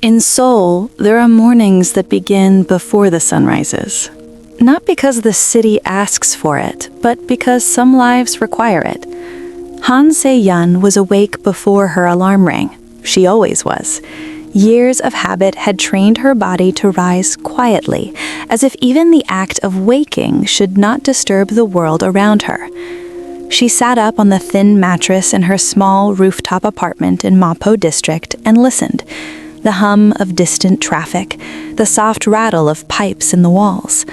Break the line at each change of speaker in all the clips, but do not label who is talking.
In Seoul, there are mornings that begin before the sun rises. Not because the city asks for it, but because some lives require it. Han Se-yeon was awake before her alarm rang. She always was. Years of habit had trained her body to rise quietly, as if even the act of waking should not disturb the world around her. She sat up on the thin mattress in her small rooftop apartment in Mapo district and listened. The hum of distant traffic, the soft rattle of pipes in the walls.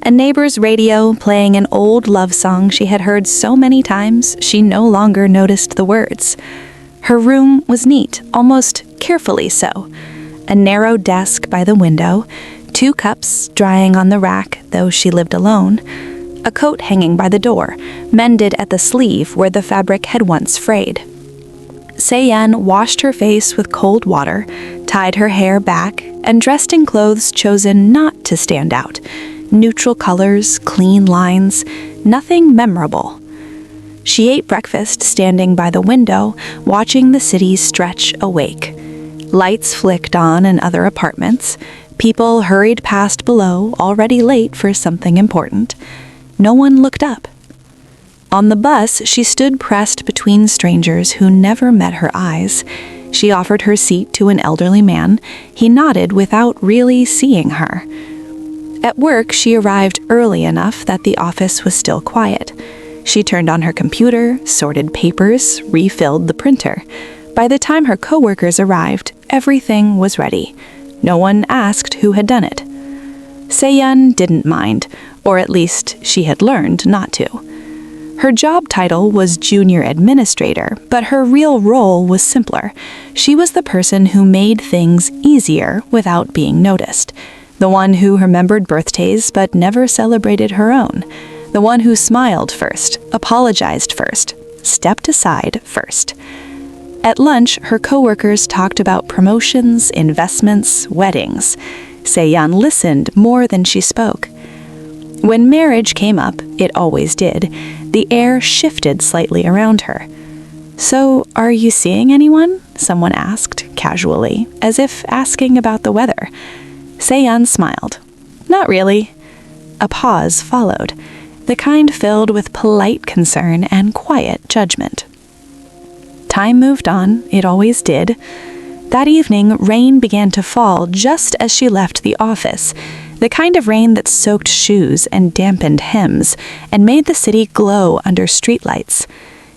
A neighbor's radio playing an old love song she had heard so many times she no longer noticed the words. Her room was neat, almost carefully so. A narrow desk by the window, 2 cups drying on the rack, though she lived alone, a coat hanging by the door, mended at the sleeve where the fabric had once frayed. Se-yeon washed her face with cold water, tied her hair back, and dressed in clothes chosen not to stand out. Neutral colors, clean lines, nothing memorable. She ate breakfast standing by the window, watching the city stretch awake. Lights flicked on in other apartments. People hurried past below, already late for something important. No one looked up. On the bus, she stood pressed between strangers who never met her eyes. She offered her seat to an elderly man. He nodded without really seeing her. At work, she arrived early enough that the office was still quiet. She turned on her computer, sorted papers, refilled the printer. By the time her coworkers arrived, everything was ready. No one asked who had done it. Se-yeon didn't mind, or at least she had learned not to. Her job title was junior administrator, but her real role was simpler. She was the person who made things easier without being noticed. The one who remembered birthdays but never celebrated her own. The one who smiled first, apologized first, stepped aside first. At lunch, her coworkers talked about promotions, investments, weddings. Se-yeon listened more than she spoke. When marriage came up, it always did, the air shifted slightly around her. "So, are you seeing anyone?" someone asked, casually, as if asking about the weather. Se-yeon smiled. "Not really." A pause followed, the kind filled with polite concern and quiet judgment. Time moved on, it always did. That evening, rain began to fall just as she left the office, the kind of rain that soaked shoes and dampened hems and made the city glow under streetlights.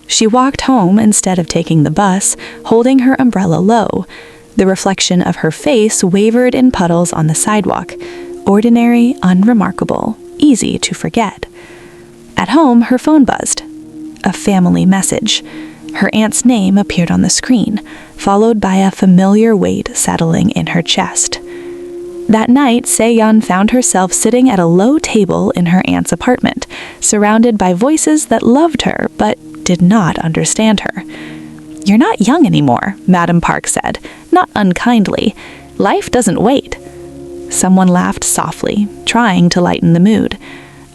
She walked home instead of taking the bus, holding her umbrella low. The reflection of her face wavered in puddles on the sidewalk. Ordinary, unremarkable, easy to forget. At home, her phone buzzed. A family message. Her aunt's name appeared on the screen, followed by a familiar weight settling in her chest. That night, Se-yeon found herself sitting at a low table in her aunt's apartment, surrounded by voices that loved her but did not understand her. "You're not young anymore," Madam Park said, not unkindly. "Life doesn't wait." Someone laughed softly, trying to lighten the mood.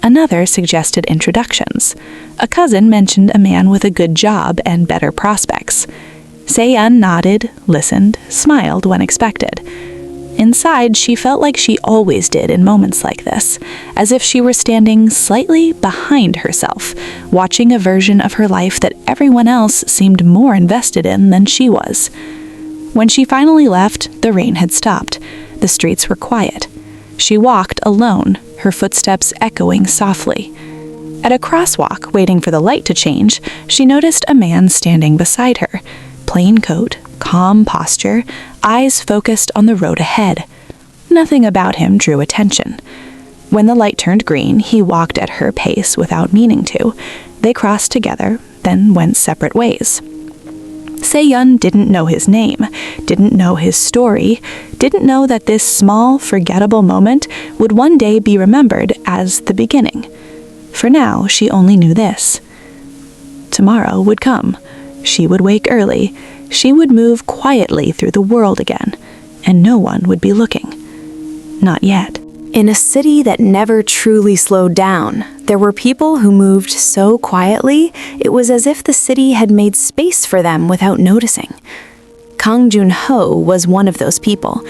Another suggested introductions. A cousin mentioned a man with a good job and better prospects. Se-yeon nodded, listened, smiled when expected. Inside, she felt like she always did in moments like this, as if she were standing slightly behind herself, watching a version of her life that everyone else seemed more invested in than she was. When she finally left, the rain had stopped. The streets were quiet. She walked alone, her footsteps echoing softly. At a crosswalk, waiting for the light to change, she noticed a man standing beside her. Plain coat, calm posture, eyes focused on the road ahead. Nothing about him drew attention. When the light turned green, he walked at her pace without meaning to. They crossed together, then went separate ways. Se-yeon didn't know his name, didn't know his story, didn't know that this small, forgettable moment would one day be remembered as the beginning. For now, she only knew this. Tomorrow would come. She would wake early. She would move quietly through the world again, and no one would be looking. Not yet. In a city that never truly slowed down, there were people who moved so quietly, it was as if the city had made space for them without noticing. Kang Jun-ho was one of those people.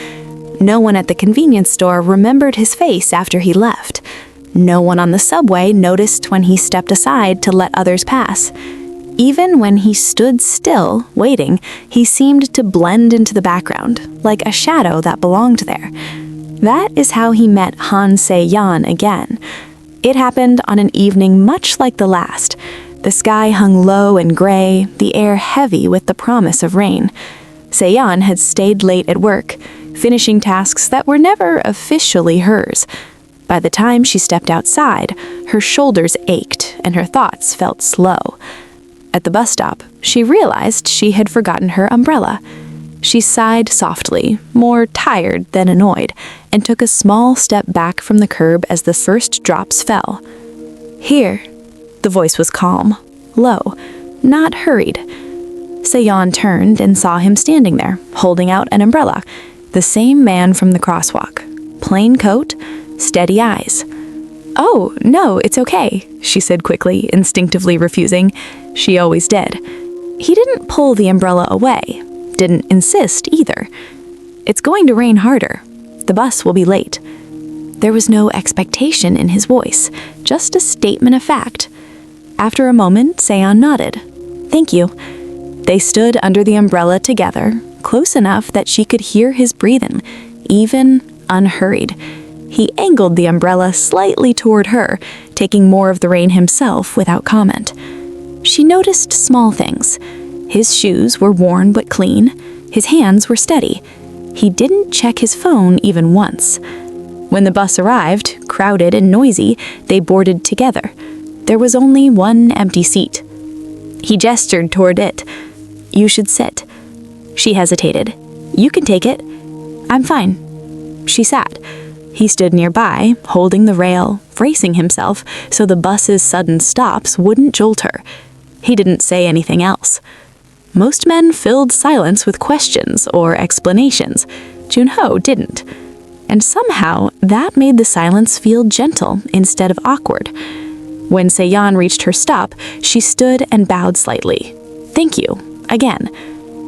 No one at the convenience store remembered his face after he left. No one on the subway noticed when he stepped aside to let others pass. Even when he stood still, waiting, he seemed to blend into the background, like a shadow that belonged there. That is how he met Han Se-yeon again. It happened on an evening much like the last. The sky hung low and gray, the air heavy with the promise of rain. Se-yeon had stayed late at work, finishing tasks that were never officially hers. By the time she stepped outside, her shoulders ached and her thoughts felt slow. At the bus stop, she realized she had forgotten her umbrella. She sighed softly, more tired than annoyed, and took a small step back from the curb as the first drops fell. "Here." The voice was calm, low, not hurried. Se-yeon turned and saw him standing there, holding out an umbrella. The same man from the crosswalk. Plain coat, steady eyes. "Oh, no, it's okay," she said quickly, instinctively refusing. She always did. He didn't pull the umbrella away. Didn't insist either. "It's going to rain harder. The bus will be late." There was no expectation in his voice, just a statement of fact. After a moment, Se-yeon nodded. "Thank you." They stood under the umbrella together, close enough that she could hear his breathing, even, unhurried. He angled the umbrella slightly toward her, taking more of the rain himself without comment. She noticed small things. His shoes were worn but clean. His hands were steady. He didn't check his phone even once. When the bus arrived, crowded and noisy, they boarded together. There was only one empty seat. He gestured toward it. "You should sit." She hesitated. "You can take it." "I'm fine." She sat. He stood nearby, holding the rail, bracing himself so the bus's sudden stops wouldn't jolt her. He didn't say anything else. Most men filled silence with questions or explanations. Jun-ho didn't. And somehow, that made the silence feel gentle instead of awkward. When Se-yeon reached her stop, she stood and bowed slightly. "Thank you," again.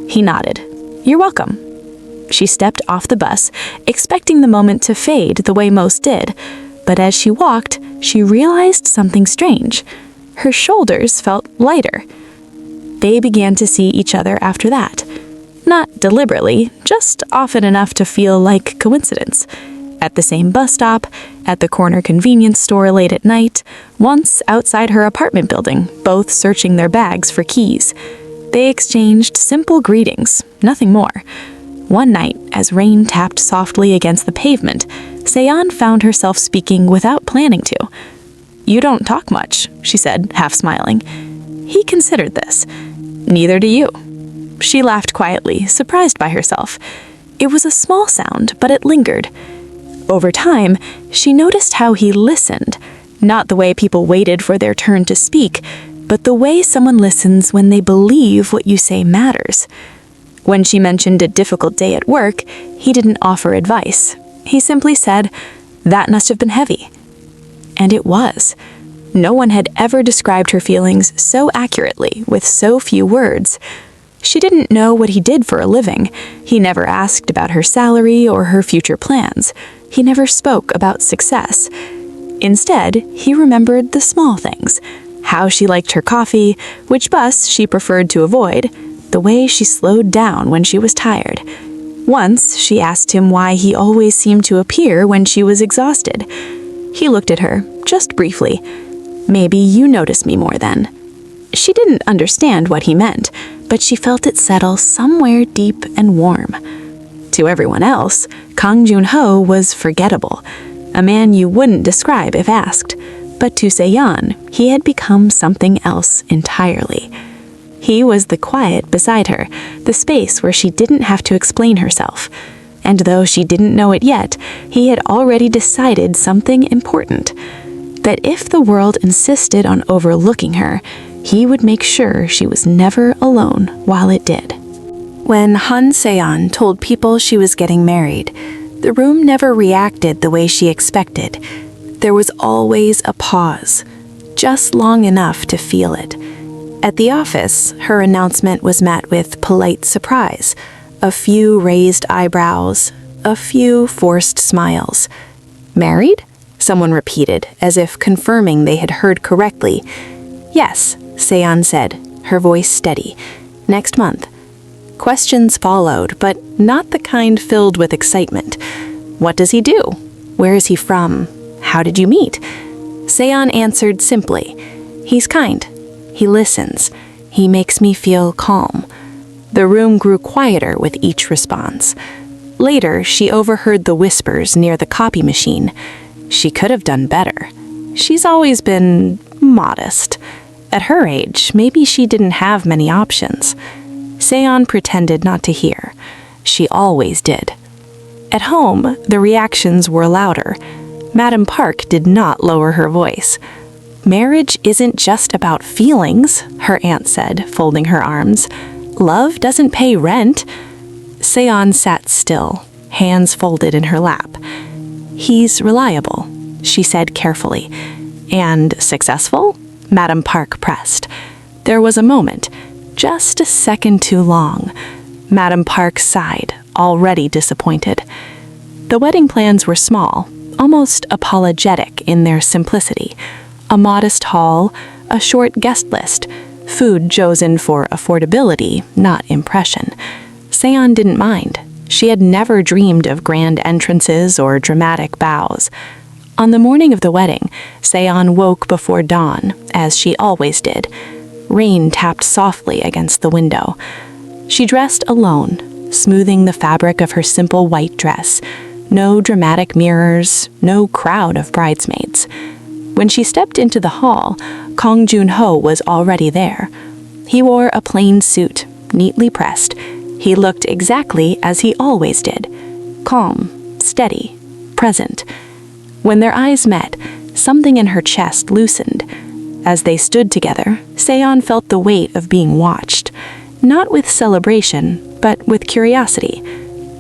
He nodded. "You're welcome." She stepped off the bus, expecting the moment to fade the way most did. But as she walked, she realized something strange. Her shoulders felt lighter. They began to see each other after that. Not deliberately, just often enough to feel like coincidence. At the same bus stop, at the corner convenience store late at night, once outside her apartment building, both searching their bags for keys. They exchanged simple greetings, nothing more. One night, as rain tapped softly against the pavement, Se-yeon found herself speaking without planning to. "You don't talk much," she said, half smiling. He considered this. "Neither do you." She laughed quietly, surprised by herself. It was a small sound, but it lingered. Over time, she noticed how he listened, not the way people waited for their turn to speak, but the way someone listens when they believe what you say matters. When she mentioned a difficult day at work, he didn't offer advice. He simply said, "That must have been heavy." And it was. No one had ever described her feelings so accurately, with so few words. She didn't know what he did for a living. He never asked about her salary or her future plans. He never spoke about success. Instead, he remembered the small things. How she liked her coffee, which bus she preferred to avoid, the way she slowed down when she was tired. Once, she asked him why he always seemed to appear when she was exhausted. He looked at her, just briefly. "Maybe you notice me more then." She didn't understand what he meant, but she felt it settle somewhere deep and warm. To everyone else, Kang Jun-ho was forgettable, a man you wouldn't describe if asked. But to Se-yeon, he had become something else entirely. He was the quiet beside her, the space where she didn't have to explain herself. And though she didn't know it yet, he had already decided something important. That if the world insisted on overlooking her, he would make sure she was never alone while it did. When Han Se-yeon told people she was getting married, the room never reacted the way she expected. There was always a pause, just long enough to feel it. At the office, her announcement was met with polite surprise. A few raised eyebrows, a few forced smiles. "Married?" someone repeated, as if confirming they had heard correctly. "Yes," Seon said, her voice steady. "Next month." Questions followed, but not the kind filled with excitement. "What does he do? Where is he from? How did you meet?" Seon answered simply, "He's kind. He listens. He makes me feel calm." The room grew quieter with each response. Later, she overheard the whispers near the copy machine. She could have done better. She's always been modest. At her age, maybe she didn't have many options. Seon pretended not to hear. She always did. At home, the reactions were louder. Madam Park did not lower her voice. "Marriage isn't just about feelings," her aunt said, folding her arms. "Love doesn't pay rent." Seon sat still, hands folded in her lap. "He's reliable," she said carefully. "And successful?" Madam Park pressed. There was a moment, just a second too long. Madam Park sighed, already disappointed. The wedding plans were small, almost apologetic in their simplicity. A modest hall, a short guest list, food chosen for affordability, not impression. Seon didn't mind. She had never dreamed of grand entrances or dramatic bows. On the morning of the wedding, Seon woke before dawn, as she always did. Rain tapped softly against the window. She dressed alone, smoothing the fabric of her simple white dress. No dramatic mirrors, no crowd of bridesmaids. When she stepped into the hall, Kong Joon-ho was already there. He wore a plain suit, neatly pressed. He looked exactly as he always did. Calm, steady, present. When their eyes met, something in her chest loosened. As they stood together, Seon felt the weight of being watched. Not with celebration, but with curiosity.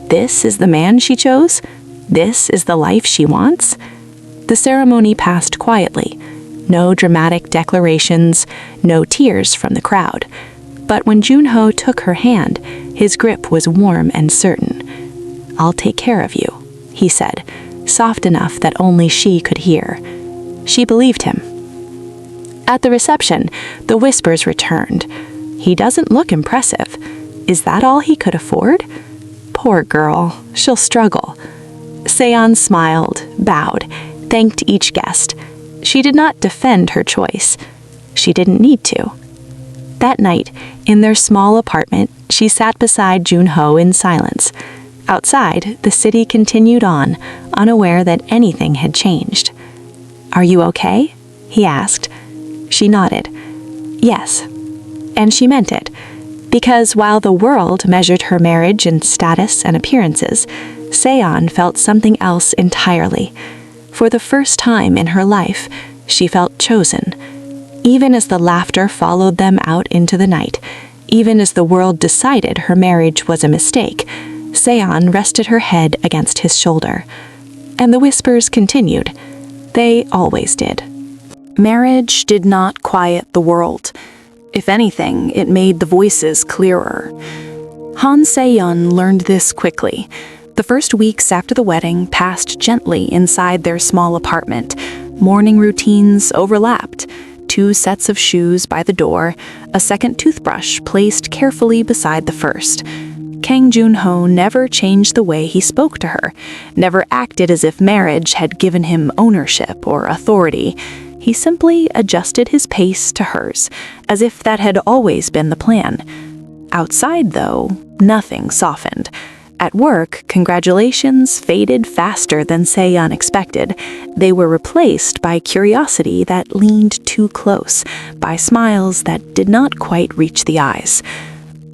This is the man she chose? This is the life she wants? The ceremony passed quietly. No dramatic declarations, no tears from the crowd. But when Joon-ho took her hand, his grip was warm and certain. "I'll take care of you," he said, soft enough that only she could hear. She believed him. At the reception, the whispers returned. "He doesn't look impressive. Is that all he could afford? Poor girl, she'll struggle." Seon smiled, bowed, thanked each guest. She did not defend her choice. She didn't need to. That night, in their small apartment, she sat beside Joon-ho in silence. Outside, the city continued on, unaware that anything had changed. "Are you okay?" he asked. She nodded. Yes. And she meant it. Because while the world measured her marriage in status and appearances, Seon felt something else entirely. For the first time in her life, she felt chosen. Even as the laughter followed them out into the night, even as the world decided her marriage was a mistake, Seon rested her head against his shoulder. And the whispers continued. They always did. Marriage did not quiet the world. If anything, it made the voices clearer. Han Se-yeon learned this quickly. The first weeks after the wedding passed gently inside their small apartment. Morning routines overlapped. 2 sets of shoes by the door, a second toothbrush placed carefully beside the first. Kang Joon-ho never changed the way he spoke to her, never acted as if marriage had given him ownership or authority. He simply adjusted his pace to hers, as if that had always been the plan. Outside, though, nothing softened. At work, congratulations faded faster than Se-yeon expected. They were replaced by curiosity that leaned too close, by smiles that did not quite reach the eyes.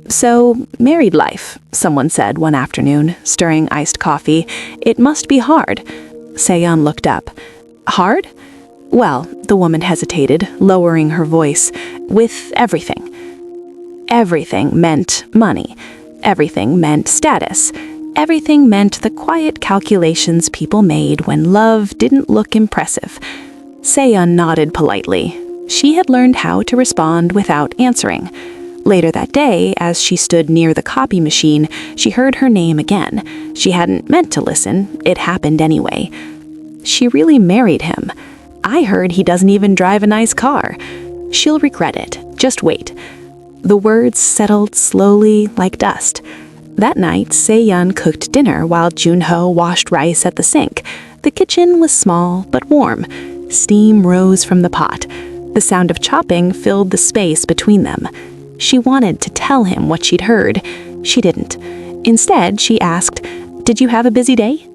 "So, married life," someone said one afternoon, stirring iced coffee. "It must be hard." Se-yeon looked up. "Hard?" "Well," the woman hesitated, lowering her voice, "with everything." Everything meant money. Everything meant status. Everything meant the quiet calculations people made when love didn't look impressive. Se-yeon nodded politely. She had learned how to respond without answering. Later that day, as she stood near the copy machine, she heard her name again. She hadn't meant to listen. It happened anyway. She really married him. I heard he doesn't even drive a nice car. She'll regret it. Just wait. The words settled slowly like dust. That night, Se-yeon cooked dinner while Junho washed rice at the sink. The kitchen was small but warm. Steam rose from the pot. The sound of chopping filled the space between them. She wanted to tell him what she'd heard. She didn't. Instead, she asked, "Did you have a busy day?"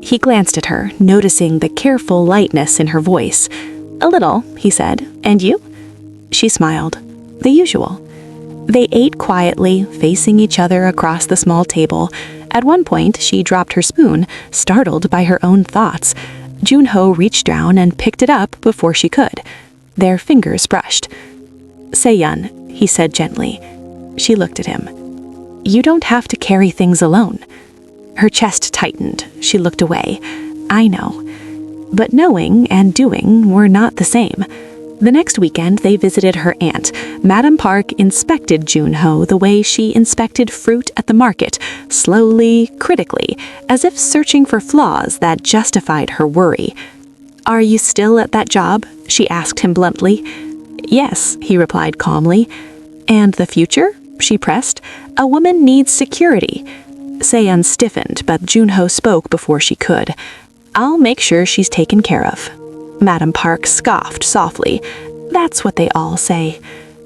He glanced at her, noticing the careful lightness in her voice. "A little," he said. "And you?" She smiled. The usual. They ate quietly, facing each other across the small table. At one point, she dropped her spoon, startled by her own thoughts. Junho reached down and picked it up before she could. Their fingers brushed. "Se-yeon," he said gently. She looked at him. "You don't have to carry things alone." Her chest tightened. She looked away. "I know." But knowing and doing were not the same. The next weekend, they visited her aunt. Madame Park inspected Junho the way she inspected fruit at the market, slowly, critically, as if searching for flaws that justified her worry. "Are you still at that job?" she asked him bluntly. "Yes," he replied calmly. "And the future?" she pressed. "A woman needs security." Se-yeon stiffened, but Junho spoke before she could. "I'll make sure she's taken care of." Madame Park scoffed softly. "That's what they all say."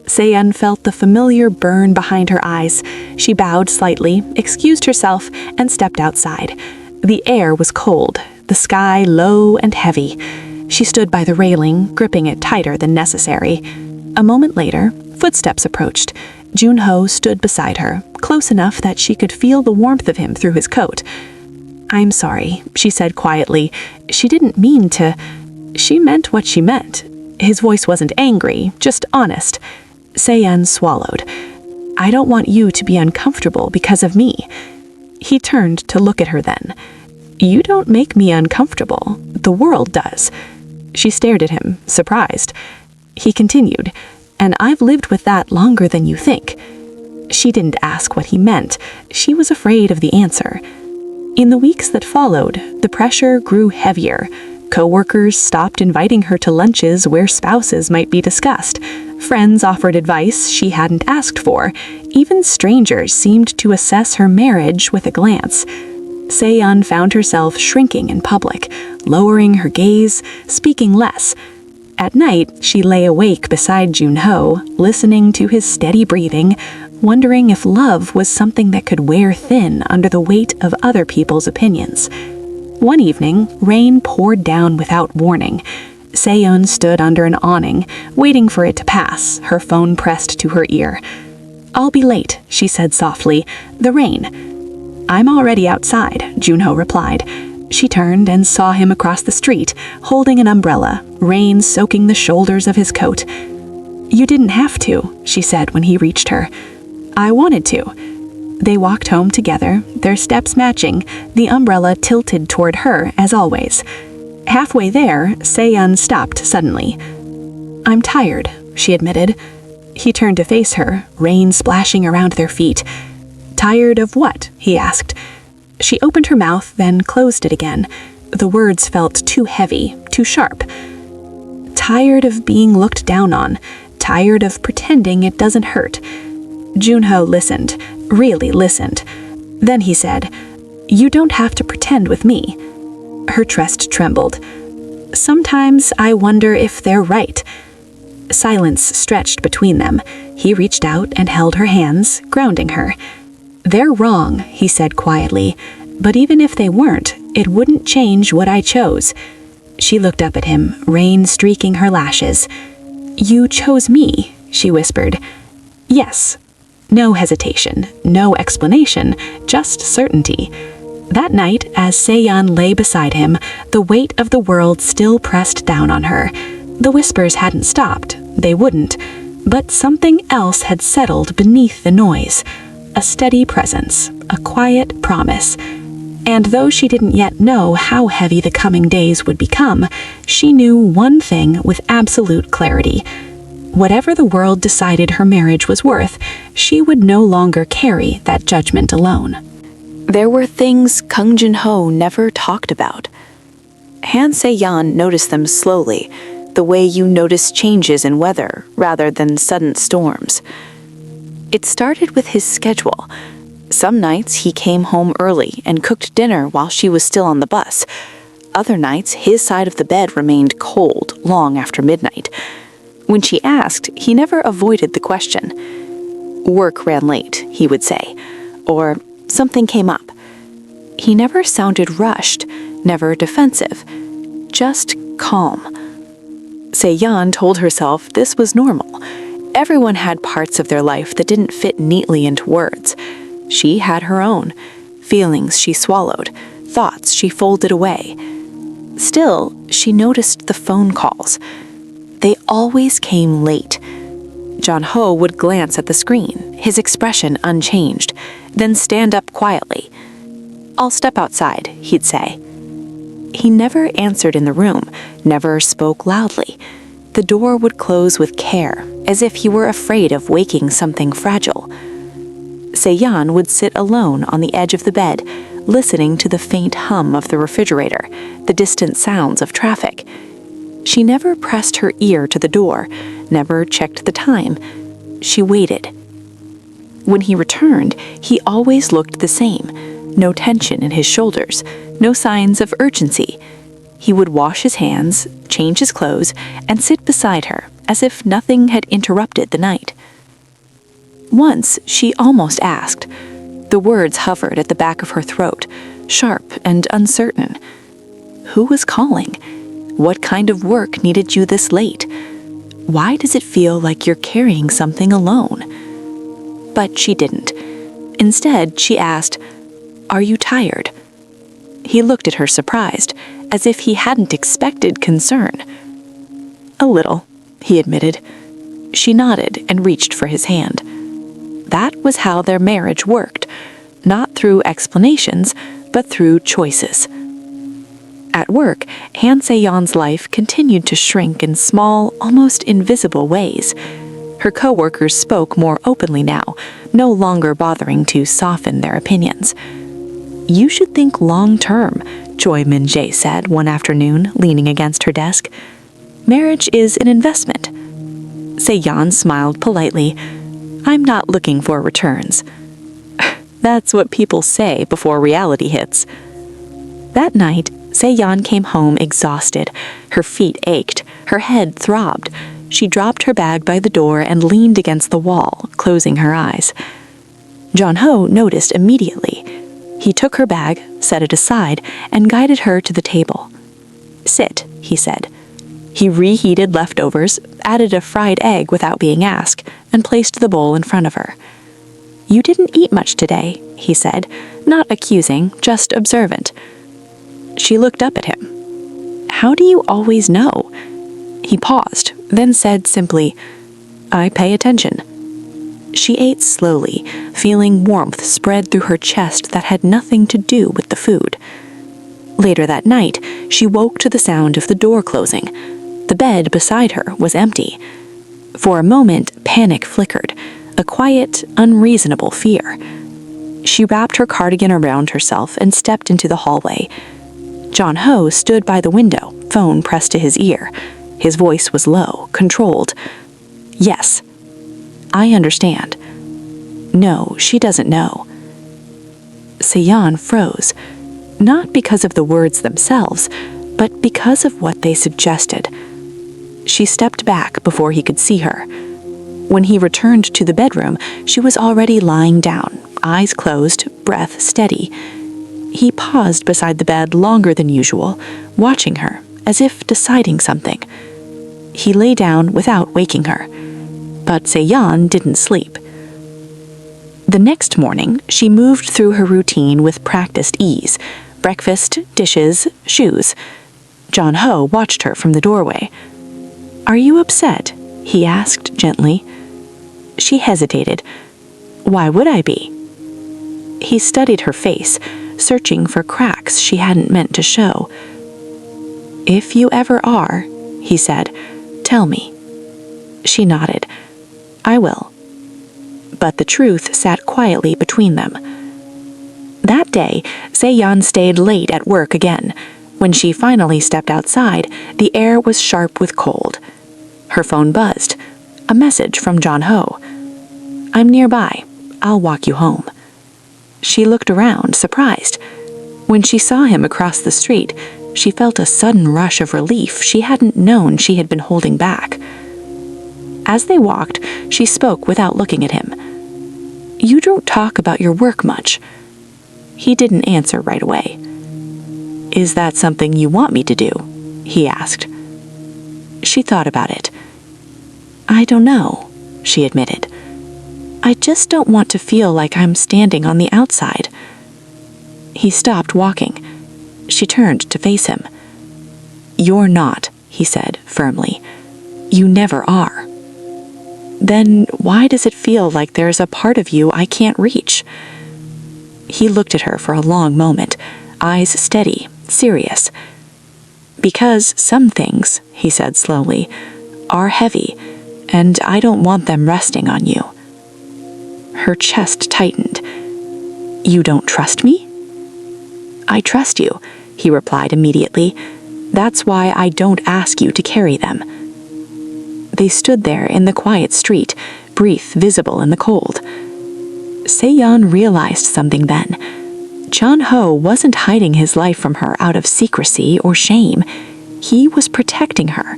Se-yeon felt the familiar burn behind her eyes. She bowed slightly, excused herself, and stepped outside. The air was cold, the sky low and heavy. She stood by the railing, gripping it tighter than necessary. A moment later, footsteps approached. Junho stood beside her, close enough that she could feel the warmth of him through his coat. "I'm sorry," she said quietly. She didn't mean to. She meant what she meant. His voice wasn't angry, just honest. Se-yeon swallowed. "I don't want you to be uncomfortable because of me." He turned to look at her then. "You don't make me uncomfortable. The world does." She stared at him, surprised. He continued, "And I've lived with that longer than you think." She didn't ask what he meant. She was afraid of the answer. In the weeks that followed, the pressure grew heavier. Co-workers stopped inviting her to lunches where spouses might be discussed. Friends offered advice she hadn't asked for. Even strangers seemed to assess her marriage with a glance. Se-yeon found herself shrinking in public, lowering her gaze, speaking less. At night, she lay awake beside Junho, listening to his steady breathing, wondering if love was something that could wear thin under the weight of other people's opinions. One evening, rain poured down without warning. Se-yeon stood under an awning, waiting for it to pass, her phone pressed to her ear. "I'll be late," she said softly. "The rain." "I'm already outside," Junho replied. She turned and saw him across the street, holding an umbrella, rain soaking the shoulders of his coat. "You didn't have to," she said when he reached her. "I wanted to." They walked home together, their steps matching, the umbrella tilted toward her as always. Halfway there, Se-yeon stopped suddenly. "I'm tired," she admitted. He turned to face her, rain splashing around their feet. "Tired of what?" he asked. She opened her mouth, then closed it again. The words felt too heavy, too sharp. "Tired of being looked down on. Tired of pretending it doesn't hurt." Junho listened, really listened. Then he said, "You don't have to pretend with me." Her chest trembled. "Sometimes I wonder if they're right." Silence stretched between them. He reached out and held her hands, grounding her. "They're wrong," he said quietly, "but even if they weren't, it wouldn't change what I chose." She looked up at him, rain streaking her lashes. "You chose me," she whispered. "Yes." No hesitation, no explanation, just certainty. That night, as Se-yeon lay beside him, the weight of the world still pressed down on her. The whispers hadn't stopped, they wouldn't, but something else had settled beneath the noise. A steady presence, a quiet promise. And though she didn't yet know how heavy the coming days would become, she knew one thing with absolute clarity. Whatever the world decided her marriage was worth, she would no longer carry that judgment alone. There were things Kang Jin-ho never talked about. Han Se-yeon noticed them slowly, the way you notice changes in weather rather than sudden storms. It started with his schedule. Some nights he came home early and cooked dinner while she was still on the bus. Other nights his side of the bed remained cold long after midnight. When she asked, he never avoided the question. "Work ran late," he would say, or "something came up." He never sounded rushed, never defensive, just calm. Se-yeon told herself this was normal. Everyone had parts of their life that didn't fit neatly into words. She had her own, feelings she swallowed, thoughts she folded away. Still, she noticed the phone calls. They always came late. Jong-ho would glance at the screen, his expression unchanged, then stand up quietly. "I'll step outside," he'd say. He never answered in the room, never spoke loudly. The door would close with care, as if he were afraid of waking something fragile. Se-yeon would sit alone on the edge of the bed, listening to the faint hum of the refrigerator, the distant sounds of traffic. She never pressed her ear to the door, never checked the time. She waited. When he returned, he always looked the same. No tension in his shoulders, no signs of urgency. He would wash his hands, change his clothes, and sit beside her as if nothing had interrupted the night. Once she almost asked. The words hovered at the back of her throat, sharp and uncertain. Who was calling? What kind of work needed you this late? Why does it feel like you're carrying something alone? But she didn't. Instead, she asked, "Are you tired?" He looked at her surprised, as if he hadn't expected concern. "A little," he admitted. She nodded and reached for his hand. That was how their marriage worked, not through explanations, but through choices. At work, Han Se-yeon's life continued to shrink in small, almost invisible ways. Her coworkers spoke more openly now, no longer bothering to soften their opinions. "You should think long-term," Choi Min-jae said one afternoon, leaning against her desk. "Marriage is an investment." Se-yeon smiled politely. "I'm not looking for returns." That's what people say before reality hits. That night, Se-yeon came home exhausted. Her feet ached, her head throbbed. She dropped her bag by the door and leaned against the wall, closing her eyes. Jong-ho noticed immediately. He took her bag, set it aside, and guided her to the table. "Sit," he said. He reheated leftovers, added a fried egg without being asked, and placed the bowl in front of her. "You didn't eat much today," he said, not accusing, just observant. She looked up at him. "How do you always know?" He paused, then said simply, "I pay attention." She ate slowly, feeling warmth spread through her chest that had nothing to do with the food. Later that night, she woke to the sound of the door closing. The bed beside her was empty. For a moment, panic flickered, a quiet, unreasonable fear. She wrapped her cardigan around herself and stepped into the hallway. Jong-ho stood by the window, phone pressed to his ear. His voice was low, controlled. "Yes." "I understand." "No, she doesn't know." Se-yeon froze, not because of the words themselves, but because of what they suggested. She stepped back before he could see her. When he returned to the bedroom, she was already lying down, eyes closed, breath steady. He paused beside the bed longer than usual, watching her, as if deciding something. He lay down without waking her. But Se-yeon didn't sleep. The next morning, she moved through her routine with practiced ease. Breakfast, dishes, shoes. Jong-ho watched her from the doorway. "Are you upset?" he asked gently. She hesitated. "Why would I be?" He studied her face, searching for cracks she hadn't meant to show. "If you ever are," he said, "tell me." She nodded. I will. But the truth sat quietly between them. That day, Se-yeon stayed late at work again. When she finally stepped outside, the air was sharp with cold. Her phone buzzed. A message from John Ho. I'm nearby. I'll walk you home. She looked around, surprised. When she saw him across the street, she felt a sudden rush of relief she hadn't known she had been holding back. As they walked, she spoke without looking at him. You don't talk about your work much. He didn't answer right away. Is that something you want me to do? He asked. She thought about it. I don't know, she admitted. I just don't want to feel like I'm standing on the outside. He stopped walking. She turned to face him. You're not, he said firmly. You never are. Then why does it feel like there's a part of you I can't reach? He looked at her for a long moment, eyes steady, serious. Because some things, he said slowly, are heavy, and I don't want them resting on you. Her chest tightened. You don't trust me? I trust you, he replied immediately. That's why I don't ask you to carry them. They stood there in the quiet street, breath visible in the cold. Se-yeon realized something then. John Ho wasn't hiding his life from her out of secrecy or shame. He was protecting her.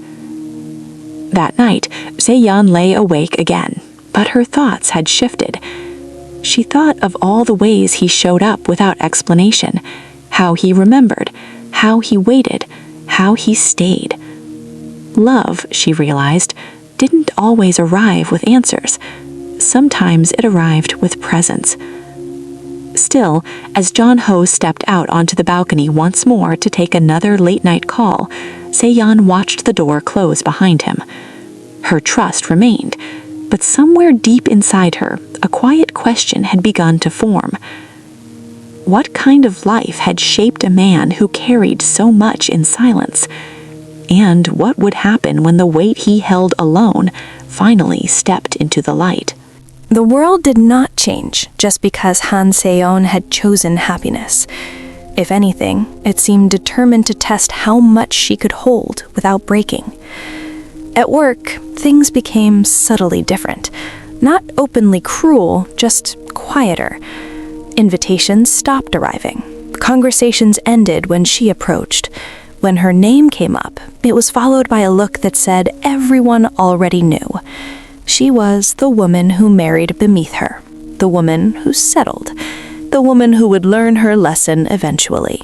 That night, Se-yeon lay awake again, but her thoughts had shifted. She thought of all the ways he showed up without explanation, how he remembered, how he waited, how he stayed. Love, she realized, didn't always arrive with answers. Sometimes it arrived with presence. Still, as John Ho stepped out onto the balcony once more to take another late-night call, Se-yeon watched the door close behind him. Her trust remained, but somewhere deep inside her, a quiet question had begun to form. What kind of life had shaped a man who carried so much in silence? And what would happen when the weight he held alone finally stepped into the light?
The world did not change just because Han Se-yeon had chosen happiness. If anything, it seemed determined to test how much she could hold without breaking. At work, things became subtly different. Not openly cruel, just quieter. Invitations stopped arriving. Conversations ended when she approached. When her name came up, it was followed by a look that said everyone already knew. She was the woman who married beneath her, the woman who settled, the woman who would learn her lesson eventually.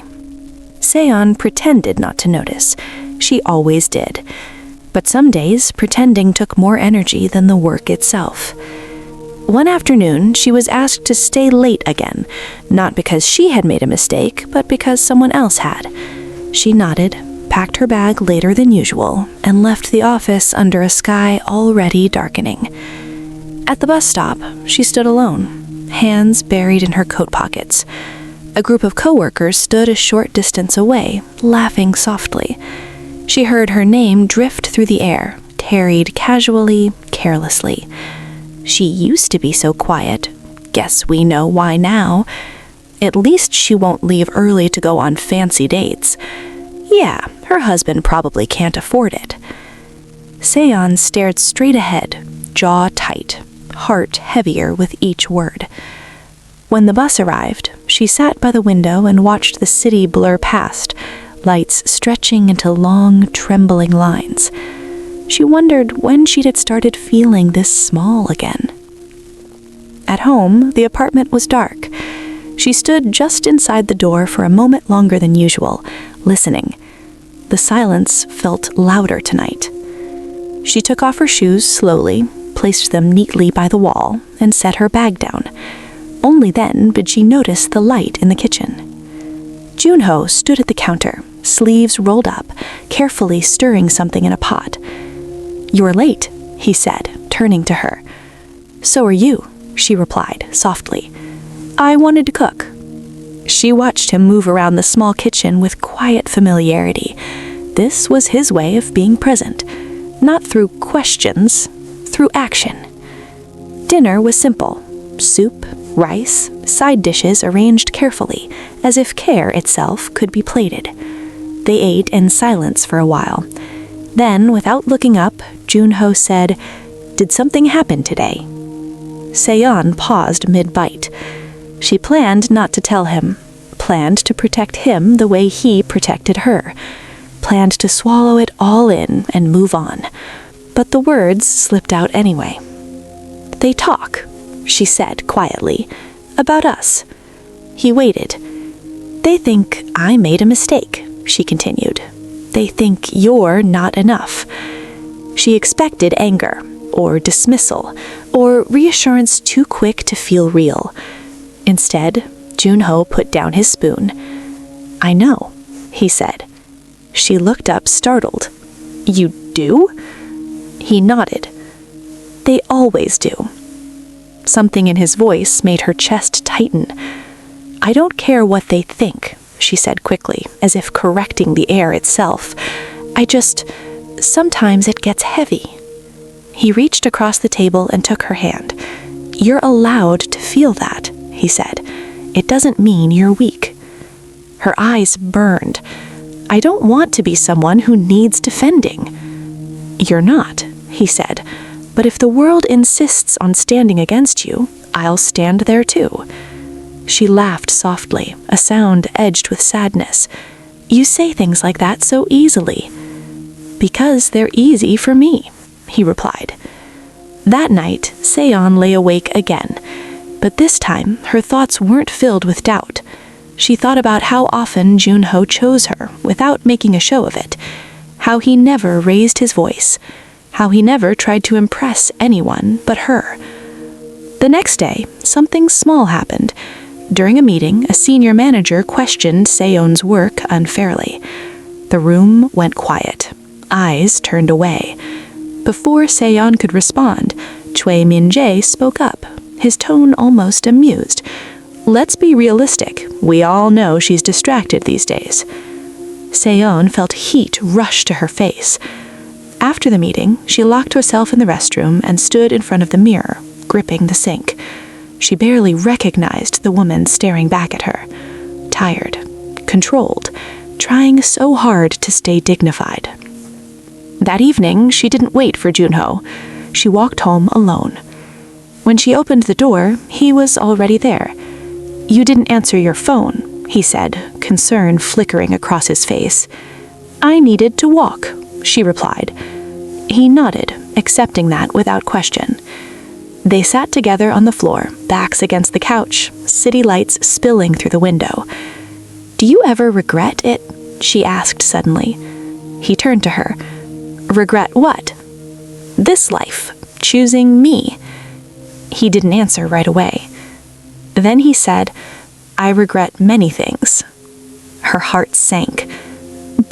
Se-yeon pretended not to notice. She always did. But some days, pretending took more energy than the work itself. One afternoon, she was asked to stay late again, not because she had made a mistake, but because someone else had. She nodded, packed her bag later than usual, and left the office under a sky already darkening. At the bus stop, she stood alone, hands buried in her coat pockets. A group of coworkers stood a short distance away, laughing softly. She heard her name drift through the air, tarried casually, carelessly. She used to be so quiet. Guess we know why now. At least she won't leave early to go on fancy dates. Yeah, her husband probably can't afford it. Se-yeon stared straight ahead, jaw tight, heart heavier with each word. When the bus arrived, she sat by the window and watched the city blur past, lights stretching into long, trembling lines. She wondered when she'd had started feeling this small again. At home, the apartment was dark. She stood just inside the door for a moment longer than usual, listening. The silence felt louder tonight. She took off her shoes slowly, placed them neatly by the wall, and set her bag down. Only then did she notice the light in the kitchen. Junho stood at the counter, sleeves rolled up, carefully stirring something in a pot. "You're late," he said, turning to her. "So are you," she replied, softly. "I wanted to cook." She watched him move around the small kitchen with quiet familiarity. This was his way of being present, not through questions, through action. Dinner was simple. Soup, rice, side dishes arranged carefully, as if care itself could be plated. They ate in silence for a while. Then, without looking up, Junho said, "Did something happen today?" Seon paused mid-bite. She planned not to tell him, planned to protect him the way he protected her, planned to swallow it all in and move on. But the words slipped out anyway. "They talk," she said quietly, "about us." He waited. "They think I made a mistake," she continued. "They think you're not enough." She expected anger, or dismissal, or reassurance too quick to feel real. Instead, Junho put down his spoon. "I know," he said. She looked up startled. "You do?" He nodded. "They always do." Something in his voice made her chest tighten. "I don't care what they think," she said quickly, as if correcting the air itself. Sometimes it gets heavy." He reached across the table and took her hand. "You're allowed to feel that," he said. "It doesn't mean you're weak." Her eyes burned. "I don't want to be someone who needs defending." "You're not," he said. "But if the world insists on standing against you, I'll stand there too." She laughed softly, a sound edged with sadness. "You say things like that so easily." "Because they're easy for me," he replied. That night, Seon lay awake again. But this time, her thoughts weren't filled with doubt. She thought about how often Junho chose her without making a show of it, how he never raised his voice, how he never tried to impress anyone but her. The next day, something small happened. During a meeting, a senior manager questioned Seon's work unfairly. The room went quiet. Eyes turned away. Before Seon could respond, Choi Min-jae spoke up, his tone almost amused. "Let's be realistic. We all know she's distracted these days." Seon felt heat rush to her face. After the meeting, she locked herself in the restroom and stood in front of the mirror, gripping the sink. She barely recognized the woman staring back at her. Tired, controlled, trying so hard to stay dignified. That evening, she didn't wait for Junho. She walked home alone. When she opened the door, he was already there. "You didn't answer your phone," he said, concern flickering across his face. "I needed to walk," she replied. He nodded, accepting that without question. They sat together on the floor, backs against the couch, city lights spilling through the window. "Do you ever regret it?" she asked suddenly. He turned to her. "Regret what?" "This life. Choosing me." He didn't answer right away. Then he said, "I regret many things." Her heart sank.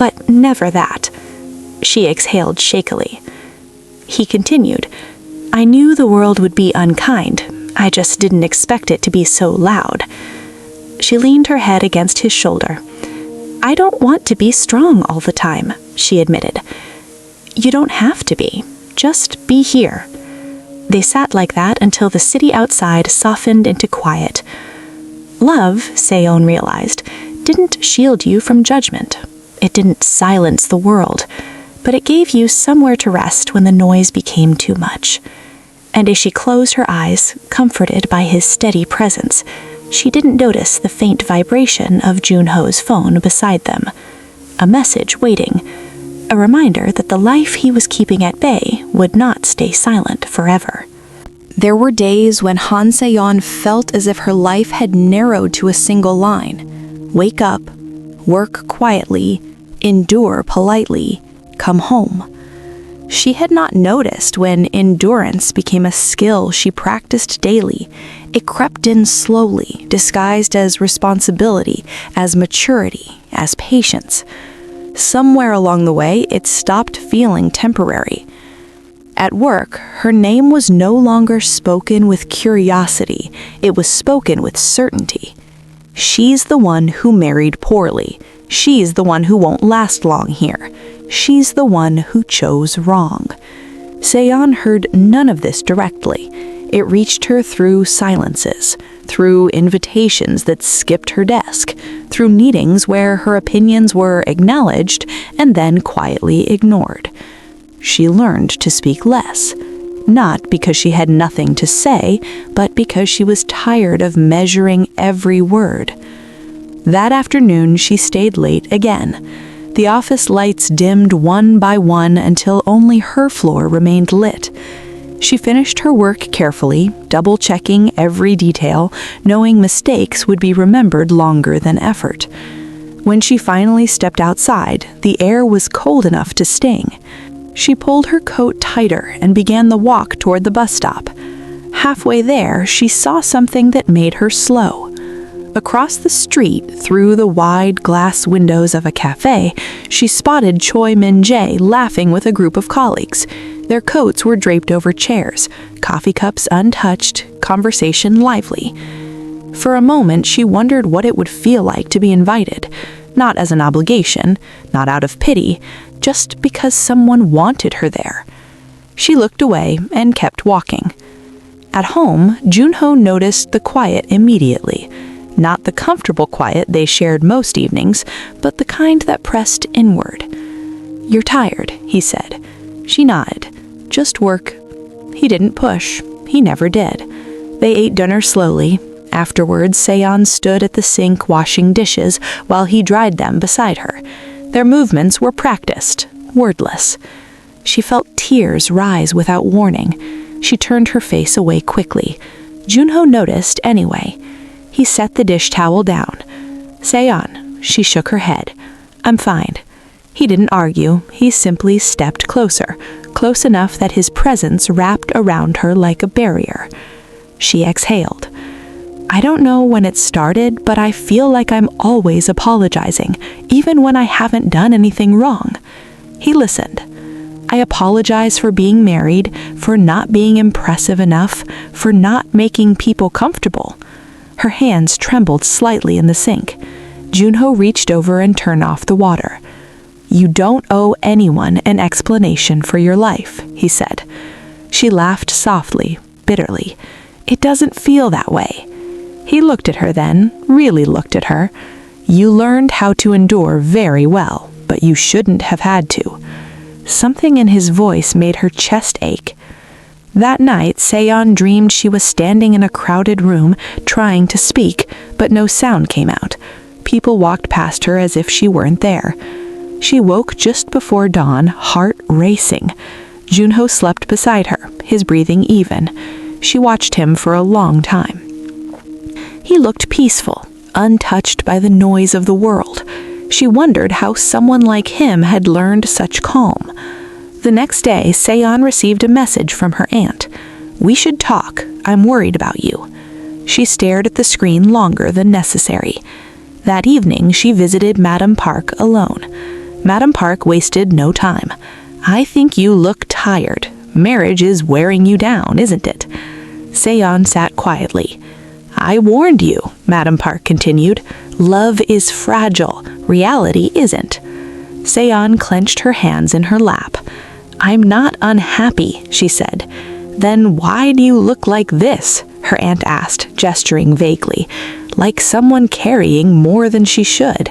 "But never that." She exhaled shakily. He continued, "I knew the world would be unkind. I just didn't expect it to be so loud." She leaned her head against his shoulder. "I don't want to be strong all the time," she admitted. "You don't have to be. Just be here." They sat like that until the city outside softened into quiet. Love, Seon realized, didn't shield you from judgment. It didn't silence the world, but it gave you somewhere to rest when the noise became too much. And as she closed her eyes, comforted by his steady presence, she didn't notice the faint vibration of Junho's phone beside them. A message waiting. A reminder that the life he was keeping at bay would not stay silent forever. There were days when Han Se-yeon felt as if her life had narrowed to a single line. Wake up, work quietly, endure politely, come home. She had not noticed when endurance became a skill she practiced daily. It crept in slowly, disguised as responsibility, as maturity, as patience. Somewhere along the way, it stopped feeling temporary. At work, her name was no longer spoken with curiosity. It was spoken with certainty. She's the one who married poorly. She's the one who won't last long here. She's the one who chose wrong.
Seon heard none of this directly. It reached her through silences, through invitations that skipped her desk, through meetings where her opinions were acknowledged and then quietly ignored. She learned to speak less, not because she had nothing to say, but because she was tired of measuring every word. That afternoon, she stayed late again. The office lights dimmed one by one until only her floor remained lit. She finished her work carefully, double-checking every detail, knowing mistakes would be remembered longer than effort. When she finally stepped outside, the air was cold enough to sting. She pulled her coat tighter and began the walk toward the bus stop. Halfway there, she saw something that made her slow. Across the street, through the wide glass windows of a cafe, she spotted Choi Min-jae laughing with a group of colleagues. Their coats were draped over chairs, coffee cups untouched, conversation lively. For a moment, she wondered what it would feel like to be invited, not as an obligation, not out of pity, just because someone wanted her there. She looked away and kept walking. At home, Junho noticed the quiet immediately. Not the comfortable quiet they shared most evenings, but the kind that pressed inward. "You're tired," he said. She nodded. "Just work." He didn't push. He never did. They ate dinner slowly. Afterwards, Seon stood at the sink washing dishes while he dried them beside her. Their movements were practiced, wordless. She felt tears rise without warning. She turned her face away quickly. Junho noticed anyway. He set the dish towel down. "Seon," she shook her head. "I'm fine." He didn't argue. He simply stepped closer, close enough that his presence wrapped around her like a barrier. She exhaled. "I don't know when it started, but I feel like I'm always apologizing, even when I haven't done anything wrong." He listened. "I apologize for being married, for not being impressive enough, for not making people comfortable." Her hands trembled slightly in the sink. Junho reached over and turned off the water. "You don't owe anyone an explanation for your life," he said. She laughed softly, bitterly. "It doesn't feel that way." He looked at her then, really looked at her. "You learned how to endure very well, but you shouldn't have had to." Something in his voice made her chest ache. That night, Seon dreamed she was standing in a crowded room, trying to speak, but no sound came out. People walked past her as if she weren't there. She woke just before dawn, heart racing. Junho slept beside her, his breathing even. She watched him for a long time. He looked peaceful, untouched by the noise of the world. She wondered how someone like him had learned such calm. The next day, Seon received a message from her aunt. "We should talk. I'm worried about you." She stared at the screen longer than necessary. That evening, she visited Madam Park alone. Madam Park wasted no time. "I think you look tired. Marriage is wearing you down, isn't it?" Seon sat quietly. "I warned you," Madam Park continued. "Love is fragile. Reality isn't." Seon clenched her hands in her lap. "I'm not unhappy," she said. "Then why do you look like this?" her aunt asked, gesturing vaguely, like someone carrying more than she should.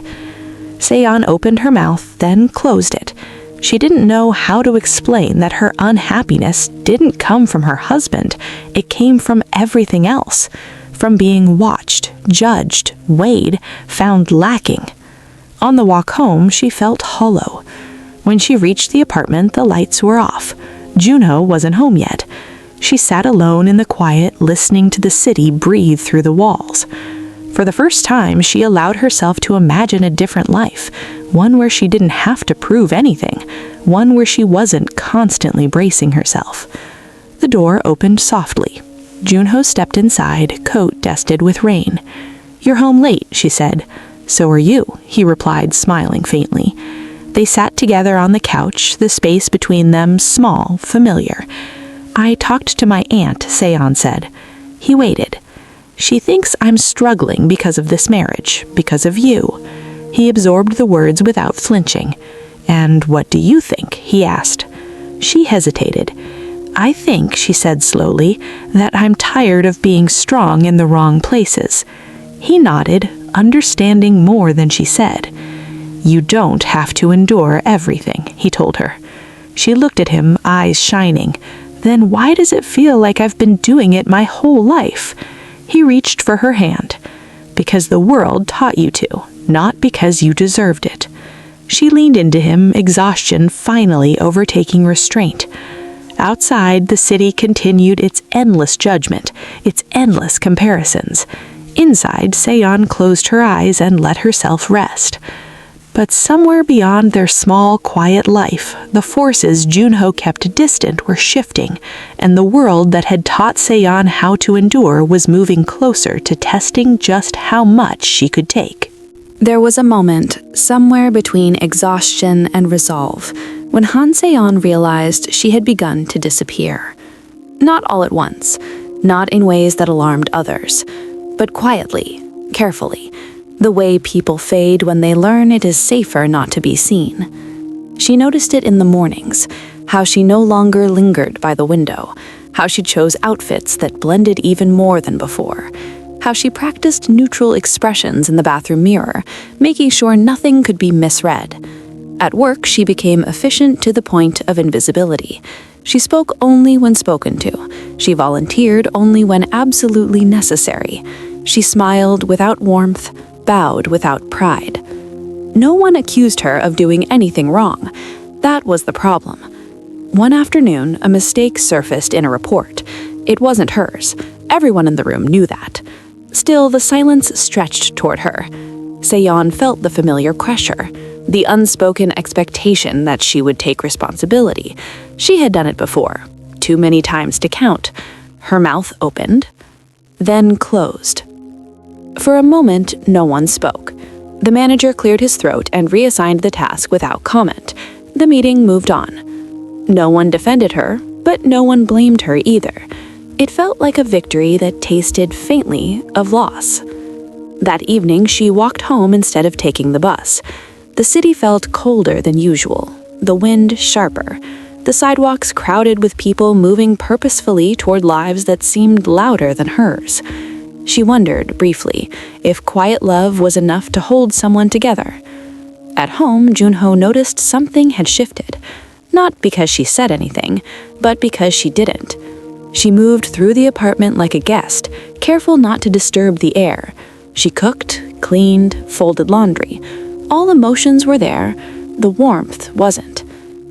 Seon opened her mouth, then closed it. She didn't know how to explain that her unhappiness didn't come from her husband. It came from everything else, from being watched, judged, weighed, found lacking. On the walk home, she felt hollow. When she reached the apartment, the lights were off. Junho wasn't home yet. She sat alone in the quiet, listening to the city breathe through the walls. For the first time, she allowed herself to imagine a different life, one where she didn't have to prove anything, one where she wasn't constantly bracing herself. The door opened softly. Junho stepped inside, coat dusted with rain. "You're home late," she said. "So are you," he replied, smiling faintly. They sat together on the couch, the space between them small, familiar. "I talked to my aunt," Seon said. He waited. "She thinks I'm struggling because of this marriage, because of you." He absorbed the words without flinching. "And what do you think?" he asked. She hesitated. "I think," she said slowly, "that I'm tired of being strong in the wrong places." He nodded, understanding more than she said. "You don't have to endure everything," he told her. She looked at him, eyes shining. "Then why does it feel like I've been doing it my whole life?" He reached for her hand. "Because the world taught you to, not because you deserved it." She leaned into him, exhaustion finally overtaking restraint. Outside, the city continued its endless judgment, its endless comparisons. Inside, Seon closed her eyes and let herself rest. But somewhere beyond their small, quiet life, the forces Junho kept distant were shifting, and the world that had taught Seon how to endure was moving closer to testing just how much she could take. There was a moment, somewhere between exhaustion and resolve, when Han Se-yeon realized she had begun to disappear. Not all at once, not in ways that alarmed others, but quietly, carefully, the way people fade when they learn it is safer not to be seen. She noticed it in the mornings, how she no longer lingered by the window, how she chose outfits that blended even more than before, how she practiced neutral expressions in the bathroom mirror, making sure nothing could be misread. At work, she became efficient to the point of invisibility. She spoke only when spoken to. She volunteered only when absolutely necessary. She smiled without warmth, bowed without pride. No one accused her of doing anything wrong. That was the problem. One afternoon, a mistake surfaced in a report. It wasn't hers. Everyone in the room knew that. Still, the silence stretched toward her. Se-yeon felt the familiar pressure, the unspoken expectation that she would take responsibility. She had done it before, too many times to count. Her mouth opened, then closed. For a moment, no one spoke. The manager cleared his throat and reassigned the task without comment. The meeting moved on. No one defended her, but no one blamed her either. It felt like a victory that tasted faintly of loss. That evening, she walked home instead of taking the bus. The city felt colder than usual, the wind sharper, the sidewalks crowded with people moving purposefully toward lives that seemed louder than hers. She wondered, briefly, if quiet love was enough to hold someone together. At home, Junho noticed something had shifted, not because she said anything, but because she didn't. She moved through the apartment like a guest, careful not to disturb the air. She cooked, cleaned, folded laundry. All emotions were there, the warmth wasn't.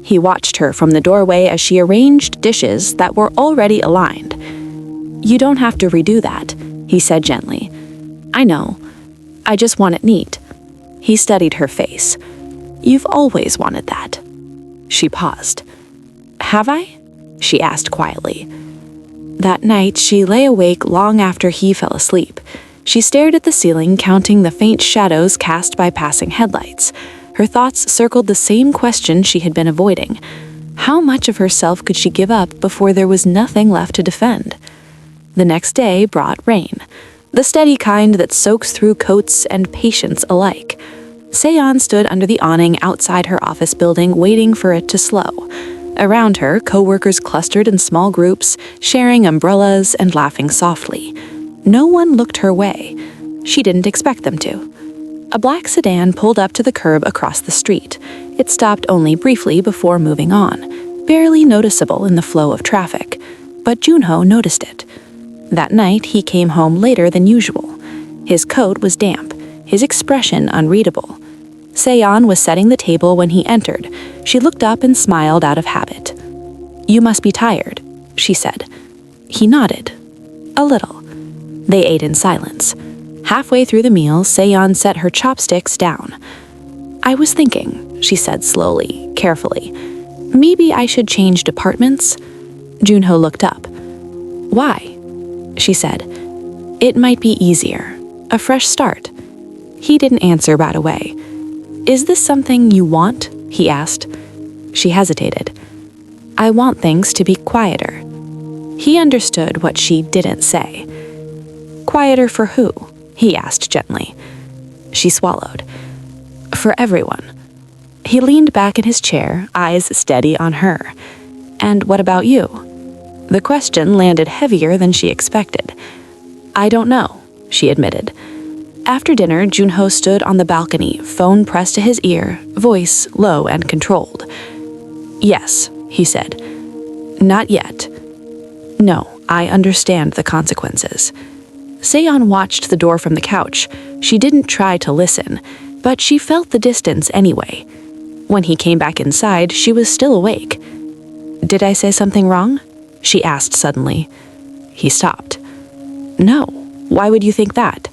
He watched her from the doorway as she arranged dishes that were already aligned. "You don't have to redo that," he said gently. "I know. I just want it neat." He studied her face. "You've always wanted that." She paused. "Have I?" she asked quietly. That night, she lay awake long after he fell asleep. She stared at the ceiling, counting the faint shadows cast by passing headlights. Her thoughts circled the same question she had been avoiding. How much of herself could she give up before there was nothing left to defend? The next day brought rain, the steady kind that soaks through coats and patience alike. Se-yeon stood under the awning outside her office building, waiting for it to slow. Around her, co-workers clustered in small groups, sharing umbrellas and laughing softly. No one looked her way. She didn't expect them to. A black sedan pulled up to the curb across the street. It stopped only briefly before moving on, barely noticeable in the flow of traffic. But Junho noticed it. That night, he came home later than usual. His coat was damp, his expression unreadable. Se-yeon was setting the table when he entered. She looked up and smiled out of habit. "You must be tired," she said. He nodded. A little. They ate in silence. Halfway through the meal, Se-yeon set her chopsticks down. "I was thinking," she said slowly, carefully. "Maybe I should change departments?" Junho looked up. "Why?" she said. "It might be easier. A fresh start." He didn't answer right away. "Is this something you want?" he asked. She hesitated. "I want things to be quieter." He understood what she didn't say. "Quieter for who?" he asked gently. She swallowed. "For everyone." He leaned back in his chair, eyes steady on her. "And what about you?" The question landed heavier than she expected. "I don't know," she admitted. After dinner, Junho stood on the balcony, phone pressed to his ear, voice low and controlled. "Yes," he said. "Not yet. No, I understand the consequences." Seon watched the door from the couch. She didn't try to listen, but she felt the distance anyway. When he came back inside, she was still awake. "Did I say something wrong?" she asked suddenly. He stopped. "No, why would you think that?"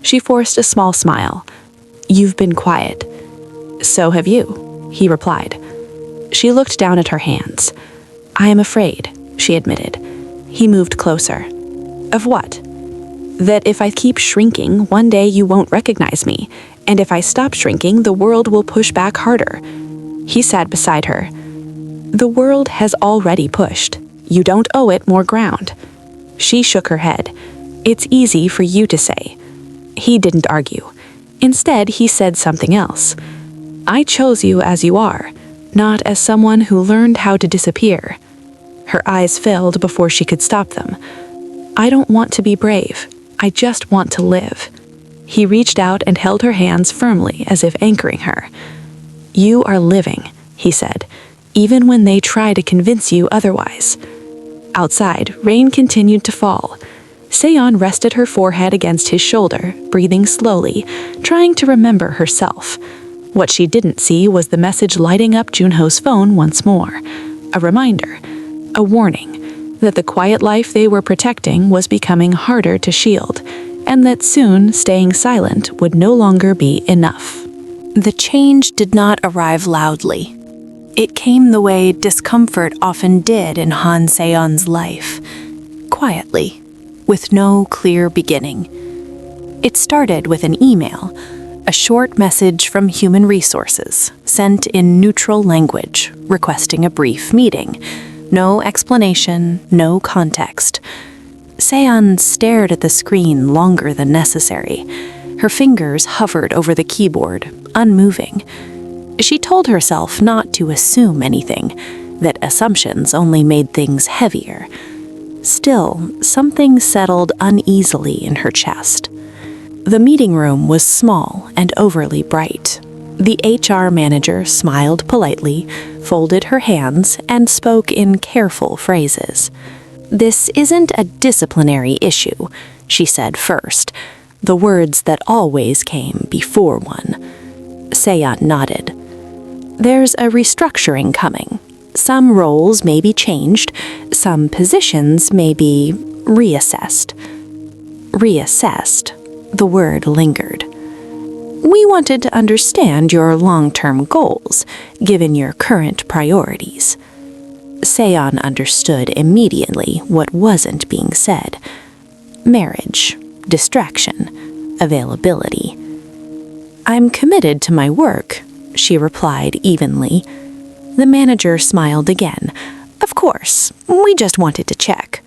She forced a small smile. "You've been quiet." "So have you," he replied. She looked down at her hands. "I am afraid," she admitted. He moved closer. "Of what?" "That if I keep shrinking, one day you won't recognize me, and if I stop shrinking, the world will push back harder." He sat beside her. "The world has already pushed. You don't owe it more ground." She shook her head. "It's easy for you to say." He didn't argue. Instead, he said something else. "I chose you as you are, not as someone who learned how to disappear." Her eyes filled before she could stop them. "I don't want to be brave. I just want to live." He reached out and held her hands firmly as if anchoring her. "You are living," he said, "even when they try to convince you otherwise." Outside, rain continued to fall. Seon rested her forehead against his shoulder, breathing slowly, trying to remember herself. What she didn't see was the message lighting up Junho's phone once more. A reminder, a warning, that the quiet life they were protecting was becoming harder to shield, and that soon staying silent would no longer be enough. The change did not arrive loudly. It came the way discomfort often did in Han Seon's life, quietly, with no clear beginning. It started with an email, a short message from Human Resources, sent in neutral language, requesting a brief meeting. No explanation, no context. Seon stared at the screen longer than necessary. Her fingers hovered over the keyboard, unmoving. She told herself not to assume anything, that assumptions only made things heavier. Still, something settled uneasily in her chest. The meeting room was small and overly bright. The HR manager smiled politely, folded her hands, and spoke in careful phrases. "This isn't a disciplinary issue," she said first, the words that always came before one. Seon nodded. "There's a restructuring coming. Some roles may be changed, some positions may be reassessed." Reassessed, the word lingered. "We wanted to understand your long-term goals, given your current priorities." Seon understood immediately what wasn't being said. Marriage, distraction, availability. "I'm committed to my work," she replied evenly. The manager smiled again. "Of course, we just wanted to check."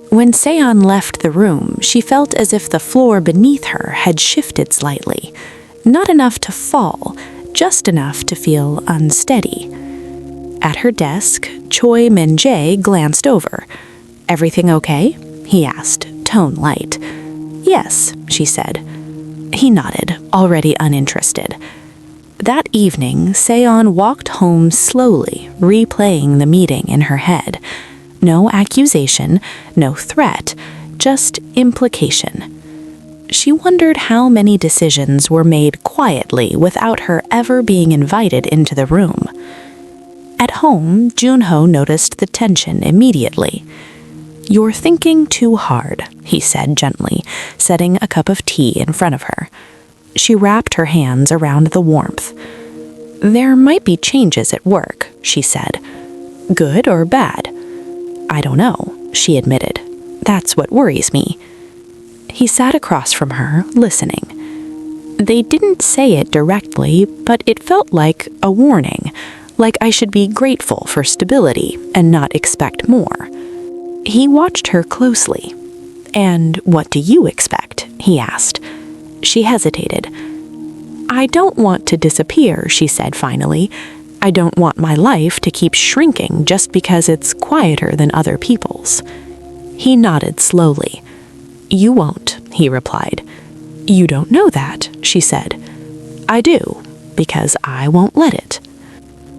When Seon left the room, she felt as if the floor beneath her had shifted slightly. Not enough to fall, just enough to feel unsteady. At her desk, Choi Min-jae glanced over. "Everything okay?" he asked, tone light. "Yes," she said. He nodded, already uninterested. That evening, Seon walked home slowly, replaying the meeting in her head. No accusation, no threat, just implication. She wondered how many decisions were made quietly without her ever being invited into the room. At home, Junho noticed the tension immediately. "You're thinking too hard," he said gently, setting a cup of tea in front of her. She wrapped her hands around the warmth. "There might be changes at work," she said. "Good or bad?" "I don't know," she admitted. "That's what worries me." He sat across from her, listening. They didn't say it directly, but it felt like a warning, like I should be grateful for stability and not expect more. He watched her closely. "And what do you expect?" he asked. She hesitated. "I don't want to disappear," she said finally.
I don't want my life to keep shrinking just because it's quieter than other people's." He nodded slowly. "You won't," he replied. "You don't know that," she said. "I do, because I won't let it."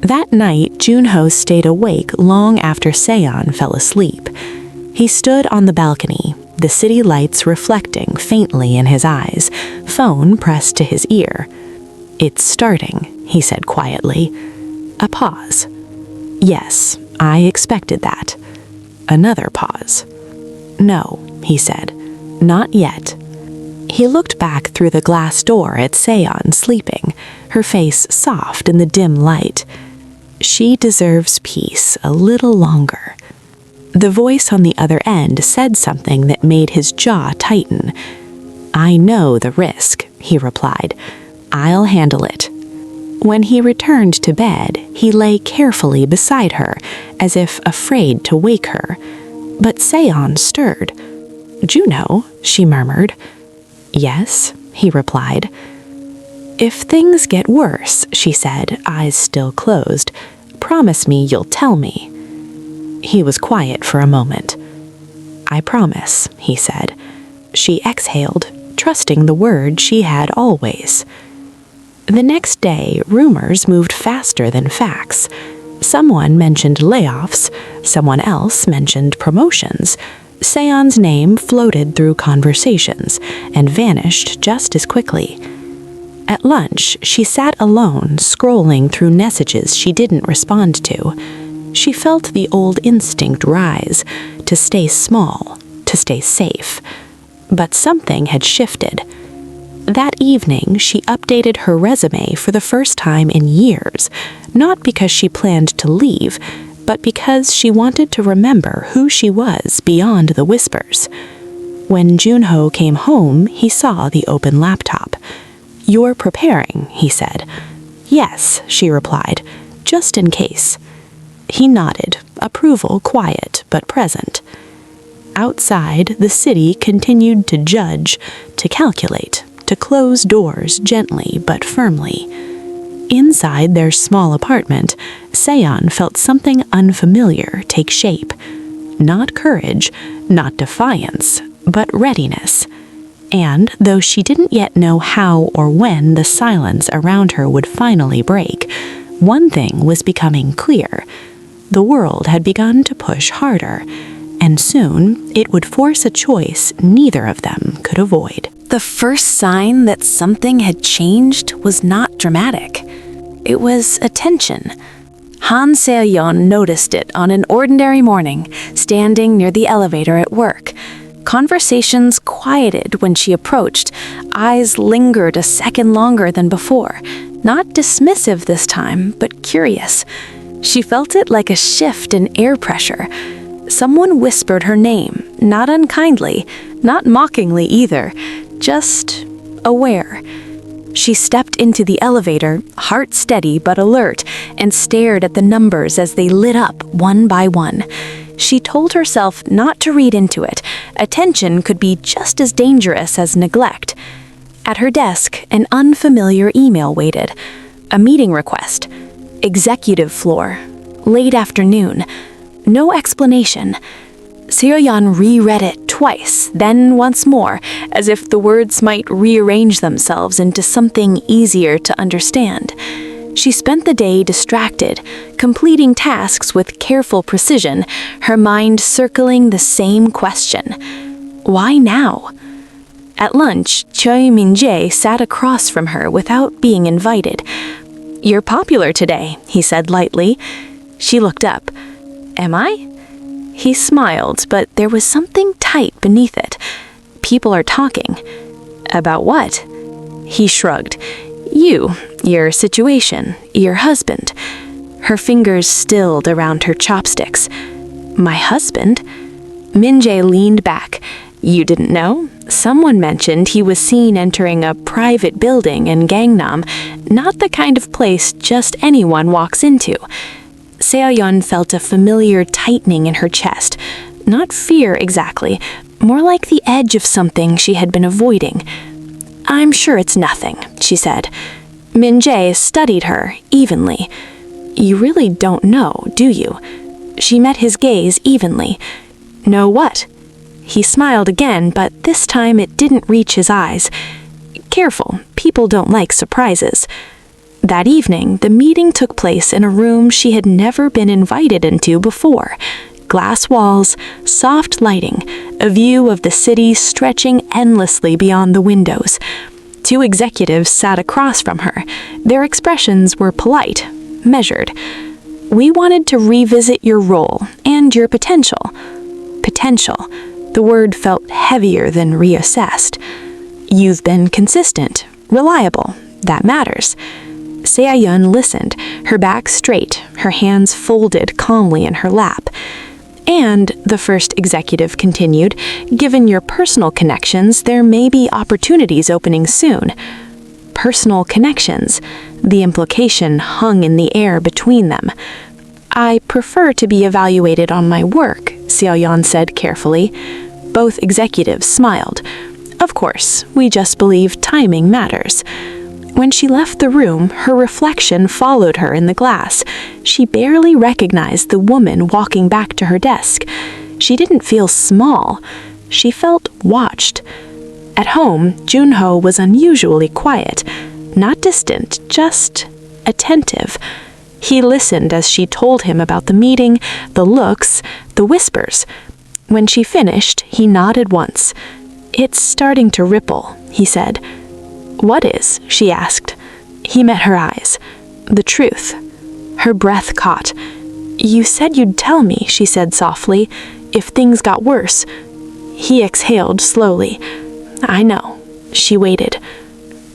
That night, Junho stayed awake long after Seon fell asleep. He stood on the balcony, the city lights reflecting faintly in his eyes, phone pressed to his ear. "It's starting," he said quietly. A pause. "Yes, I expected that." Another pause. "No," he said, "not yet." He looked back through the glass door at Seon sleeping, her face soft in the dim light. She deserves peace a little longer. The voice on the other end said something that made his jaw tighten. "I know the risk," he replied. "I'll handle it." When he returned to bed, he lay carefully beside her, as if afraid to wake her. But Seon stirred. "Juno," she murmured. "Yes," he replied. "If things get worse," she said, eyes still closed, "promise me you'll tell me." He was quiet for a moment. "I promise," he said. She exhaled, trusting the word she had always. The next day, rumors moved faster than facts. Someone mentioned layoffs, someone else mentioned promotions. Seon's name floated through conversations and vanished just as quickly. At lunch, she sat alone, scrolling through messages she didn't respond to. She felt the old instinct rise, to stay small, to stay safe. But something had shifted. That evening, she updated her resume for the first time in years, not because she planned to leave, but because she wanted to remember who she was beyond the whispers. When Junho came home, he saw the open laptop. "You're preparing," he said. "Yes," she replied, "just in case." He nodded, approval quiet but present. Outside, the city continued to judge, to calculate, to close doors gently but firmly. Inside their small apartment, Seon felt something unfamiliar take shape. Not courage, not defiance, but readiness. And though she didn't yet know how or when the silence around her would finally break, one thing was becoming clear. The world had begun to push harder, and soon it would force a choice neither of them could avoid.
The first sign that something had changed was not dramatic. It was attention. Han Se-yeon noticed it on an ordinary morning, standing near the elevator at work. Conversations quieted when she approached. Eyes lingered a second longer than before. Not dismissive this time, but curious. She felt it like a shift in air pressure. Someone whispered her name, not unkindly, not mockingly either, just aware. She stepped into the elevator, heart steady but alert, and stared at the numbers as they lit up one by one. She told herself not to read into it. Attention could be just as dangerous as neglect. At her desk, an unfamiliar email waited. A meeting request. Executive floor. Late afternoon. No explanation. Se-yeon reread it twice, then once more, as if the words might rearrange themselves into something easier to understand. She spent the day distracted, completing tasks with careful precision, her mind circling the same question. Why now? At lunch, Choi Min-jae sat across from her without being invited. "You're popular today," he said lightly. She looked up. "Am I?" He smiled, but there was something tight beneath it. "People are talking." "About what?" He shrugged. "You, your situation, your husband." Her fingers stilled around her chopsticks. "My husband?" Min-jae leaned back. "You didn't know? Someone mentioned he was seen entering a private building in Gangnam, not the kind of place just anyone walks into." Se-yeon felt a familiar tightening in her chest. Not fear exactly, more like the edge of something she had been avoiding. "I'm sure it's nothing," she said. Min-jae studied her evenly.
You really don't know, do you? She met his gaze evenly. Know what? He smiled again, but this time it didn't reach his eyes. Careful, people don't like surprises. That evening, the meeting took place in a room she had never been invited into before. Glass walls, soft lighting, a view of the city stretching endlessly beyond the windows. 2 executives sat across from her. Their expressions were polite, measured. We wanted to revisit your role and your potential. Potential. The word felt heavier than reassessed. You've been consistent, reliable. That matters. Se-yeon listened, her back straight, her hands folded calmly in her lap. And, the first executive continued, given your personal connections, there may be opportunities opening soon. Personal connections. The implication hung in the air between them. I prefer to be evaluated on my work, Se-yeon said carefully. Both executives smiled. Of course, we just believe timing matters. When she left the room, her reflection followed her in the glass. She barely recognized the woman walking back to her desk. She didn't feel small. She felt watched. At home, Junho was unusually quiet. Not distant, just attentive. He listened as she told him about the meeting, the looks, the whispers. When she finished, he nodded once. It's starting to ripple, he said. What is? She asked. He met her eyes. The truth. Her breath caught. You said you'd tell me, she said softly, if things got worse. He exhaled slowly. I know. She waited.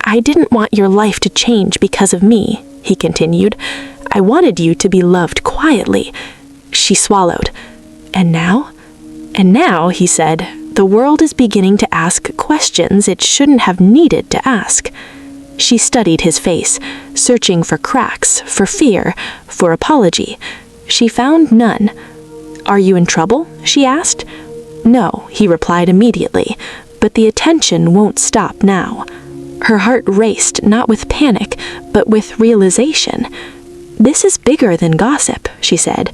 I didn't want your life to change because of me, he continued. I wanted you to be loved quietly. She swallowed. And now? And now, he said, the world is beginning to ask questions it shouldn't have needed to ask. She studied his face, searching for cracks, for fear, for apology. She found none. Are you in trouble? She asked. No, he replied immediately, but the attention won't stop now. Her heart raced, not with panic, but with realization. This is bigger than gossip, she said.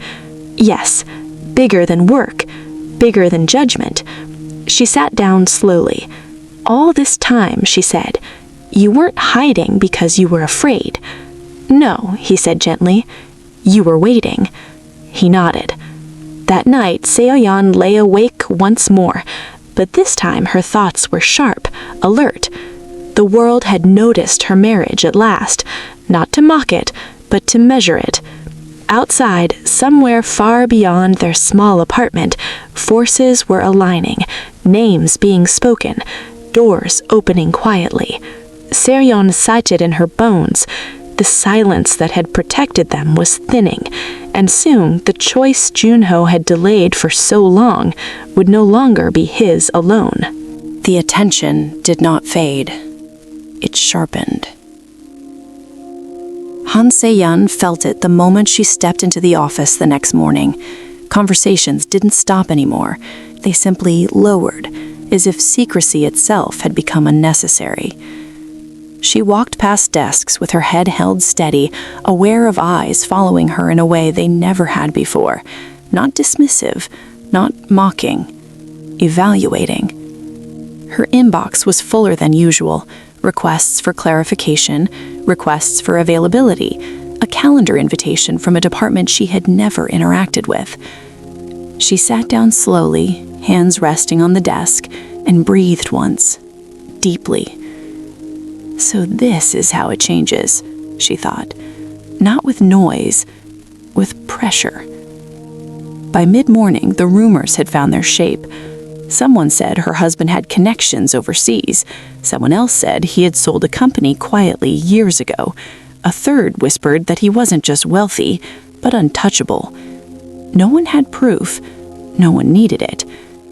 Yes, bigger than work, bigger than judgment. She sat down slowly. All this time, she said, you weren't hiding because you were afraid. No, he said gently. You were waiting. He nodded. That night, Se-yeon lay awake once more, but this time her thoughts were sharp, alert. The world had noticed her marriage at last, not to mock it, but to measure it. Outside, somewhere far beyond their small apartment, forces were aligning, names being spoken, doors opening quietly. Se-yeon sighed it in her bones. The silence that had protected them was thinning, and soon the choice Junho had delayed for so long would no longer be his alone.
The attention did not fade. It sharpened. Han Se-yeon felt it the moment she stepped into the office the next morning. Conversations didn't stop anymore. They simply lowered, as if secrecy itself had become unnecessary. She walked past desks with her head held steady, aware of eyes following her in a way they never had before. Not dismissive, not mocking, evaluating. Her inbox was fuller than usual. Requests for clarification, requests for availability, a calendar invitation from a department she had never interacted with. She sat down slowly, hands resting on the desk, and breathed once, deeply. So this is how it changes, she thought. Not with noise, with pressure. By mid-morning, the rumors had found their shape. Someone said her husband had connections overseas. Someone else said he had sold a company quietly years ago. A third whispered that he wasn't just wealthy, but untouchable. No one had proof. No one needed it.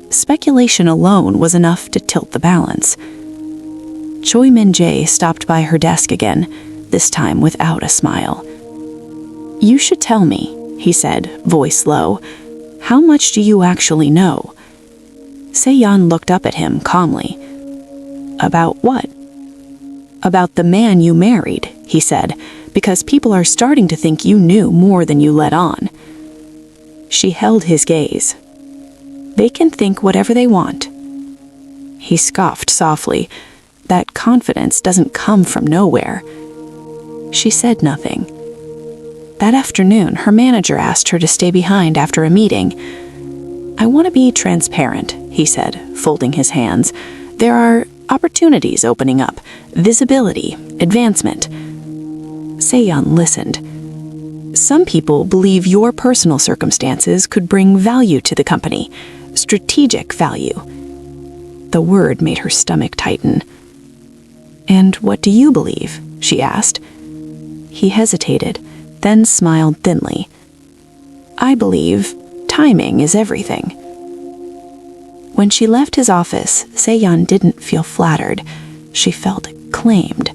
Speculation alone was enough to tilt the balance. Choi Min-jae stopped by her desk again, this time without a smile. You should tell me, he said, voice low. How much do you actually know? Se-yeon looked up at him calmly. About what? About the man you married, he said,
because people are starting to think you knew more than you let on. She held his gaze. They can think whatever they want. He scoffed softly. That confidence doesn't come from nowhere. She said nothing. That afternoon, her manager asked her to stay behind after a meeting. "I want to be transparent," he said, folding his hands. "There are opportunities opening up, visibility, advancement." Se-yeon listened. "Some people believe your personal circumstances could bring value to the company, strategic value." The word made her stomach tighten. "And what do you believe?" she asked. He hesitated, then smiled thinly. "I believe timing is everything." When she left his office, Se-yeon didn't feel flattered. She felt claimed.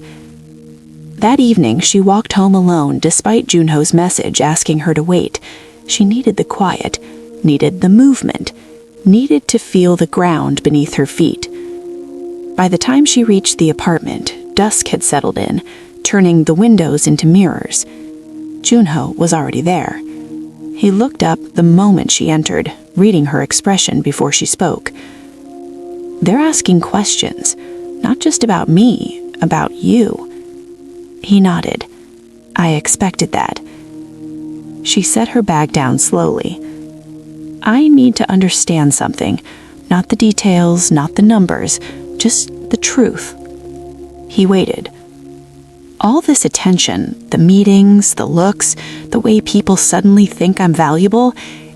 That evening, she walked home alone despite Junho's message asking her to wait. She needed the quiet, needed the movement, needed to feel the ground beneath her feet. By the time she reached the apartment, dusk had settled in, turning the windows into mirrors. Junho was already there. He looked up the moment she entered, reading her expression before she spoke. "They're asking questions, not just about me, about you." He nodded. "I expected that." She set her bag down slowly. "I need to understand something, not the details, not the numbers, just the truth." He waited. All this attention, the meetings, the looks, the way people suddenly think I'm valuable,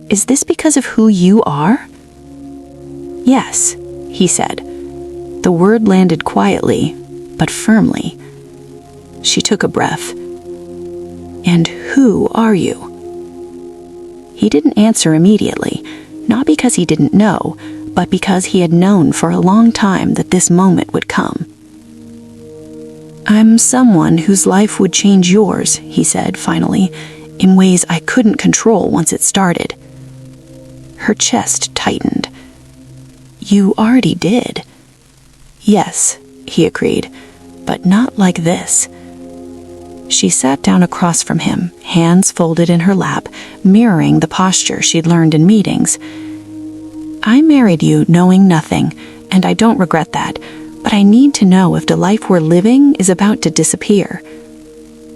is this because of who you are? "Yes," he said. The word landed quietly, but firmly. She took a breath. "And who are you?" He didn't answer immediately, not because he didn't know, but because he had known for a long time that this moment would come. "I'm someone whose life would change yours," he said finally, "in ways I couldn't control once it started." Her chest tightened. "You already did." "Yes," he agreed, "but not like this." She sat down across from him, hands folded in her lap, mirroring the posture she'd learned in meetings. "I married you knowing nothing, and I don't regret that, but I need to know if the life we're living is about to disappear."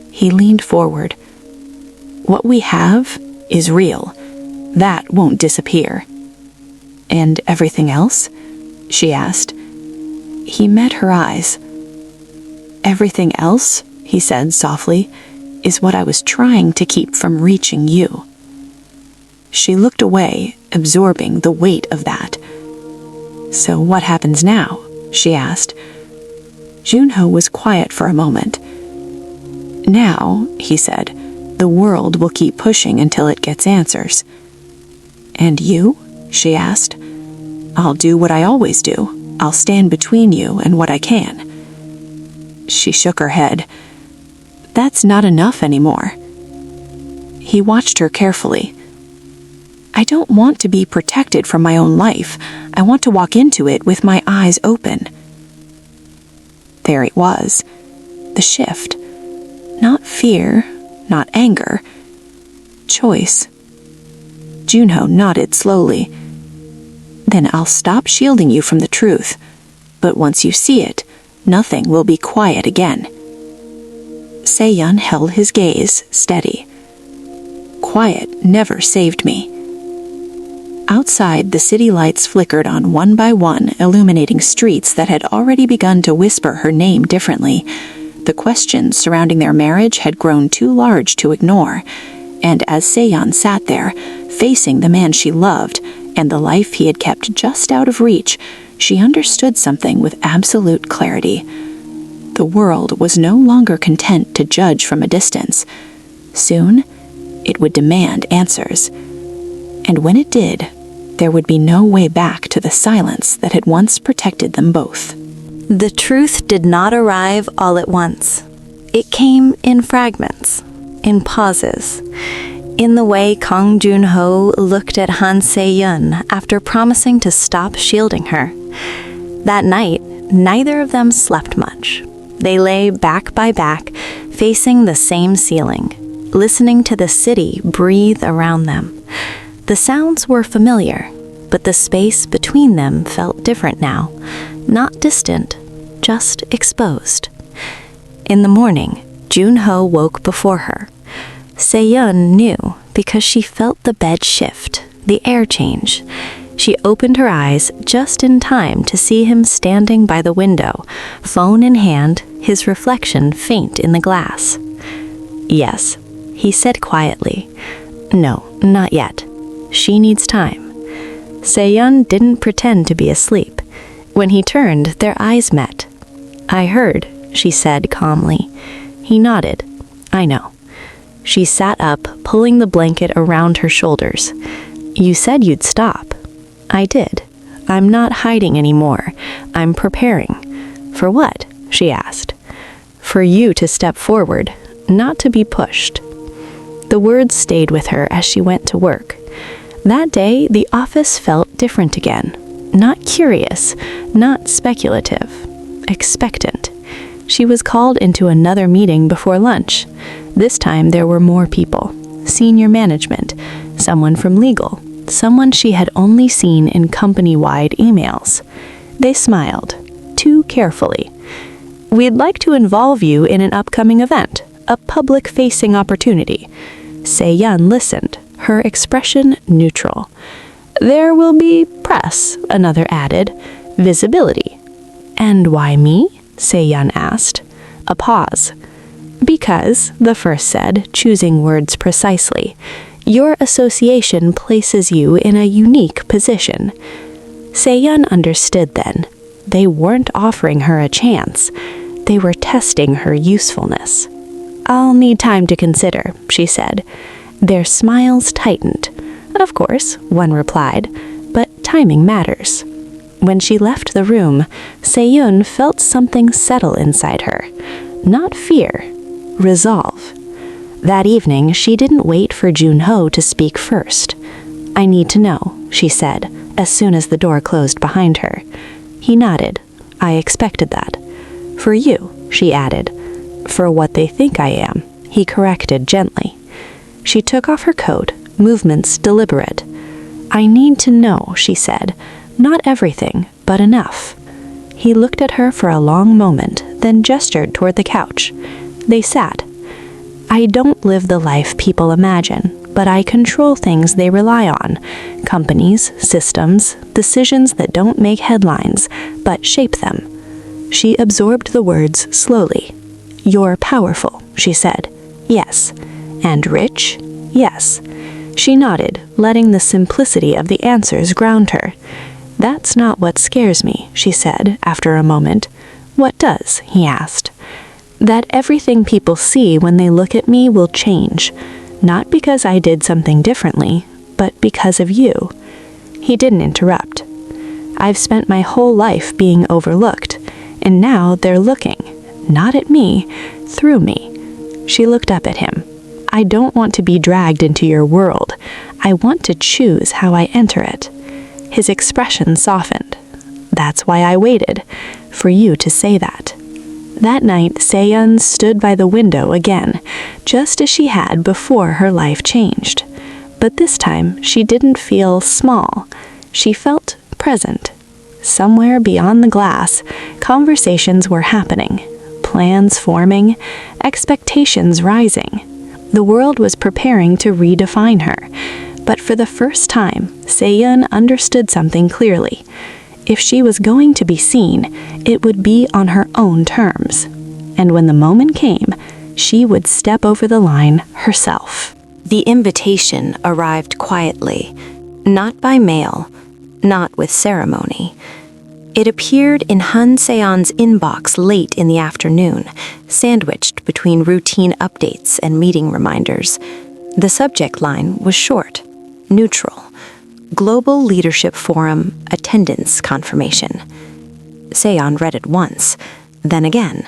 He leaned forward. "What we have is real. That won't disappear." "And everything else?" she asked. He met her eyes. "Everything else," he said softly, "is what I was trying to keep from reaching you." She looked away, absorbing the weight of that. "So what happens now?" she asked. Junho was quiet for a moment. "Now," he said, "the world will keep pushing until it gets answers." "And you?" she asked. "I'll do what I always do. I'll stand between you and what I can." She shook her head. "That's not enough anymore." He watched her carefully. "I don't want to be protected from my own life. I want to walk into it with my eyes open." There it was, the shift. Not fear, not anger. Choice. Junho nodded slowly. "Then I'll stop shielding you from the truth. But once you see it, nothing will be quiet again." Se-yeon held his gaze steady. "Quiet never saved me." Outside, the city lights flickered on one by one, illuminating streets that had already begun to whisper her name differently. The questions surrounding their marriage had grown too large to ignore, and as Se-yeon sat there, facing the man she loved and the life he had kept just out of reach, she understood something with absolute clarity. The world was no longer content to judge from a distance. Soon, it would demand answers. And when it did, there would be no way back to the silence that had once protected them both.
The truth did not arrive all at once. It came in fragments, in pauses, in the way Kang Junho looked at Han Se-yeon after promising to stop shielding her. That night, neither of them slept much. They lay back by back,
facing the same ceiling, listening to the city breathe around them. The sounds were familiar, but the space between them felt different now, not distant, just exposed. In the morning, Junho woke before her. Se-yeon knew because she felt the bed shift, the air change. She opened her eyes just in time to see him standing by the window, phone in hand, his reflection faint in the glass. "Yes," he said quietly. "No, not yet. She needs time." Se-yeon didn't pretend to be asleep. When he turned, their eyes met. "I heard," she said calmly. He nodded. "I know." She sat up, pulling the blanket around her shoulders. "You said you'd stop." "I did. I'm not hiding anymore. I'm preparing." "For what?" she asked. "For you to step forward, not to be pushed." The words stayed with her as she went to work. That day, the office felt different again. Not curious, not speculative, expectant. She was called into another meeting before lunch. This time there were more people. Senior management, someone from legal, someone she had only seen in company-wide emails. They smiled, too carefully. "We'd like to involve you in an upcoming event, a public-facing opportunity." Se-yeon listened, her expression neutral. "There will be press," another added, "visibility." "And why me?" Se-yeon asked. A pause. "Because," the first said, choosing words precisely, "your association places you in a unique position." Se-yeon understood then. They weren't offering her a chance. They were testing her usefulness. "I'll need time to consider," she said. Their smiles tightened. "Of course," one replied, "but timing matters." When she left the room, Se-yeon felt something settle inside her. Not fear, resolve. That evening, she didn't wait for Junho to speak first. "I need to know," she said, as soon as the door closed behind her. He nodded. "I expected that." "For you," she added. "For what they think I am," he corrected gently. She took off her coat, movements deliberate. "I need to know," she said. "Not everything, but enough." He looked at her for a long moment, then gestured toward the couch. They sat. "I don't live the life people imagine, but I control things they rely on. Companies, systems, decisions that don't make headlines, but shape them." She absorbed the words slowly. "You're powerful," she said. "Yes." "And rich?" "Yes." She nodded, letting the simplicity of the answers ground her. "That's not what scares me," she said after a moment. "What does?" he asked. "That everything people see when they look at me will change. Not because I did something differently, but because of you." He didn't interrupt. "I've spent my whole life being overlooked, and now they're looking, not at me, through me." She looked up at him. "I don't want to be dragged into your world. I want to choose how I enter it." His expression softened. "That's why I waited, for you to say that." That night, Se-yeon stood by the window again, just as she had before her life changed. But this time, she didn't feel small. She felt present. Somewhere beyond the glass, conversations were happening, plans forming, expectations rising. The world was preparing to redefine her. But for the first time, Se-yeon understood something clearly. If she was going to be seen, it would be on her own terms. And when the moment came, she would step over the line herself. The invitation arrived quietly, not by mail, not with ceremony. It appeared in Han Se-yeon's inbox late in the afternoon, sandwiched between routine updates and meeting reminders. The subject line was short, neutral. Global Leadership Forum Attendance Confirmation. Se-yeon read it once, then again.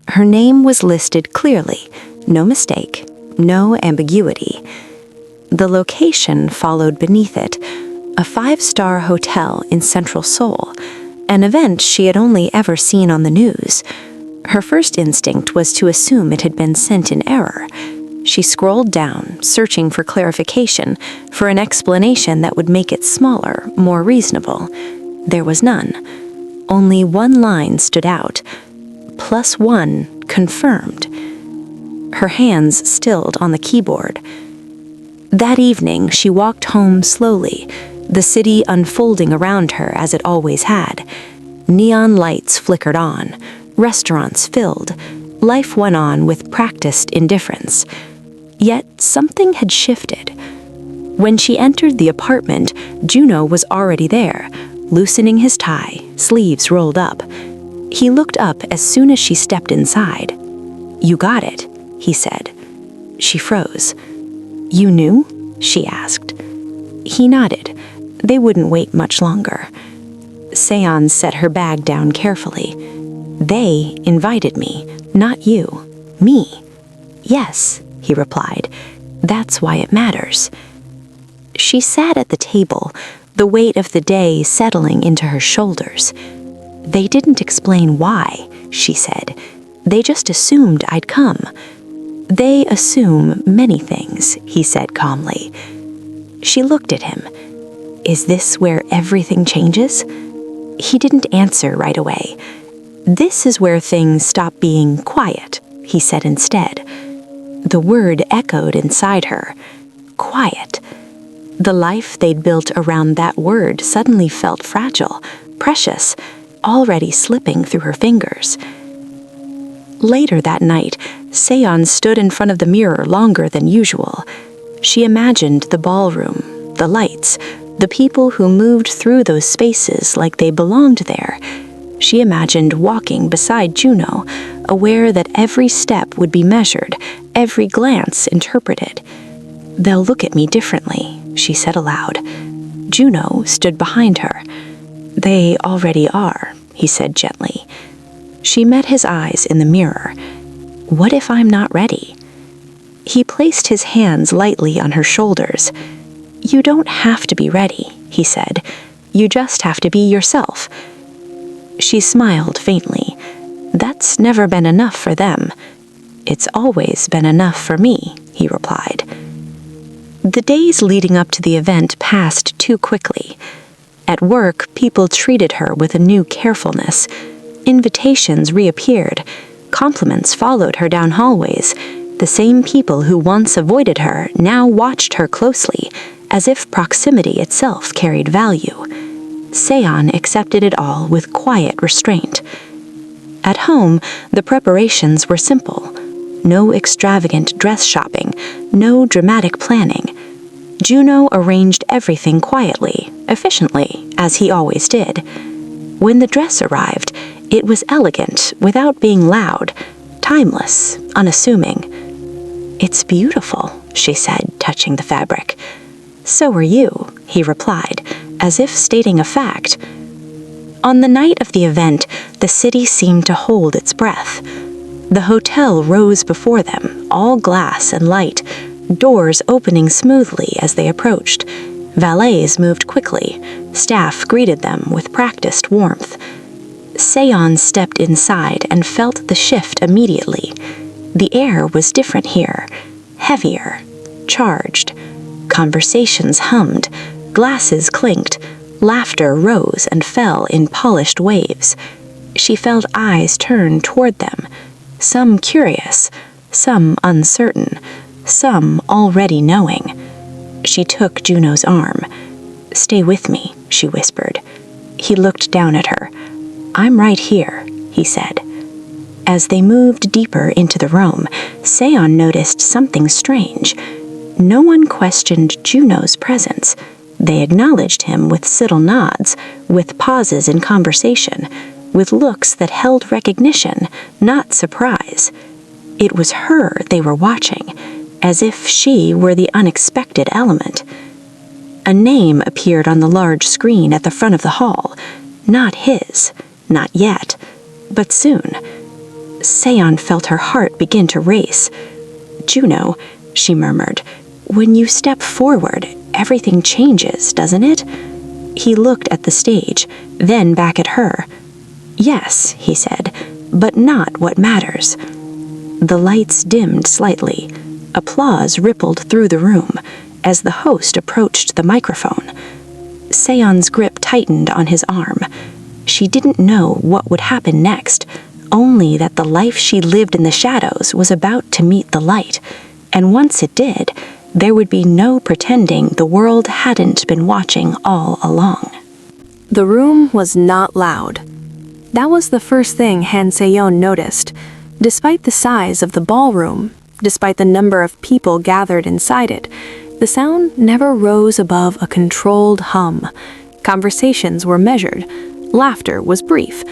Her name was listed clearly, no mistake, no ambiguity. The location followed beneath it, a 5-star hotel in central Seoul, an event she had only ever seen on the news. Her first instinct was to assume it had been sent in error. She scrolled down, searching for clarification, for an explanation that would make it smaller, more reasonable. There was none. Only one line stood out. +1, confirmed. Her hands stilled on the keyboard. That evening, she walked home slowly, the city unfolding around her as it always had. Neon lights flickered on, restaurants filled. Life went on with practiced indifference. Yet something had shifted. When she entered the apartment, Juno was already there, loosening his tie, sleeves rolled up. He looked up as soon as she stepped inside. "You got it," he said. She froze. "You knew?" she asked. He nodded. They wouldn't wait much longer. Seon set her bag down carefully. "They invited me, not you. Me." "Yes," he replied. "That's why it matters." She sat at the table, the weight of the day settling into her shoulders. "They didn't explain why," she said. "They just assumed I'd come." "They assume many things," he said calmly. She looked at him. "Is this where everything changes?" He didn't answer right away. "This is where things stop being quiet," he said instead. The word echoed inside her. Quiet. The life they'd built around that word suddenly felt fragile, precious, already slipping through her fingers. Later that night, Seon stood in front of the mirror longer than usual. She imagined the ballroom, the lights, the people who moved through those spaces like they belonged there. She imagined walking beside Juno, aware that every step would be measured, every glance interpreted. "They'll look at me differently," she said aloud. Juno stood behind her. "They already are," he said gently. She met his eyes in the mirror. "What if I'm not ready?" He placed his hands lightly on her shoulders. "You don't have to be ready," he said. "You just have to be yourself." She smiled faintly. "That's never been enough for them." "It's always been enough for me," he replied. The days leading up to the event passed too quickly. At work, people treated her with a new carefulness. Invitations reappeared. Compliments followed her down hallways. The same people who once avoided her now watched her closely, as if proximity itself carried value. Seon accepted it all with quiet restraint. At home, the preparations were simple. No extravagant dress shopping, no dramatic planning. Juno arranged everything quietly, efficiently, as he always did. When the dress arrived, it was elegant without being loud, timeless, unassuming. "It's beautiful," she said, touching the fabric. "So are you," he replied, as if stating a fact. On the night of the event, the city seemed to hold its breath. The hotel rose before them, all glass and light, doors opening smoothly as they approached. Valets moved quickly. Staff greeted them with practiced warmth. Seon stepped inside and felt the shift immediately. The air was different here, heavier, charged. Conversations hummed, glasses clinked, laughter rose and fell in polished waves. She felt eyes turn toward them, some curious, some uncertain, some already knowing. She took Juno's arm. "Stay with me," she whispered. He looked down at her. "I'm right here," he said. As they moved deeper into the room, Seon noticed something strange. No one questioned Juno's presence. They acknowledged him with subtle nods, with pauses in conversation, with looks that held recognition, not surprise. It was her they were watching, as if she were the unexpected element. A name appeared on the large screen at the front of the hall. Not his, not yet, but soon. Seon felt her heart begin to race. "Juno," she murmured, "when you step forward, everything changes, doesn't it?" He looked at the stage, then back at her. "Yes," he said, but not what matters. The lights dimmed slightly. Applause rippled through the room as the host approached the microphone. Seon's grip tightened on his arm. She didn't know what would happen next, only that the life she lived in the shadows was about to meet the light, and once it did, there would be no pretending the world hadn't been watching all along.
The room was not loud. That was the first thing Han Se-yeon noticed. Despite the size of the ballroom, despite the number of people gathered inside it, the sound never rose above a controlled hum. Conversations were measured. Laughter was brief.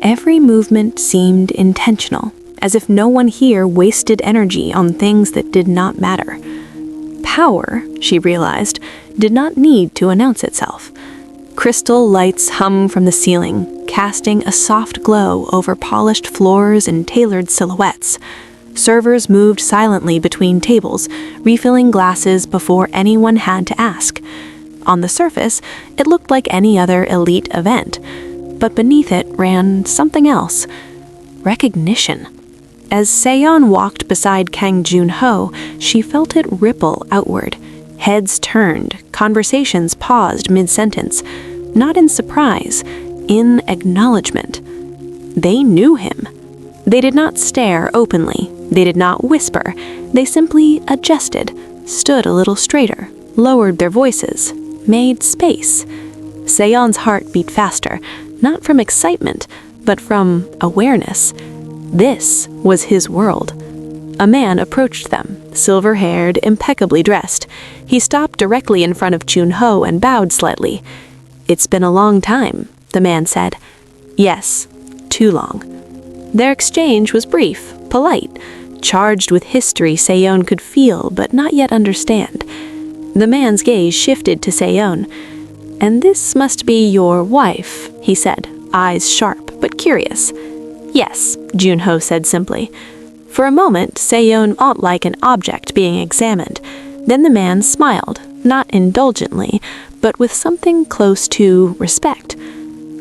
Every movement seemed intentional, as if no one here wasted energy on things that did not matter. Power, she realized, did not need to announce itself. Crystal lights hum from the ceiling, casting a soft glow over polished floors and tailored silhouettes. Servers moved silently between tables, refilling glasses before anyone had to ask. On the surface, it looked like any other elite event, but beneath it ran something else: recognition. As Seon walked beside Kang Jun-ho, she felt it ripple outward. Heads turned, conversations paused mid-sentence, not in surprise, in acknowledgement. They knew him. They did not stare openly. They did not whisper. They simply adjusted, stood a little straighter, lowered their voices, made space. Seon's heart beat faster, not from excitement, but from awareness. This was his world. A man approached them, silver-haired, impeccably dressed. He stopped directly in front of Jun-ho and bowed slightly. "It's been a long time," the man said. "Yes, too long." Their exchange was brief, polite, charged with history Seon could feel but not yet understand. The man's gaze shifted to Seon. "And this must be your wife," he said, eyes sharp but curious. "Yes," Jun-ho said simply. For a moment, Seon felt like an object being examined. Then the man smiled, not indulgently, but with something close to respect.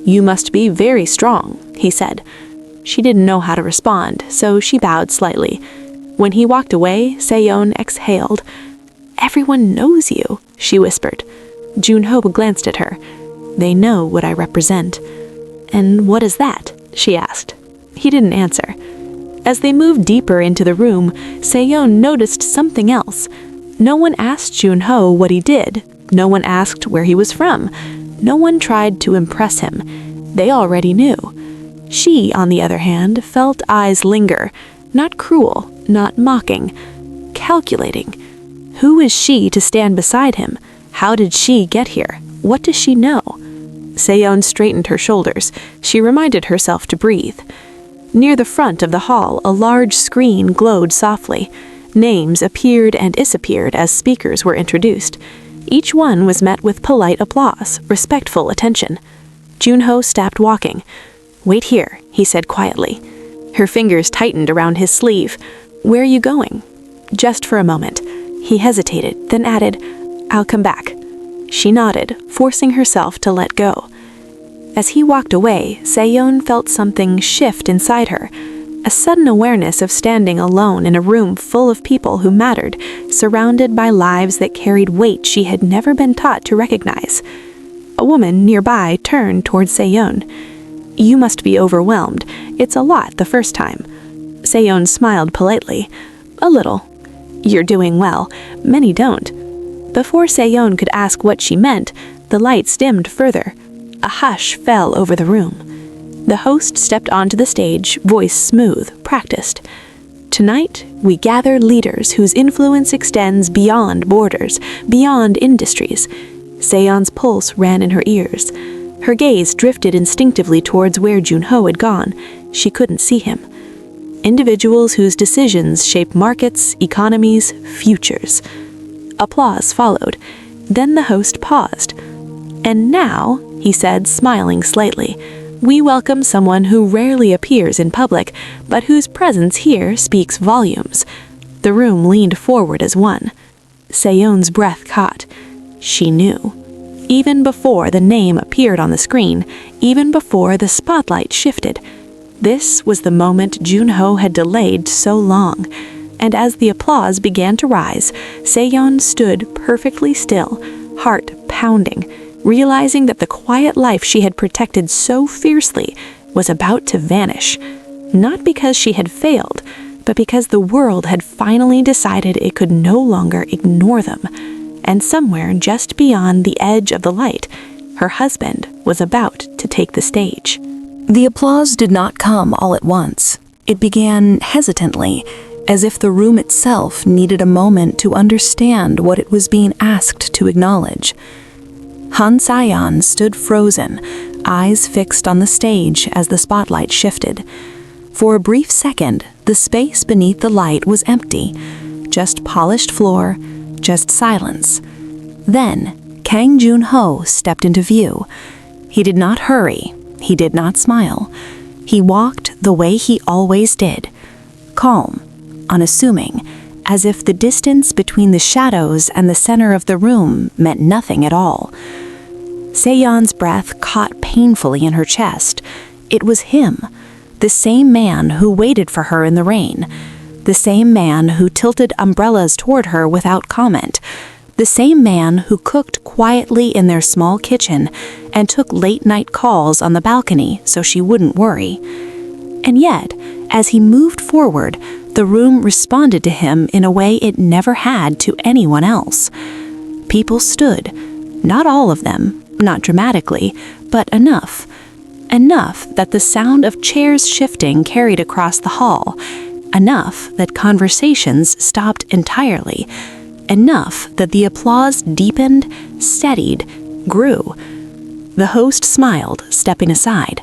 "You must be very strong," he said. She didn't know how to respond, so she bowed slightly. When he walked away, Seon exhaled. "Everyone knows you," she whispered. Jun-ho glanced at her. "They know what I represent." "And what is that?" she asked. He didn't answer. As they moved deeper into the room, Seon noticed something else. No one asked Jun-ho what he did. No one asked where he was from. No one tried to impress him. They already knew. She, on the other hand, felt eyes linger, not cruel, not mocking, calculating. Who is she to stand beside him? How did she get here? What does she know? Seon straightened her shoulders. She reminded herself to breathe. Near the front of the hall, a large screen glowed softly. Names appeared and disappeared as speakers were introduced. Each one was met with polite applause, respectful attention. Jun-ho stopped walking. "Wait here," he said quietly. Her fingers tightened around his sleeve. "Where are you going?" "Just for a moment." He hesitated, then added, "I'll come back." She nodded, forcing herself to let go. As he walked away, Seon felt something shift inside her, a sudden awareness of standing alone in a room full of people who mattered, surrounded by lives that carried weight she had never been taught to recognize. A woman nearby turned toward Seon. "You must be overwhelmed. It's a lot the first time." Seon smiled politely. "A little." "You're doing well. Many don't." Before Seon could ask what she meant, the lights dimmed further. A hush fell over the room. The host stepped onto the stage, voice smooth, practiced. "Tonight, we gather leaders whose influence extends beyond borders, beyond industries." Seon's pulse ran in her ears. Her gaze drifted instinctively towards where Jun-ho had gone. She couldn't see him. Individuals whose decisions shape markets, economies, futures. Applause followed. Then the host paused. "And now," he said, smiling slightly, "we welcome someone who rarely appears in public, but whose presence here speaks volumes." The room leaned forward as one. Seon's breath caught. She knew. Even before the name appeared on the screen, even before the spotlight shifted,
This was the moment Junho had delayed so long, and as the applause began to rise, Seyeon stood perfectly still, heart pounding, realizing that the quiet life she had protected so fiercely was about to vanish, not because she had failed, but because the world had finally decided it could no longer ignore them, and somewhere just beyond the edge of the light, her husband was about to take the stage.
The applause did not come all at once. It began hesitantly, as if the room itself needed a moment to understand what it was being asked to acknowledge. Han Sayan stood frozen, eyes fixed on the stage as the spotlight shifted. For a brief second, the space beneath the light was empty, just polished floor, just silence. Then, Kang Junho stepped into view. He did not hurry. He did not smile. He walked the way he always did, calm, unassuming, as if the distance between the shadows and the center of the room meant nothing at all. Seyeon's breath caught painfully in her chest. It was him, the same man who waited for her in the rain, the same man who tilted umbrellas toward her without comment, the same man who cooked quietly in their small kitchen and took late-night calls on the balcony so she wouldn't worry. And yet, as he moved forward, the room responded to him in a way it never had to anyone else. People stood, not all of them, not dramatically, but enough. Enough that the sound of chairs shifting carried across the hall. Enough that conversations stopped entirely. Enough that the applause deepened, steadied, grew. The host smiled, stepping aside.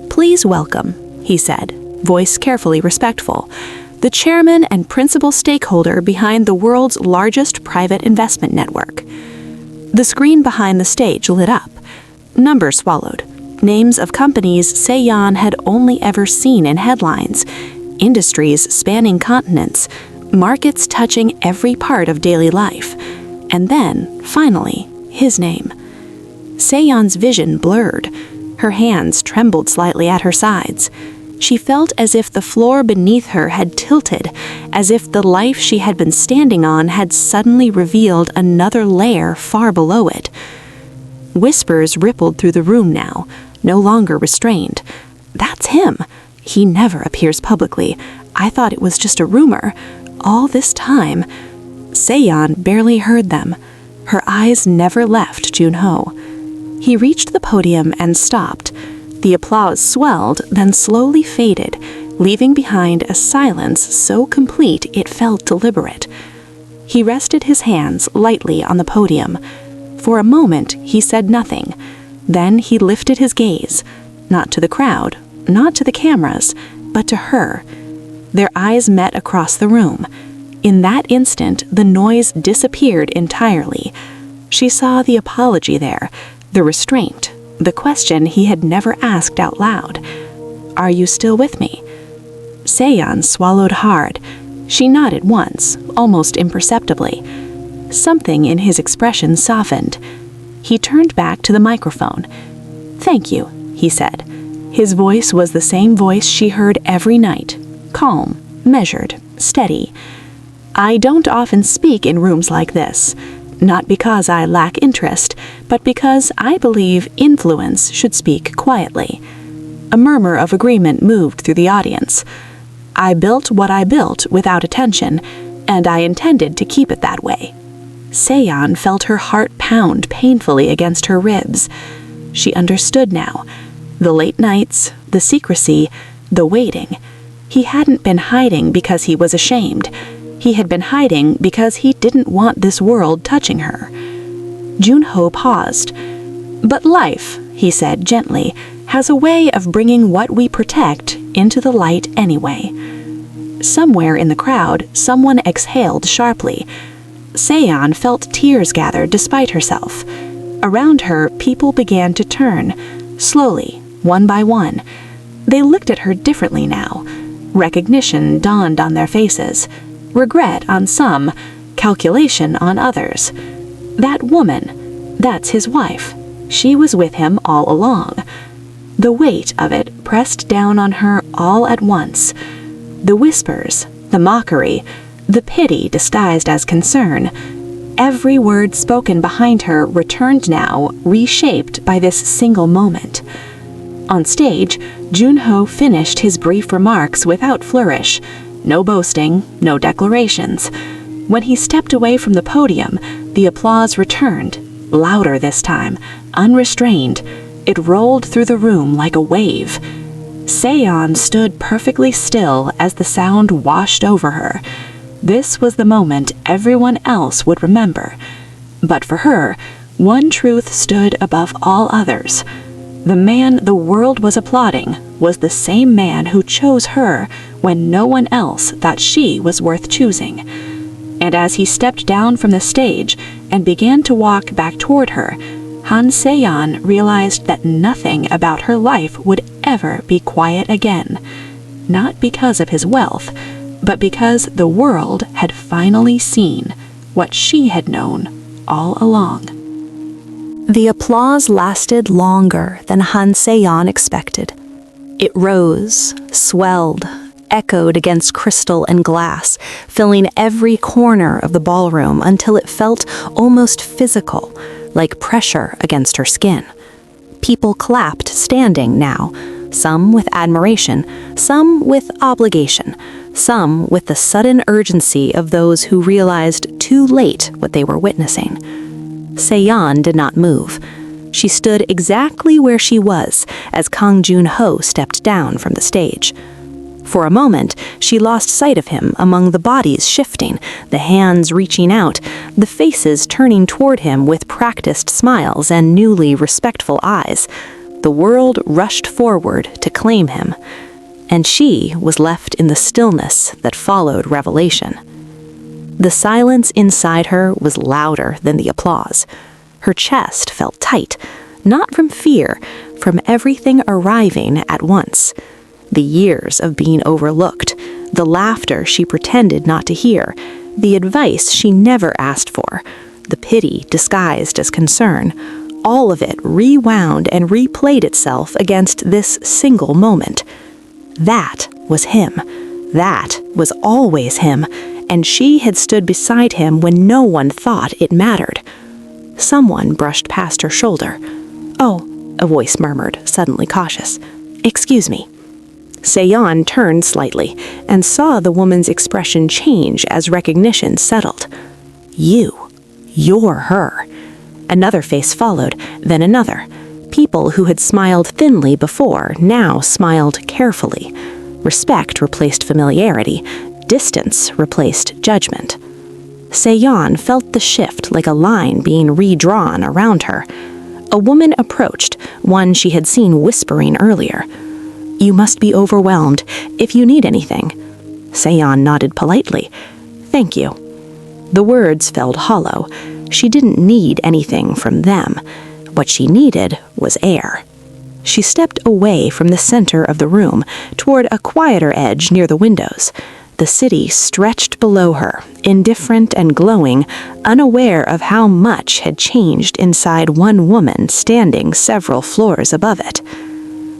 "Please welcome," he said, voice carefully respectful, "the chairman and principal stakeholder behind the world's largest private investment network." The screen behind the stage lit up. Numbers swallowed. Names of companies Seyeon had only ever seen in headlines. Industries spanning continents. Markets touching every part of daily life. And then, finally, his name. Seyeon's vision blurred. Her hands trembled slightly at her sides. She felt as if the floor beneath her had tilted, as if the life she had been standing on had suddenly revealed another layer far below it. Whispers rippled through the room now, no longer restrained. "That's him. He never appears publicly. I thought it was just a rumor. All this time." Seyeon barely heard them. Her eyes never left Junho. He reached the podium and stopped. The applause swelled, then slowly faded, leaving behind a silence so complete it felt deliberate. He rested his hands lightly on the podium. For a moment, he said nothing. Then he lifted his gaze, not to the crowd, not to the cameras, but to her. Their eyes met across the room. In that instant, the noise disappeared entirely. She saw the apology there, the restraint, the question he had never asked out loud. "Are you still with me?" Seyeon swallowed hard. She nodded once, almost imperceptibly. Something in his expression softened. He turned back to the microphone. "Thank you," he said. His voice was the same voice she heard every night, calm, measured, steady. "I don't often speak in rooms like this, not because I lack interest, but because I believe influence should speak quietly." A murmur of agreement moved through the audience. "I built what I built without attention, and I intended to keep it that way." Seyeon felt her heart pound painfully against her ribs. She understood now. The late nights, the secrecy, the waiting. He hadn't been hiding because he was ashamed. He had been hiding because he didn't want this world touching her. Junho paused. "But life," he said gently, "has a way of bringing what we protect into the light anyway." Somewhere in the crowd, someone exhaled sharply. Seyeon felt tears gather despite herself. Around her, people began to turn, slowly, one by one. They looked at her differently now. Recognition dawned on their faces. Regret on some, calculation on others. That woman, that's his wife. She was with him all along.
The weight of it pressed down on her all at once. The whispers, the mockery, the pity disguised as concern. Every word spoken behind her returned now, reshaped by this single moment. On stage, Junho finished his brief remarks without flourish. No boasting, no declarations. When he stepped away from the podium, the applause returned, louder this time, unrestrained. It rolled through the room like a wave. Seon stood perfectly still as the sound washed over her. This was the moment everyone else would remember. But for her, one truth stood above all others. The man the world was applauding was the same man who chose her when no one else thought she was worth choosing. And as he stepped down from the stage and began to walk back toward her, Han Se-yeon realized that nothing about her life would ever be quiet again. Not because of his wealth, but because the world had finally seen what she had known all along.
The applause lasted longer than Han Se-yeon expected. It rose, swelled, echoed against crystal and glass, filling every corner of the ballroom until it felt almost physical, like pressure against her skin. People clapped standing now, some with admiration, some with obligation, some with the sudden urgency of those who realized too late what they were witnessing. Se-yeon did not move. She stood exactly where she was as Kang Jun-ho stepped down from the stage. For a moment, she lost sight of him among the bodies shifting, the hands reaching out, the faces turning toward him with practiced smiles and newly respectful eyes. The world rushed forward to claim him, and she was left in the stillness that followed revelation. The silence inside her was louder than the applause. Her chest felt tight, not from fear, from everything arriving at once. The years of being overlooked, the laughter she pretended not to hear, the advice she never asked for, the pity disguised as concern, all of it rewound and replayed itself against this single moment. That was him. That was always him, and she had stood beside him when no one thought it mattered. Someone brushed past her shoulder. "Oh," a voice murmured, suddenly cautious. "Excuse me." Se-yeon turned slightly and saw the woman's expression change as recognition settled. You're her." Another face followed, then another. People who had smiled thinly before now smiled carefully. Respect replaced familiarity. Distance replaced judgment. Se-yeon felt the shift like a line being redrawn around her. A woman approached, one she had seen whispering earlier. "You must be overwhelmed. If you need anything." Se-yeon nodded politely. "Thank you." The words felt hollow. She didn't need anything from them. What she needed was air. She stepped away from the center of the room, toward a quieter edge near the windows. The city stretched below her, indifferent and glowing, unaware of how much had changed inside one woman standing several floors above it.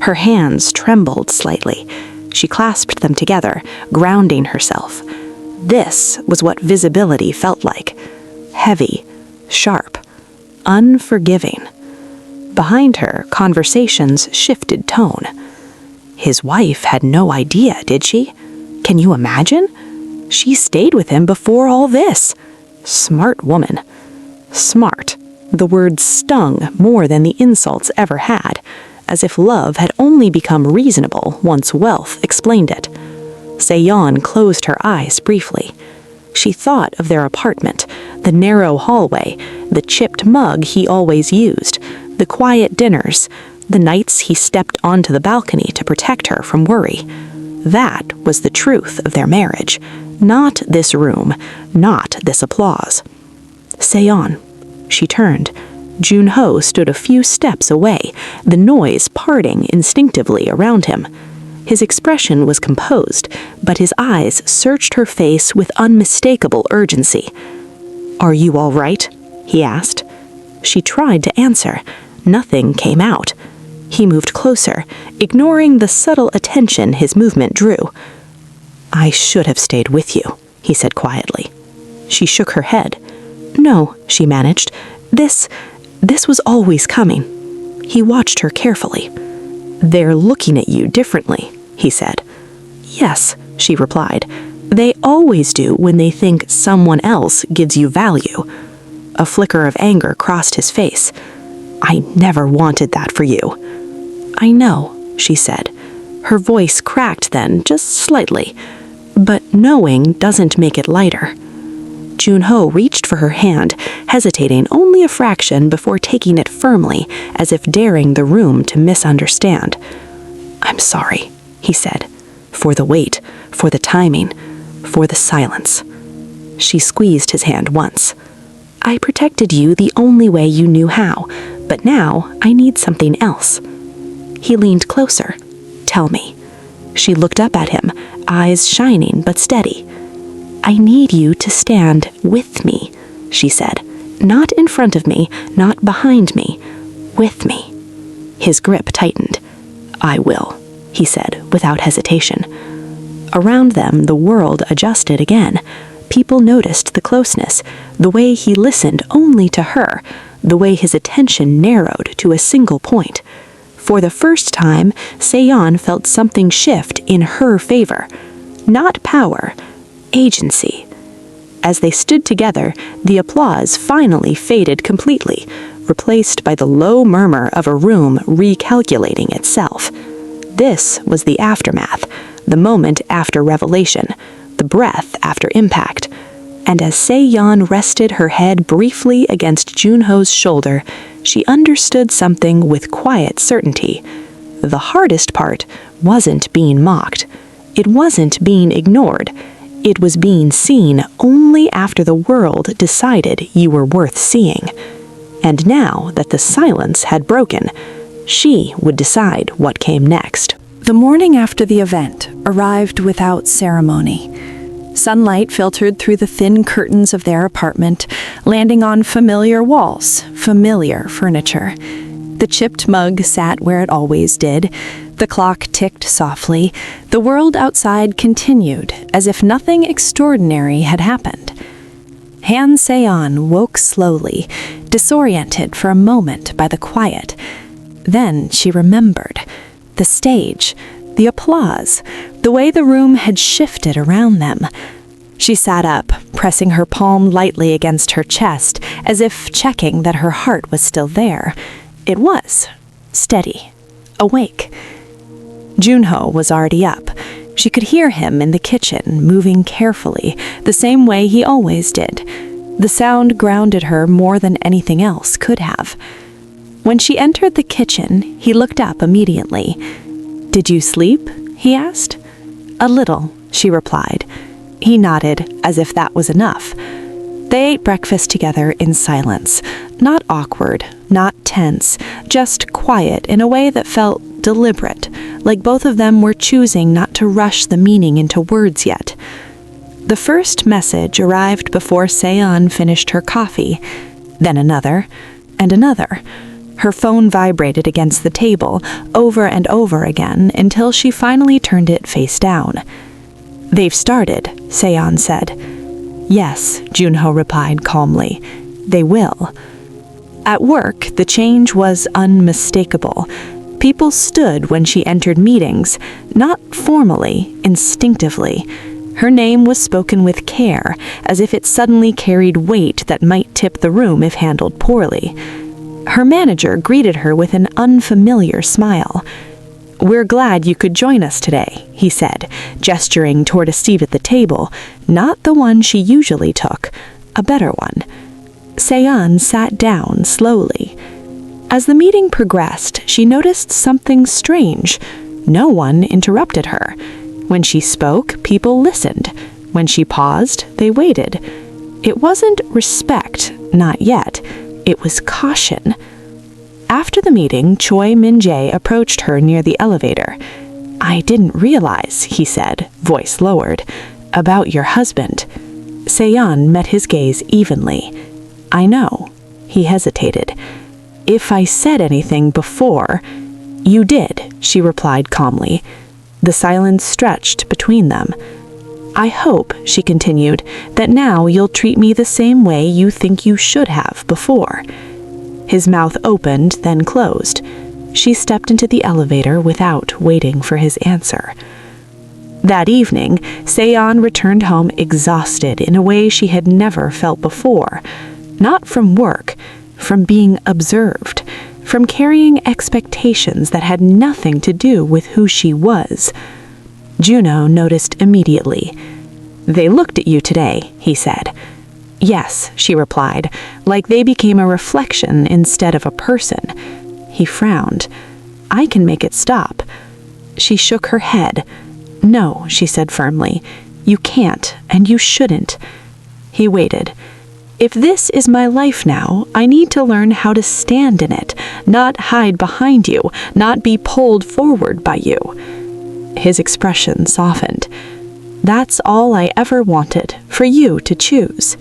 Her hands trembled slightly. She clasped them together, grounding herself. This was what visibility felt like. Heavy, sharp, unforgiving. Behind her, conversations shifted tone. His wife had no idea, did she? Can you imagine? She stayed with him before all this. Smart woman. Smart. The word stung more than the insults ever had, as if love had only become reasonable once wealth explained it. Se-yeon closed her eyes briefly. She thought of their apartment, the narrow hallway, the chipped mug he always used, the quiet dinners, the nights he stepped onto the balcony to protect her from worry. That was the truth of their marriage, not this room, not this applause. Se-yeon. She turned. Jun-ho stood a few steps away, the noise parting instinctively around him. His expression was composed, but his eyes searched her face with unmistakable urgency. "Are you all right?" he asked. She tried to answer. Nothing came out.
He moved closer, ignoring the subtle attention his movement drew. "I should have stayed with you," he said quietly. She shook her head. "No," she managed. This was always coming." He watched her carefully. "They're looking at you differently," he said. "Yes," she replied. "They always do when they think someone else gives you value." A flicker of anger crossed his face. "I never wanted that for you." "I know," she said. Her voice cracked then, just slightly. "But knowing doesn't make it lighter." Junho reached for her hand, hesitating only a fraction before taking it firmly, as if daring the room to misunderstand. "I'm sorry," he said, "for the wait, for the timing, for the silence." She squeezed his hand once. "I protected you the only way you knew how, but now I need something else." He leaned closer. "Tell me." She looked up at him, eyes shining but steady. "I need you to stand with me," she said. "Not in front of me, not behind me, with me." His grip tightened. "I will," he said without hesitation. Around them, the world adjusted again. People noticed the closeness, the way he listened only to her, the way his attention narrowed to a single point. For the first time, Seon felt something shift in her favor. Not power, agency. As they stood together, the applause finally faded completely, replaced by the low murmur of a room recalculating itself. This was the aftermath, the moment after revelation, the breath after impact. And as Se-yeon rested her head briefly against Junho's shoulder, she understood something with quiet certainty. The hardest part wasn't being mocked. It wasn't being ignored. It was being seen only after the world decided you were worth seeing. And now that the silence had broken, she would decide what came next.
The morning after the event arrived without ceremony. Sunlight filtered through the thin curtains of their apartment, landing on familiar walls, familiar furniture. The chipped mug sat where it always did. The clock ticked softly. The world outside continued, as if nothing extraordinary had happened. Han Se-yeon woke slowly, disoriented for a moment by the quiet. Then she remembered. The stage, the applause, the way the room had shifted around them. She sat up, pressing her palm lightly against her chest, as if checking that her heart was still there. It was. Steady. Awake. Junho was already up. She could hear him in the kitchen, moving carefully, the same way he always did. The sound grounded her more than anything else could have. When she entered the kitchen, he looked up immediately. "Did you sleep?" he asked. "A little," she replied. He nodded, as if that was enough. They ate breakfast together in silence. Not awkward, not tense, just quiet in a way that felt deliberate, like both of them were choosing not to rush the meaning into words yet. The first message arrived before Se-yeon finished her coffee, then another, and another. Her phone vibrated against the table, over and over again, until she finally turned it face down. "They've started," Se-yeon said. "Yes," Junho replied calmly. "They will." At work, the change was unmistakable. People stood when she entered meetings, not formally, instinctively. Her name was spoken with care, as if it suddenly carried weight that might tip the room if handled poorly. Her manager greeted her with an unfamiliar smile. "We're glad you could join us today," he said, gesturing toward a seat at the table, not the one she usually took, a better one. Se-yeon sat down slowly. As the meeting progressed, she noticed something strange. No one interrupted her. When she spoke, people listened. When she paused, they waited. It wasn't respect, not yet. It was caution. After the meeting, Choi Min-jae approached her near the elevator. "I didn't realize," he said, voice lowered, "about your husband." Se-yeon met his gaze evenly. "I know." He hesitated. "If I said anything before..."
You did, she replied calmly. The silence stretched between them. I hope, she continued, that now you'll treat me the same way you think you should have before. His mouth opened, then closed. She stepped into the elevator without waiting for his answer. That evening, Seon returned home exhausted in a way she had never felt before. Not from work, from being observed, from carrying expectations that had nothing to do with who she was. Juno noticed immediately. They looked at you today, he said. Yes, she replied, like they became a reflection instead of a person. He frowned. I can make it stop. She shook her head. No, she said firmly. You can't, and you shouldn't. He waited. If this is my life now, I need to learn how to stand in it, not hide behind you, not be pulled forward by you. His expression softened. That's all I ever wanted, for you to choose.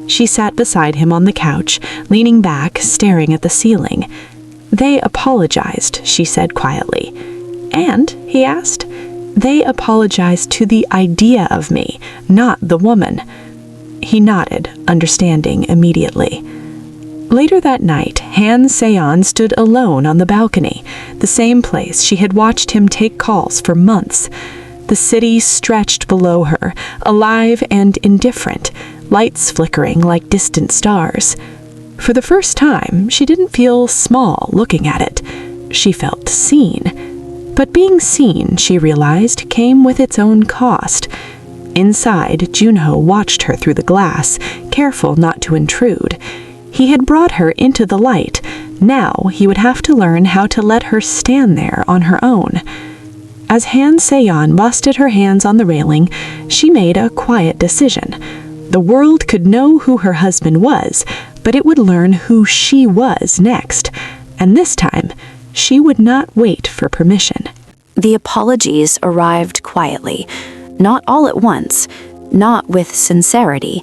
She sat beside him on the couch, leaning back, staring at the ceiling. They apologized, she said quietly. And, he asked, they apologized to the idea of me, not the woman. He nodded, understanding immediately. Later that night, Han Seon stood alone on the balcony, the same place she had watched him take calls for months. The city stretched below her, alive and indifferent, lights flickering like distant stars. For the first time, she didn't feel small looking at it. She felt seen. But being seen, she realized, came with its own cost. Inside, Junho watched her through the glass, careful not to intrude. He had brought her into the light. Now he would have to learn how to let her stand there on her own. As Han Seon rested her hands on the railing, she made a quiet decision. The world could know who her husband was, but it would learn who she was next. And this time, she would not wait for permission.
The apologies arrived quietly, not all at once, not with sincerity.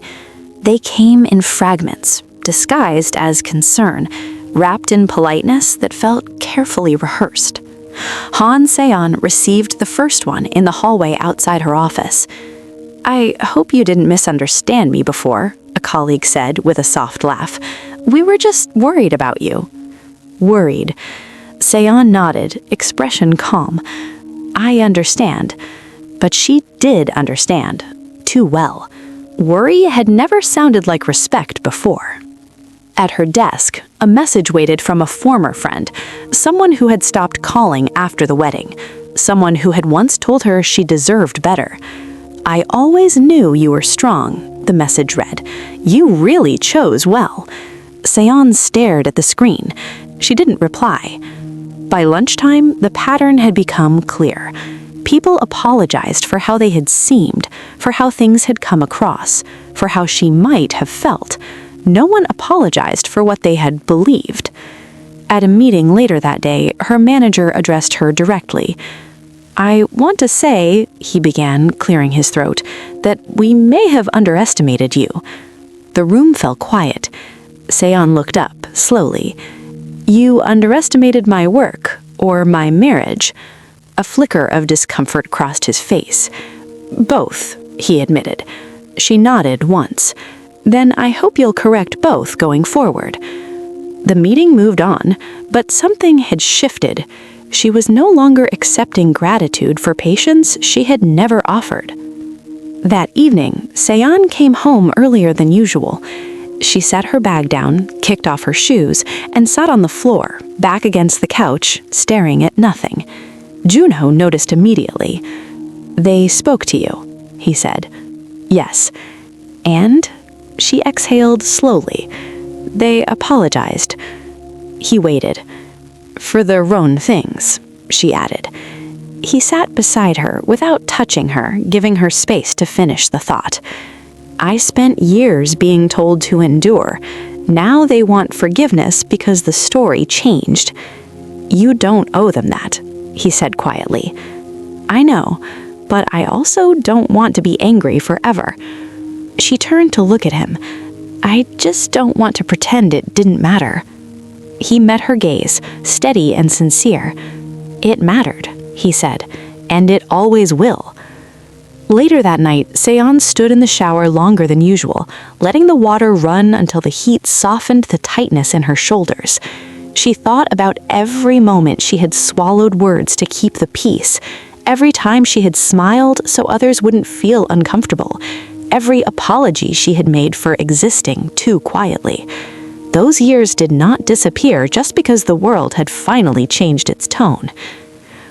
They came in fragments, disguised as concern, wrapped in politeness that felt carefully rehearsed. Han Seon received the first one in the hallway outside her office. I hope you didn't misunderstand me before, a colleague said with a soft laugh. We were just worried about you. Worried. Seon nodded, expression calm. I understand. But she did understand. Too well. Worry had never sounded like respect before. At her desk, a message waited from a former friend, someone who had stopped calling after the wedding, someone who had once told her she deserved better. I always knew you were strong, the message read. You really chose well. Seon stared at the screen. She didn't reply. By lunchtime, the pattern had become clear. People apologized for how they had seemed, for how things had come across, for how she might have felt. No one apologized for what they had believed. At a meeting later that day, her manager addressed her directly. I want to say, he began, clearing his throat, that we may have underestimated you. The room fell quiet. Seon looked up, slowly. You underestimated my work, or my marriage. A flicker of discomfort crossed his face. Both, he admitted. She nodded once. Then I hope you'll correct both going forward. The meeting moved on, but something had shifted. She was no longer accepting gratitude for patience she had never offered. That evening, Seon came home earlier than usual. She set her bag down, kicked off her shoes, and sat on the floor, back against the couch, staring at nothing. Junho noticed immediately. They spoke to you, he said. Yes. And? She exhaled slowly. They apologized. He waited. For their own things, she added. He sat beside her without touching her, giving her space to finish the thought. I spent years being told to endure. Now they want forgiveness because the story changed. You don't owe them that, he said quietly. I know, but I also don't want to be angry forever. She turned to look at him. I just don't want to pretend it didn't matter.
He met her gaze, steady and sincere. "It mattered," he said, "and it always will." Later that night, Seon stood in the shower longer than usual, letting the water run until the heat softened the tightness in her shoulders. She thought about every moment she had swallowed words to keep the peace, every time she had smiled so others wouldn't feel uncomfortable, every apology she had made for existing too quietly. Those years did not disappear just because the world had finally changed its tone.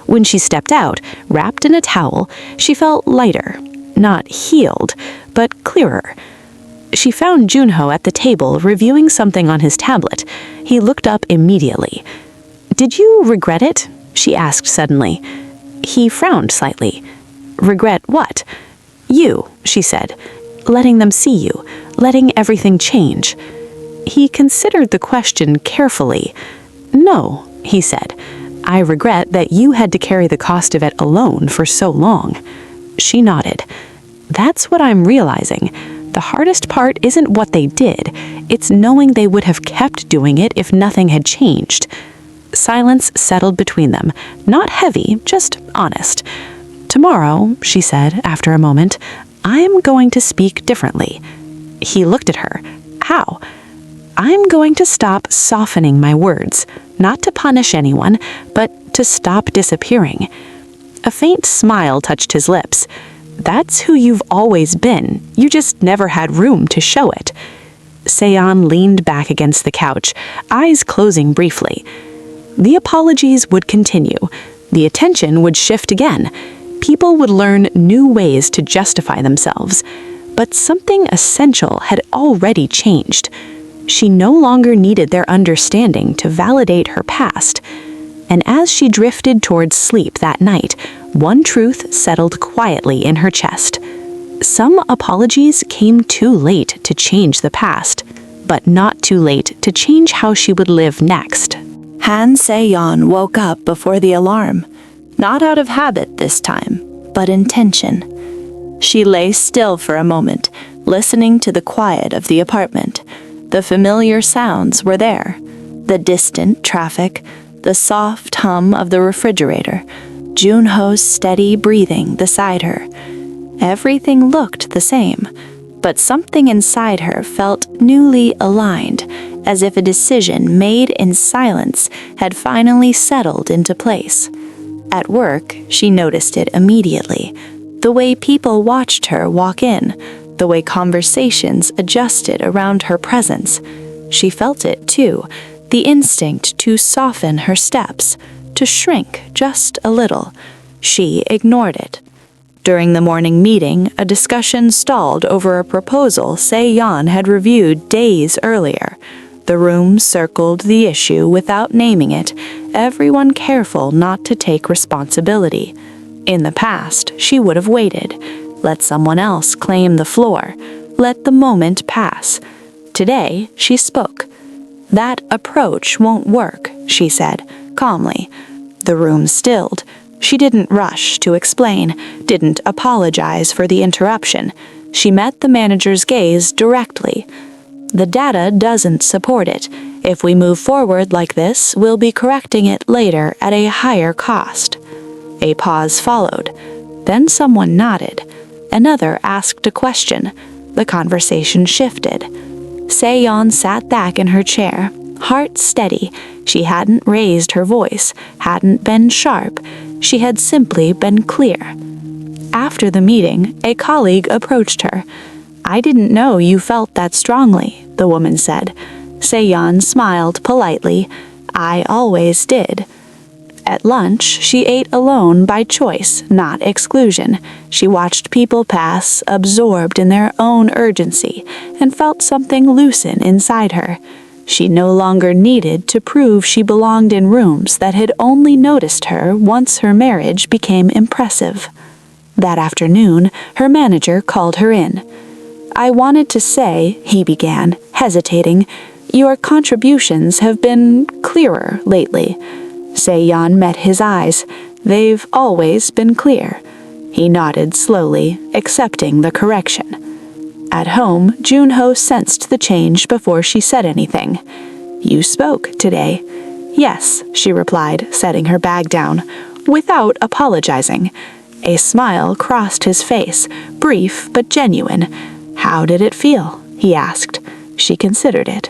When she stepped out, wrapped in a towel, she felt lighter, not healed, but clearer. She found Junho at the table reviewing something on his tablet. He looked up immediately. "Did you regret it?" she asked suddenly. He frowned slightly. "Regret what?" "You," she said. "Letting them see you, letting everything change." He considered the question carefully. "No," he said. "I regret that you had to carry the cost of it alone for so long." She nodded. "That's what I'm realizing. The hardest part isn't what they did. It's knowing they would have kept doing it if nothing had changed." Silence settled between them, not heavy, just honest. "Tomorrow," she said after a moment, "I'm going to speak differently." He looked at her. "How?" "I'm going to stop softening my words, not to punish anyone, but to stop disappearing." A faint smile touched his lips. "That's who you've always been. You just never had room to show it." Seon leaned back against the couch, eyes closing briefly. The apologies would continue. The attention would shift again. People would learn new ways to justify themselves. But something essential had already changed. She no longer needed their understanding to validate her past. And as she drifted towards sleep that night, one truth settled quietly in her chest. Some apologies came too late to change the past, but not too late to change how she would live next.
Han Se-yeon woke up before the alarm, not out of habit this time, but intention. She lay still for a moment, listening to the quiet of the apartment. The familiar sounds were there. The distant traffic, the soft hum of the refrigerator, Junho's steady breathing beside her. Everything looked the same, but something inside her felt newly aligned, as if a decision made in silence had finally settled into place. At work, she noticed it immediately. The way people watched her walk in, the way conversations adjusted around her presence. She felt it, too, the instinct to soften her steps, to shrink just a little. She ignored it. During the morning meeting, a discussion stalled over a proposal Se-yeon had reviewed days earlier. The room circled the issue without naming it, everyone careful not to take responsibility. In the past, she would have waited, let someone else claim the floor, let the moment pass. Today, she spoke. "That approach won't work," she said, calmly. The room stilled. She didn't rush to explain, didn't apologize for the interruption. She met the manager's gaze directly. "The data doesn't support it. If we move forward like this, we'll be correcting it later at a higher cost." A pause followed. Then someone nodded. Another asked a question. The conversation shifted. Se-yeon sat back in her chair, heart steady. She hadn't raised her voice, hadn't been sharp. She had simply been clear. After the meeting, a colleague approached her. "I didn't know you felt that strongly," the woman said. Se-yeon smiled politely. "I always did." At lunch, she ate alone by choice, not exclusion. She watched people pass, absorbed in their own urgency, and felt something loosen inside her. She no longer needed to prove she belonged in rooms that had only noticed her once her marriage became impressive. That afternoon, her manager called her in. "I wanted to say," he began, hesitating, "your contributions have been clearer lately." Se-yeon met his eyes. "They've always been clear." He nodded slowly, accepting the correction. At home, Junho sensed the change before she said anything.
"You spoke today." "Yes," she replied, setting her bag down, without apologizing. A smile crossed his face, brief but genuine. "How did it feel?" he asked. She considered it.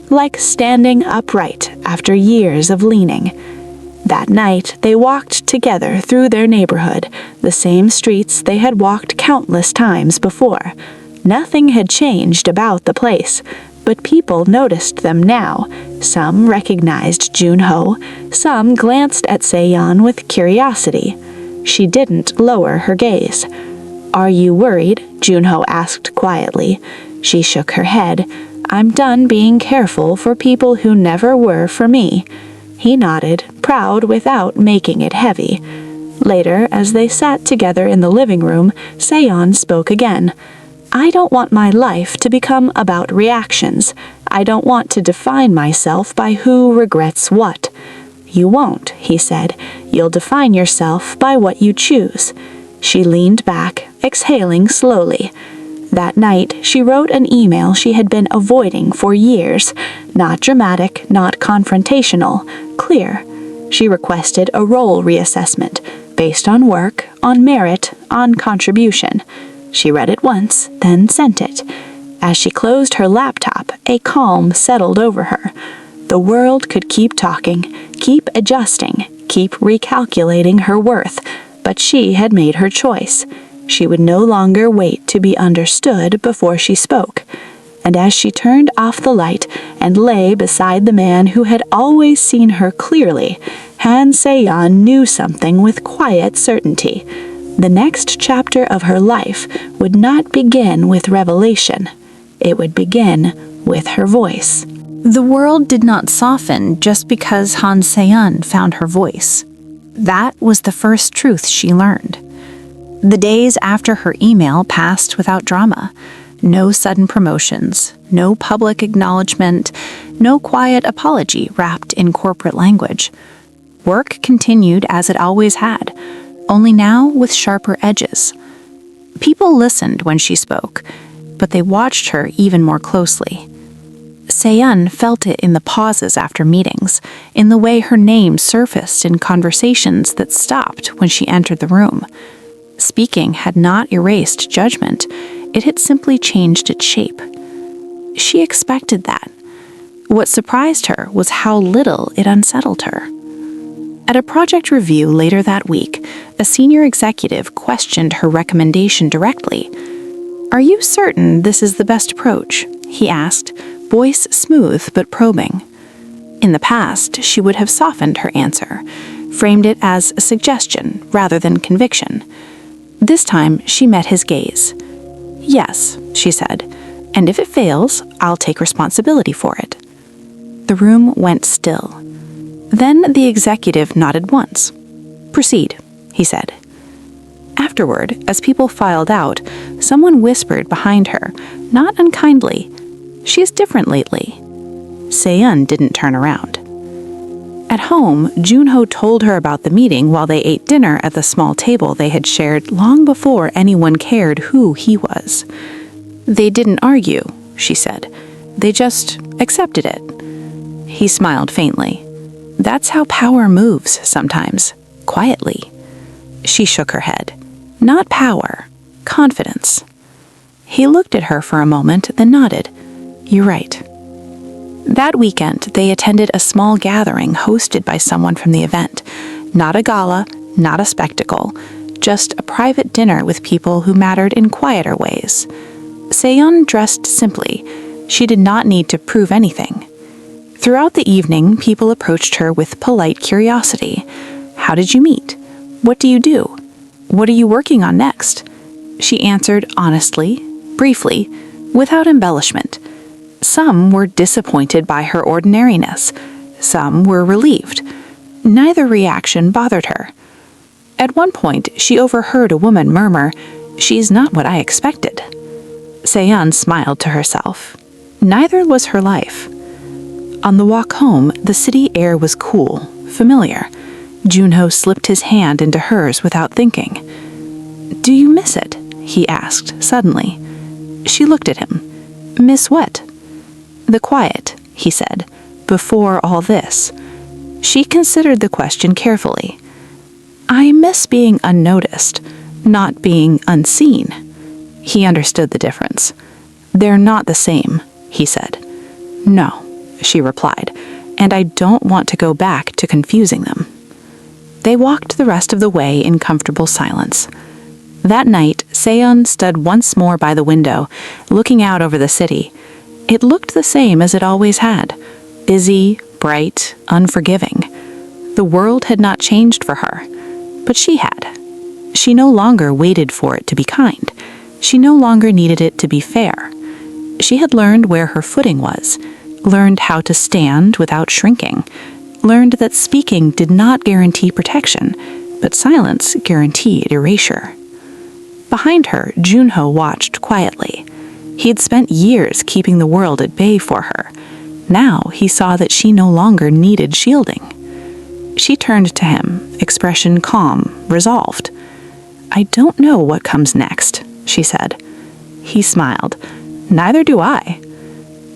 Like standing upright after years of leaning. That night, they walked together through their neighborhood, the same streets they had walked countless times before. Nothing had changed about the place, but people noticed them now. Some recognized Junho, some glanced at Se-yeon with curiosity. She didn't lower her gaze. "Are you worried?" Junho asked quietly. She shook her head. "I'm done being careful for people who never were for me." He nodded, proud without making it heavy. Later, as they sat together in the living room, Se-yeon spoke again. "I don't want my life to become about reactions. I don't want to define myself by who regrets what." "You won't," he said. "You'll define yourself by what you choose." She leaned back, exhaling slowly. That night, she wrote an email she had been avoiding for years. Not dramatic, not confrontational, clear. She requested a role reassessment, based on work, on merit, on contribution. She read it once, then sent it. As she closed her laptop, a calm settled over her. The world could keep talking, keep adjusting, keep recalculating her worth, but she had made her choice. She would no longer wait to be understood before she spoke. And as she turned off the light and lay beside the man who had always seen her clearly, Han Se-yeon knew something with quiet certainty. The next chapter of her life would not begin with revelation. It would begin with her voice.
The world did not soften just because Han Se-yeon found her voice. That was the first truth she learned. The days after her email passed without drama. No sudden promotions, no public acknowledgement, no quiet apology wrapped in corporate language. Work continued as it always had, only now with sharper edges. People listened when she spoke, but they watched her even more closely. Se-yeon felt it in the pauses after meetings, in the way her name surfaced in conversations that stopped when she entered the room. Speaking had not erased judgment, it had simply changed its shape. She expected that. What surprised her was how little it unsettled her. At a project review later that week, a senior executive questioned her recommendation directly. "Are you certain this is the best approach?" he asked, voice smooth but probing. In the past, she would have softened her answer, framed it as a suggestion rather than conviction. This time, she met his gaze. "Yes," she said, "and if it fails, I'll take responsibility for it." The room went still. Then the executive nodded once. "Proceed," he said. Afterward, as people filed out, someone whispered behind her, not unkindly, "She's different lately." Se-yeon didn't turn around. At home, Junho told her about the meeting while they ate dinner at the small table they had shared long before anyone cared who he was. "They didn't argue," she said. "They just accepted it." He smiled faintly. "That's how power moves sometimes, quietly." She shook her head. "Not power, confidence." He looked at her for a moment, then nodded. "You're right." That weekend, they attended a small gathering hosted by someone from the event. Not a gala, not a spectacle, just a private dinner with people who mattered in quieter ways. Se-yeon dressed simply. She did not need to prove anything. Throughout the evening, people approached her with polite curiosity. "How did you meet? What do you do? What are you working on next?" She answered honestly, briefly, without embellishment. Some were disappointed by her ordinariness. Some were relieved. Neither reaction bothered her. At one point, she overheard a woman murmur, "She's not what I expected." Se-yeon smiled to herself. Neither was her life. On the walk home, the city air was cool, familiar. Junho slipped his hand into hers without thinking. "Do you miss it?" he asked suddenly. She looked at him. "Miss what?" "The quiet," he said, before all this? She considered the question carefully. I miss being unnoticed, not being unseen. He understood the difference. They're not the same, he said. No, she replied, and I don't want to go back to confusing them. They walked the rest of the way in comfortable silence. That night, Seon stood once more by the window, looking out over the city. It looked the same as it always had, busy, bright, unforgiving. The world had not changed for her, but she had. She no longer waited for it to be kind. She no longer needed it to be fair. She had learned where her footing was, learned how to stand without shrinking, learned that speaking did not guarantee protection, but silence guaranteed erasure. Behind her, Junho watched quietly. He had spent years keeping the world at bay for her. Now he saw that she no longer needed shielding. She turned to him, expression calm, resolved. I don't know what comes next, she said. He smiled. Neither do I.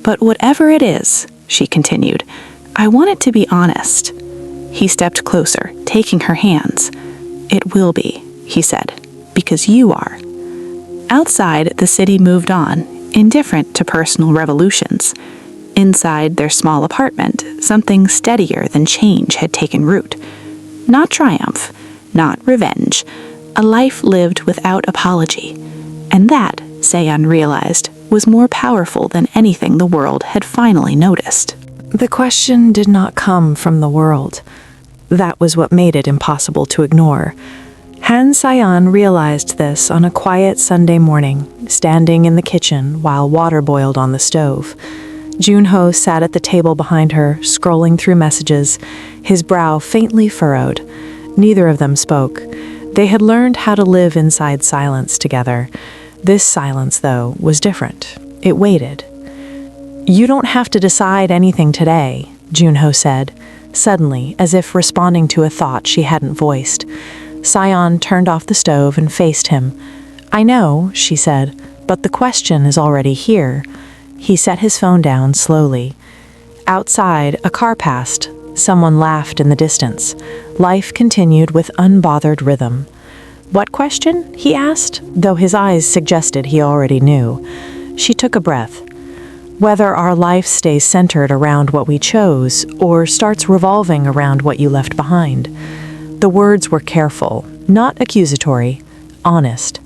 But whatever it is, she continued, I want it to be honest. He stepped closer, taking her hands. It will be, he said, because you are. Outside, the city moved on, indifferent to personal revolutions. Inside their small apartment, something steadier than change had taken root. Not triumph, not revenge, a life lived without apology. And that, Seon realized, was more powerful than anything the world had finally noticed.
The question did not come from the world. That was what made it impossible to ignore. Han Sayan realized this on a quiet Sunday morning, standing in the kitchen while water boiled on the stove. Junho sat at the table behind her, scrolling through messages, his brow faintly furrowed. Neither of them spoke. They had learned how to live inside silence together. This silence, though, was different. It waited. You don't have to decide anything today, Junho said, suddenly, as if responding to a thought she hadn't voiced. Sayan turned off the stove and faced him. I know, she said, but the question is already here. He set his phone down slowly. Outside, a car passed. Someone laughed in the distance. Life continued with unbothered rhythm. What question? He asked, though his eyes suggested he already knew. She took a breath. Whether our life stays centered around what we chose or starts revolving around what you left behind. The words were careful, not accusatory, honest.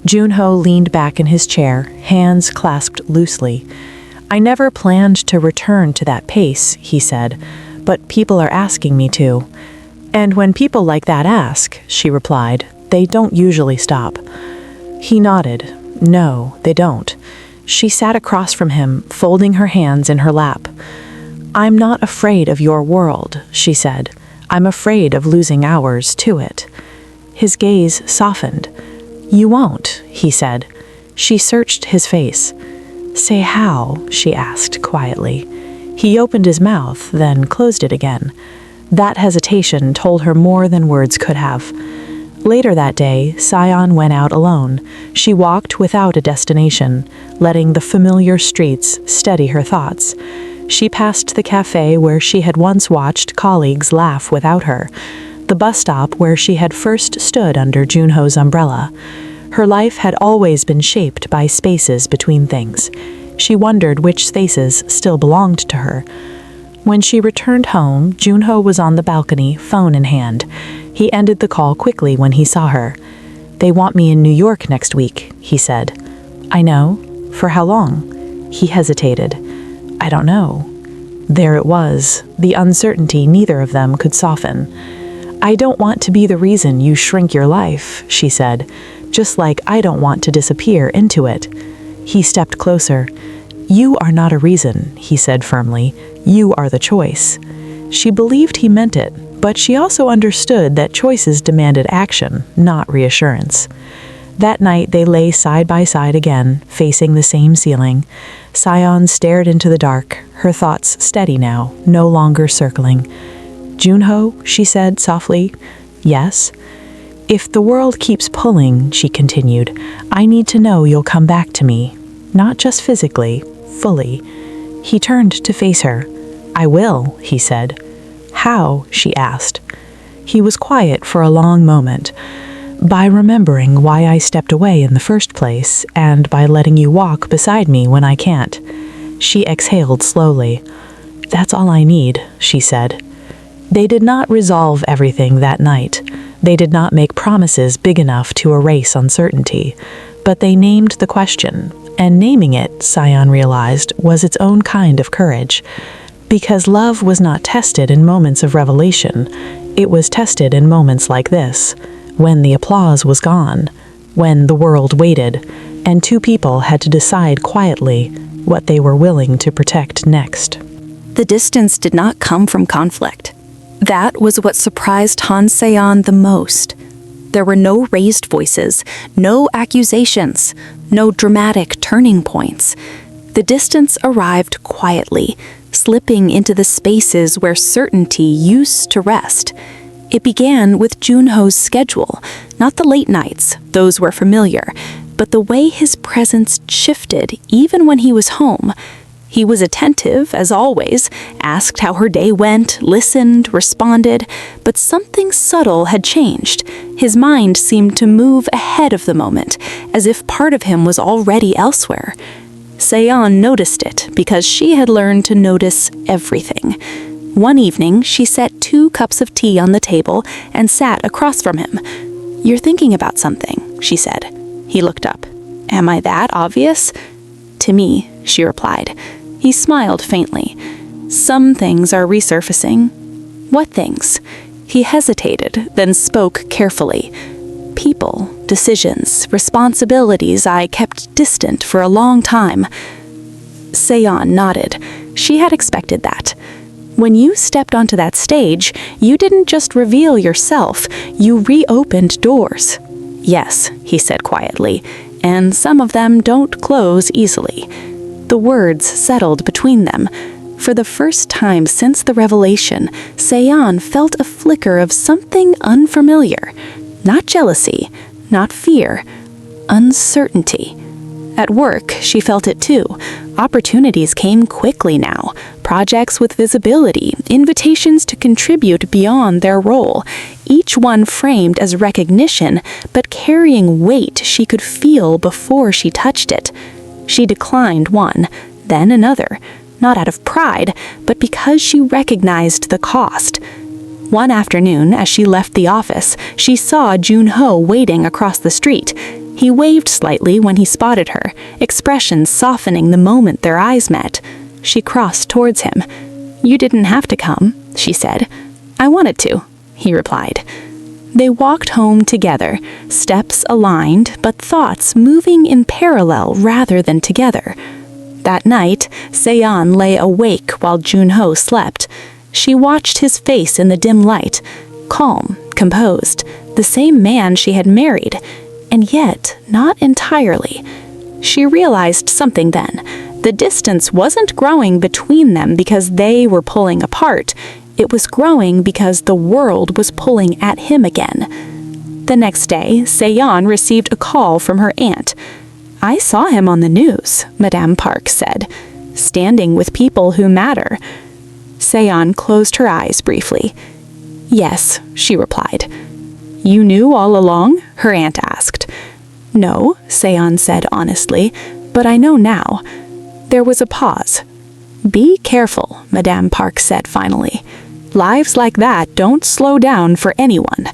Junho leaned back in his chair, hands clasped loosely. I never planned to return to that pace, he said, but people are asking me to. And when people like that ask, she replied, they don't usually stop. He nodded. No, they don't. She sat across from him, folding her hands in her lap. I'm not afraid of your world, she said. I'm afraid of losing ours to it. His gaze softened. You won't, he said. She searched his face. Say how, she asked quietly. He opened his mouth, then closed it again. That hesitation told her more than words could have. Later that day, Sayan went out alone. She walked without a destination, letting the familiar streets steady her thoughts. She passed the cafe where she had once watched colleagues laugh without her, the bus stop where she had first stood under Junho's umbrella. Her life had always been shaped by spaces between things. She wondered which spaces still belonged to her. When she returned home, Junho was on the balcony, phone in hand. He ended the call quickly when he saw her. They want me in New York next week, he said. I know. For how long? He hesitated. I don't know. There it was, the uncertainty neither of them could soften. I don't want to be the reason you shrink your life, she said, just like I don't want to disappear into it. He stepped closer. You are not a reason, he said firmly. You are the choice. She believed he meant it, but she also understood that choices demanded action, not reassurance. That night they lay side by side again, facing the same ceiling. Sayan stared into the dark, her thoughts steady now, no longer circling. Junho, she said softly. Yes? If the world keeps pulling, she continued, I need to know you'll come back to me. Not just physically, fully. He turned to face her. "I will," he said. "How?" she asked. He was quiet for a long moment. "By remembering why I stepped away in the first place, and by letting you walk beside me when I can't." She exhaled slowly. "That's all I need," she said. They did not resolve everything that night. They did not make promises big enough to erase uncertainty. But they named the question, and naming it, Sion realized, was its own kind of courage. Because love was not tested in moments of revelation. It was tested in moments like this, when the applause was gone, when the world waited, and two people had to decide quietly what they were willing to protect next.
The distance did not come from conflict. That was what surprised Han Se-yeon the most. There were no raised voices, no accusations, no dramatic turning points. The distance arrived quietly, slipping into the spaces where certainty used to rest. It began with Junho's schedule, not the late nights, those were familiar, but the way his presence shifted even when he was home. He was attentive, as always, asked how her day went, listened, responded, but something subtle had changed. His mind seemed to move ahead of the moment, as if part of him was already elsewhere. Se-yeon noticed it because she had learned to notice everything. One evening, she set 2 cups of tea on the table and sat across from him. "You're thinking about something," she said. He looked up. "Am I that obvious?" "To me," she replied. He smiled faintly. "Some things are resurfacing." "What things?" He hesitated, then spoke carefully. "People, decisions, responsibilities I kept distant for a long time." Se-yeon nodded. She had expected that. "When you stepped onto that stage, you didn't just reveal yourself, you reopened doors." "Yes," he said quietly, "and some of them don't close easily." The words settled between them. For the first time since the revelation, Se-yeon felt a flicker of something unfamiliar. Not jealousy, not fear, uncertainty. At work, she felt it too. Opportunities came quickly now. Projects with visibility, invitations to contribute beyond their role. Each one framed as recognition, but carrying weight she could feel before she touched it. She declined one, then another, not out of pride, but because she recognized the cost. One afternoon, as she left the office, she saw Junho waiting across the street. He waved slightly when he spotted her, expressions softening the moment their eyes met. She crossed towards him. "You didn't have to come," she said. "I wanted to," he replied. They walked home together, steps aligned, but thoughts moving in parallel rather than together. That night, Se-yeon lay awake while Junho slept. She watched his face in the dim light, calm, composed, the same man she had married, and yet not entirely. She realized something then. The distance wasn't growing between them because they were pulling apart. It was growing because the world was pulling at him again. The next day, Se-yeon received a call from her aunt. "I saw him on the news," Madame Park said, "standing with people who matter." Se-yeon closed her eyes briefly. "Yes," she replied. "You knew all along?" her aunt asked. "No," Se-yeon said honestly, "but I know now." There was a pause. "Be careful," Madame Park said finally. "Lives like that don't slow down for anyone."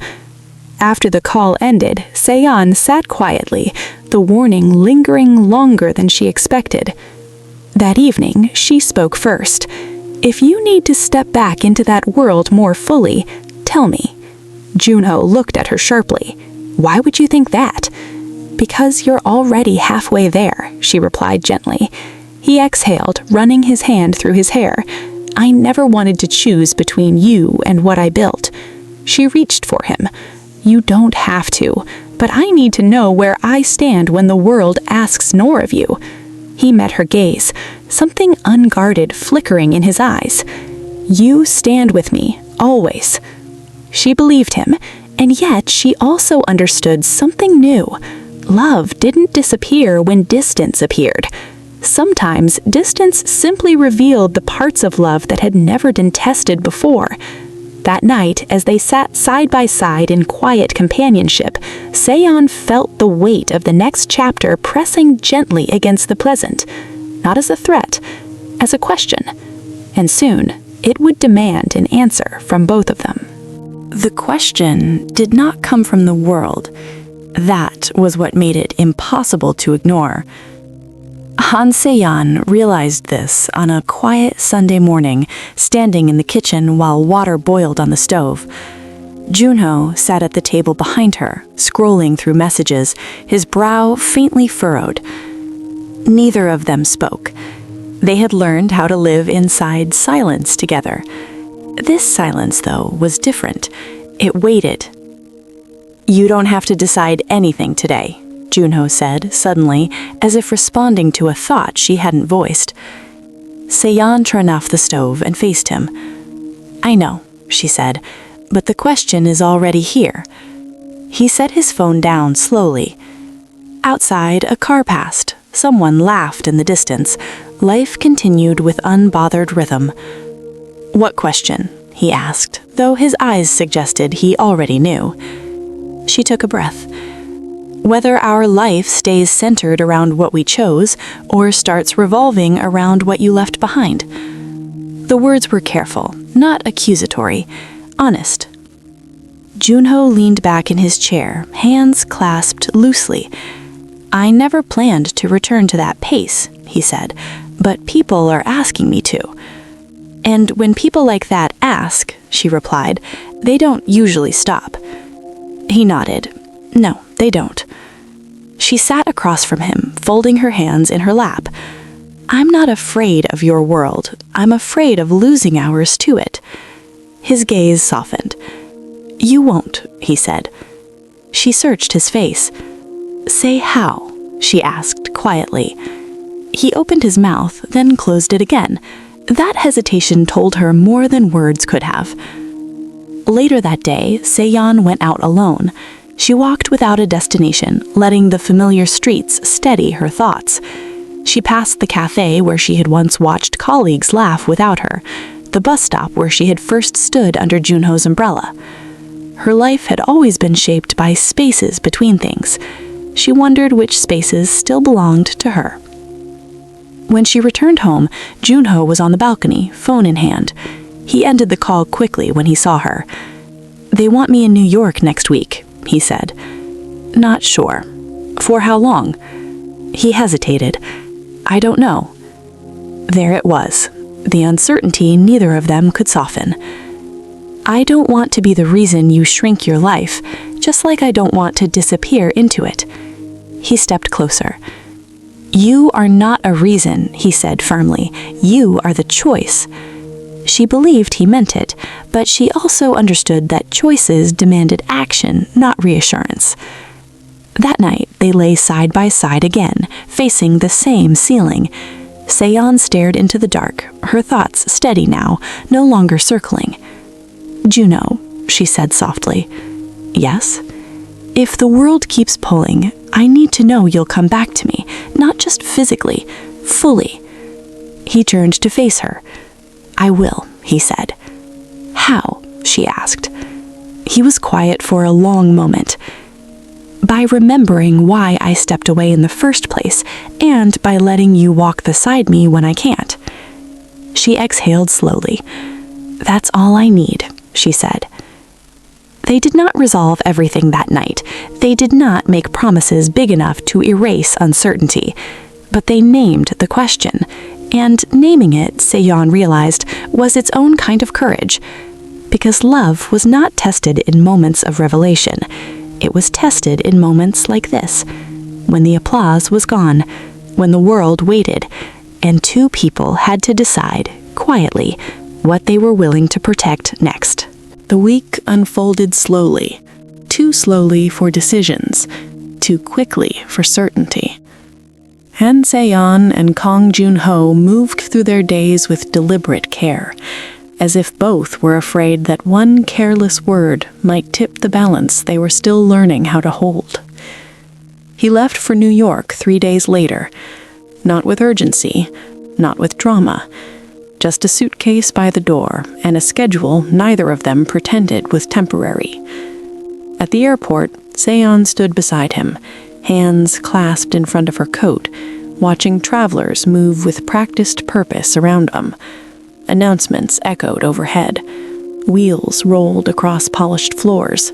After the call ended, Se-yeon sat quietly, the warning lingering longer than she expected. That evening, she spoke first. "If you need to step back into that world more fully, tell me." Junho looked at her sharply. "Why would you think that?" "Because you're already halfway there," she replied gently. He exhaled, running his hand through his hair. "I never wanted to choose between you and what I built." She reached for him. "You don't have to, but I need to know where I stand when the world asks more of you." He met her gaze, something unguarded flickering in his eyes. "You stand with me, always." She believed him, and yet she also understood something new. Love didn't disappear when distance appeared.
Sometimes distance simply revealed the parts of love that had never been tested before. That night, as they sat side by side in quiet companionship, Seon felt the weight of the next chapter pressing gently against the present, not as a threat, as a question. And soon, it would demand an answer from both of them.
The question did not come from the world. That was what made it impossible to ignore. Han Se-yeon realized this on a quiet Sunday morning, standing in the kitchen while water boiled on the stove. Junho sat at the table behind her, scrolling through messages, his brow faintly furrowed. Neither of them spoke. They had learned how to live inside silence together. This silence, though, was different. It waited. "You don't have to decide anything today," Junho said, suddenly, as if responding to a thought she hadn't voiced. Se-yeon turned off the stove and faced him. "I know," she said, "but the question is already here." He set his phone down slowly. Outside, a car passed. Someone laughed in the distance. Life continued with unbothered rhythm. "What question?" he asked, though his eyes suggested he already knew. She took a breath. "Whether our life stays centered around what we chose or starts revolving around what you left behind." The words were careful, not accusatory, honest. Junho leaned back in his chair, hands clasped loosely. "I never planned to return to that pace," he said, "but people are asking me to." "And when people like that ask," she replied, "they don't usually stop." He nodded. "No, they don't." She sat across from him, folding her hands in her lap. "I'm not afraid of your world. I'm afraid of losing ours to it." His gaze softened. "You won't," he said. She searched his face. "Say how?" she asked quietly. He opened his mouth, then closed it again. That hesitation told her more than words could have. Later that day, Se-yeon went out alone. She walked without a destination, letting the familiar streets steady her thoughts. She passed the cafe where she had once watched colleagues laugh without her, the bus stop where she had first stood under Junho's umbrella. Her life had always been shaped by spaces between things. She wondered which spaces still belonged to her. When she returned home, Junho was on the balcony, phone in hand. He ended the call quickly when he saw her. "They want me in New York next week," he said. "Not sure. For how long?" He hesitated. "I don't know." There it was, the uncertainty neither of them could soften. "I don't want to be the reason you shrink your life, just like I don't want to disappear into it." He stepped closer. "You are not a reason," he said firmly. "You are the choice." She believed he meant it, but she also understood that choices demanded action, not reassurance. That night, they lay side by side again, facing the same ceiling. Se-yeon stared into the dark, her thoughts steady now, no longer circling. "Juno," she said softly. "Yes?" "If the world keeps pulling, I need to know you'll come back to me, not just physically, fully." He turned to face her. "I will," he said. "How?" she asked. He was quiet for a long moment. "By remembering why I stepped away in the first place, and by letting you walk beside me when I can't." She exhaled slowly. "That's all I need," she said. They did not resolve everything that night. They did not make promises big enough to erase uncertainty. But they named the question. And naming it, Se-yeon realized, was its own kind of courage. Because love was not tested in moments of revelation. It was tested in moments like this, when the applause was gone, when the world waited, and two people had to decide, quietly, what they were willing to protect next. The week unfolded slowly, too slowly for decisions, too quickly for certainty. Han Se-yeon and Kang Junho moved through their days with deliberate care, as if both were afraid that one careless word might tip the balance they were still learning how to hold. He left for New York 3 days later. Not with urgency, not with drama. Just a suitcase by the door and a schedule neither of them pretended was temporary. At the airport, Seon stood beside him, hands clasped in front of her coat, watching travelers move with practiced purpose around them. Announcements echoed overhead. Wheels rolled across polished floors.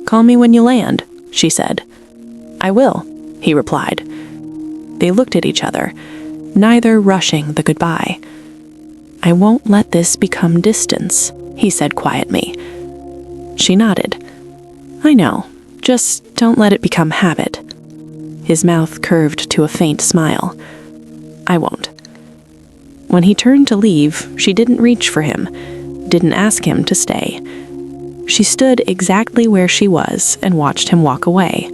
"Call me when you land," she said. "I will," he replied. They looked at each other, neither rushing the goodbye. "I won't let this become distance," he said quietly. She nodded. "I know. Just don't let it become habit." His mouth curved to a faint smile. "I won't." When he turned to leave, she didn't reach for him, didn't ask him to stay. She stood exactly where she was and watched him walk away.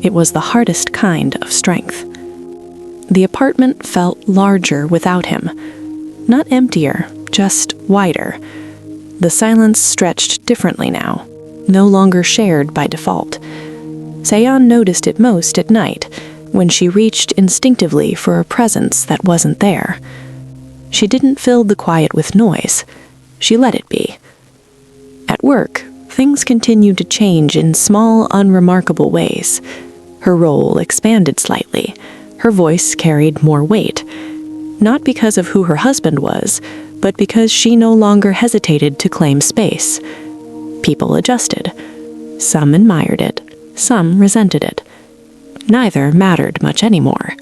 It was the hardest kind of strength. The apartment felt larger without him. Not emptier, just wider. The silence stretched differently now, no longer shared by default. Seon noticed it most at night, when she reached instinctively for a presence that wasn't there. She didn't fill the quiet with noise. She let it be. At work, things continued to change in small, unremarkable ways. Her role expanded slightly. Her voice carried more weight. Not because of who her husband was, but because she no longer hesitated to claim space. People adjusted. Some admired it, some resented it. Neither mattered much anymore.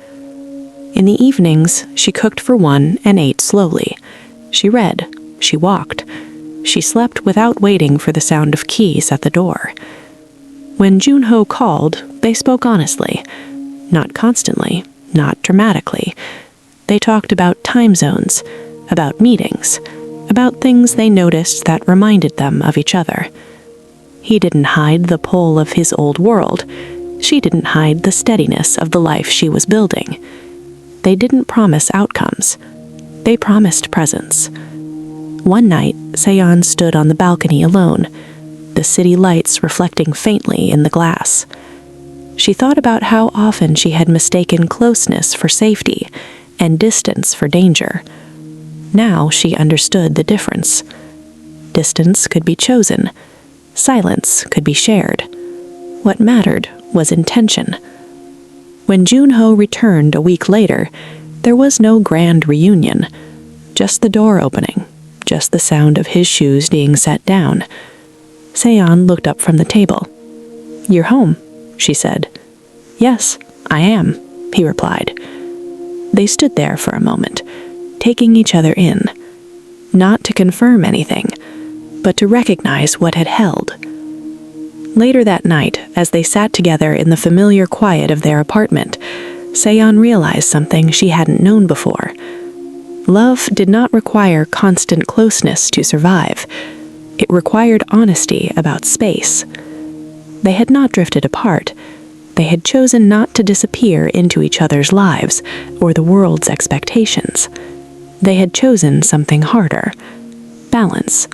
In the evenings, she cooked for one and ate slowly. She read, she walked. She slept without waiting for the sound of keys at the door. When Junho called, they spoke honestly. Not constantly, not dramatically. They talked about time zones, about meetings, about things they noticed that reminded them of each other. He didn't hide the pull of his old world. She didn't hide the steadiness of the life she was building. They didn't promise outcomes. They promised presence. One night, Seon stood on the balcony alone, the city lights reflecting faintly in the glass. She thought about how often she had mistaken closeness for safety and distance for danger. Now she understood the difference. Distance could be chosen. Silence could be shared. What mattered was intention. When Junho returned a week later, there was no grand reunion. Just the door opening, just the sound of his shoes being set down. Seon looked up from the table. "You're home," she said. "Yes, I am," he replied. They stood there for a moment, taking each other in, not to confirm anything, but to recognize what had held. Later that night, as they sat together in the familiar quiet of their apartment, Seon realized something she hadn't known before. Love did not require constant closeness to survive. It required honesty about space. They had not drifted apart. They had chosen not to disappear into each other's lives or the world's expectations. They had chosen something harder: balance.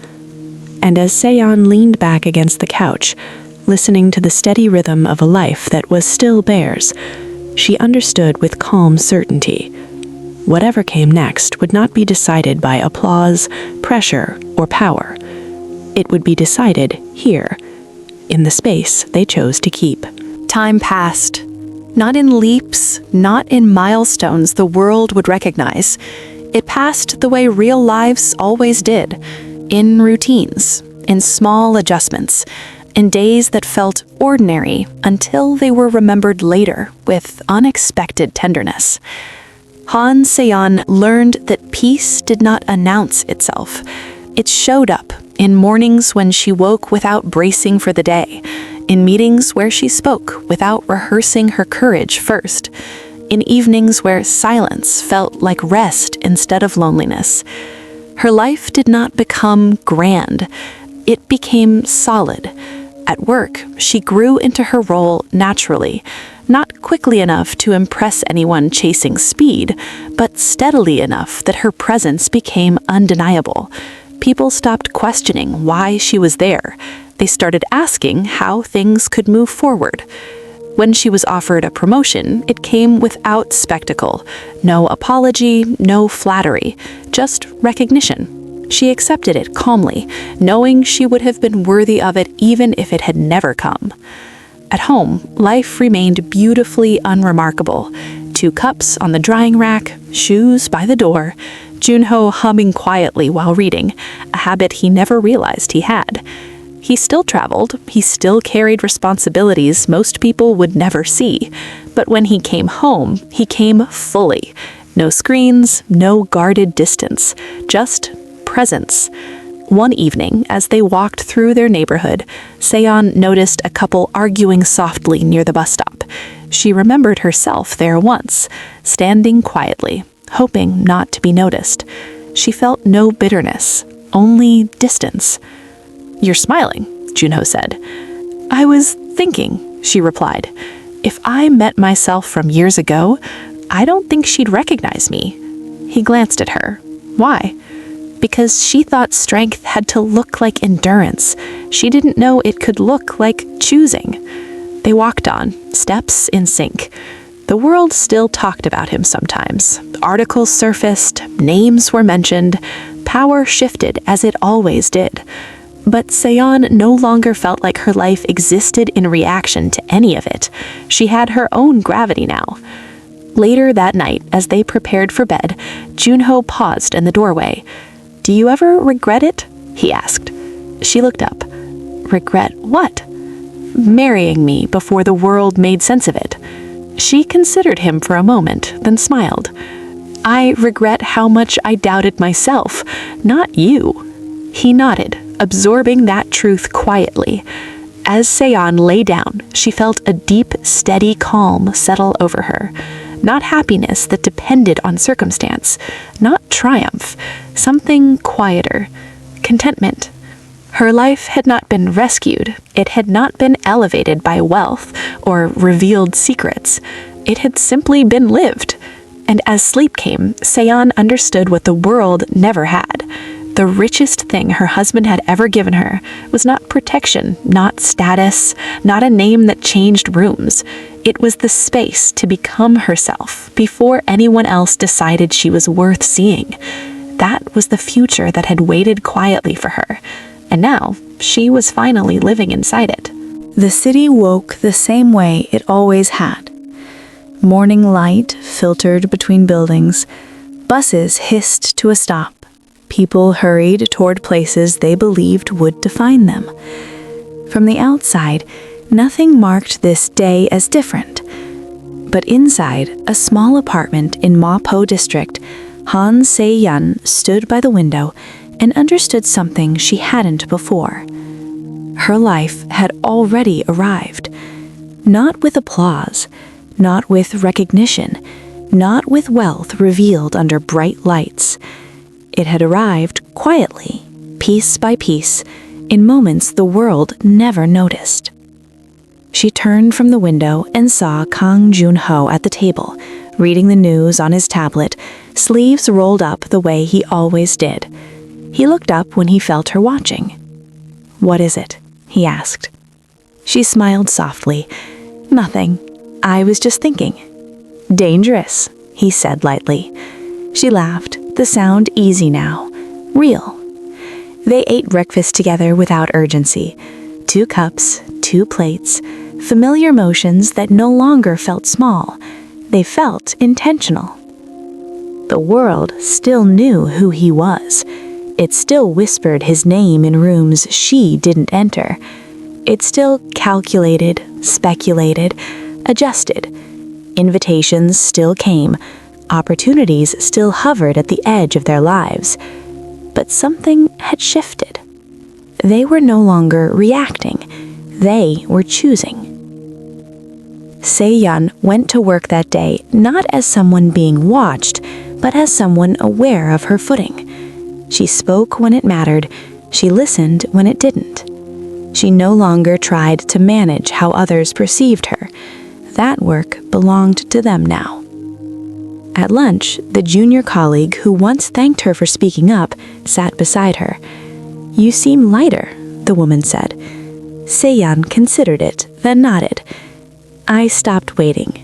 And as Seon leaned back against the couch, listening to the steady rhythm of a life that was still theirs, she understood with calm certainty. Whatever came next would not be decided by applause, pressure, or power. It would be decided here, in the space they chose to keep.
Time passed. Not in leaps, not in milestones the world would recognize. It passed the way real lives always did, in routines, in small adjustments, in days that felt ordinary until they were remembered later with unexpected tenderness. Han Se-yeon learned that peace did not announce itself. It showed up in mornings when she woke without bracing for the day, in meetings where she spoke without rehearsing her courage first, in evenings where silence felt like rest instead of loneliness. Her life did not become grand. It became solid. At work, she grew into her role naturally, not quickly enough to impress anyone chasing speed, but steadily enough that her presence became undeniable. People stopped questioning why she was there. They started asking how things could move forward.
When she was offered a promotion, it came without spectacle. No apology, no flattery, just recognition. She accepted it calmly, knowing she would have been worthy of it even if it had never come. At home, life remained beautifully unremarkable. 2 cups on the drying rack, shoes by the door, Junho humming quietly while reading, a habit he never realized he had. He still traveled, he still carried responsibilities most people would never see. But when he came home, he came fully. No screens, no guarded distance, just presence. One evening, as they walked through their neighborhood, Seon noticed a couple arguing softly near the bus stop. She remembered herself there once, standing quietly, hoping not to be noticed. She felt no bitterness, only distance. "You're smiling," Junho said. "I was thinking," she replied. "If I met myself from years ago, I don't think she'd recognize me." He glanced at her. Why? Because she thought strength had to look like endurance. She didn't know it could look like choosing. They walked on, steps in sync. The world still talked about him sometimes. Articles surfaced, names were mentioned, power shifted as it always did. But Seon no longer felt like her life existed in reaction to any of it. She had her own gravity now. Later that night, as they prepared for bed, Junho paused in the doorway. "Do you ever regret it?" he asked. She looked up. "Regret what?" "Marrying me before the world made sense of it." She considered him for a moment, then smiled. "I regret how much I doubted myself, not you." He nodded, absorbing that truth quietly. As Seon lay down, she felt a deep, steady calm settle over her. Not happiness that depended on circumstance, not triumph, something quieter, contentment. Her life had not been rescued, it had not been elevated by wealth or revealed secrets. It had simply been lived. And as sleep came, Seon understood what the world never had. The richest thing her husband had ever given her was not protection, not status, not a name that changed rooms. It was the space to become herself before anyone else decided she was worth seeing. That was the future that had waited quietly for her. And now, she was finally living inside it.
The city woke the same way it always had. Morning light filtered between buildings. Buses hissed to a stop. People hurried toward places they believed would define them. From the outside, nothing marked this day as different. But inside, a small apartment in Mapo district, Han Se-yeon stood by the window and understood something she hadn't before. Her life had already arrived. Not with applause, not with recognition, not with wealth revealed under bright lights. It had arrived quietly, piece by piece, in moments the world never noticed. She turned from the window and saw Kang Junho at the table, reading the news on his tablet, sleeves rolled up the way he always did. He looked up when he felt her watching. "What is it?" he asked. She smiled softly. "Nothing. I was just thinking." "Dangerous," he said lightly. She laughed, the sound easy now, real. They ate breakfast together without urgency. 2 cups, 2 plates, familiar motions that no longer felt small. They felt intentional. The world still knew who he was. It still whispered his name in rooms she didn't enter. It still calculated, speculated, adjusted. Invitations still came. Opportunities still hovered at the edge of their lives. But something had shifted. They were no longer reacting. They were choosing. Se-yeon went to work that day not as someone being watched, but as someone aware of her footing. She spoke when it mattered. She listened when it didn't. She no longer tried to manage how others perceived her. That work belonged to them now. At lunch, the junior colleague who once thanked her for speaking up sat beside her. "You seem lighter," the woman said. Se-yeon considered it, then nodded.
I stopped waiting.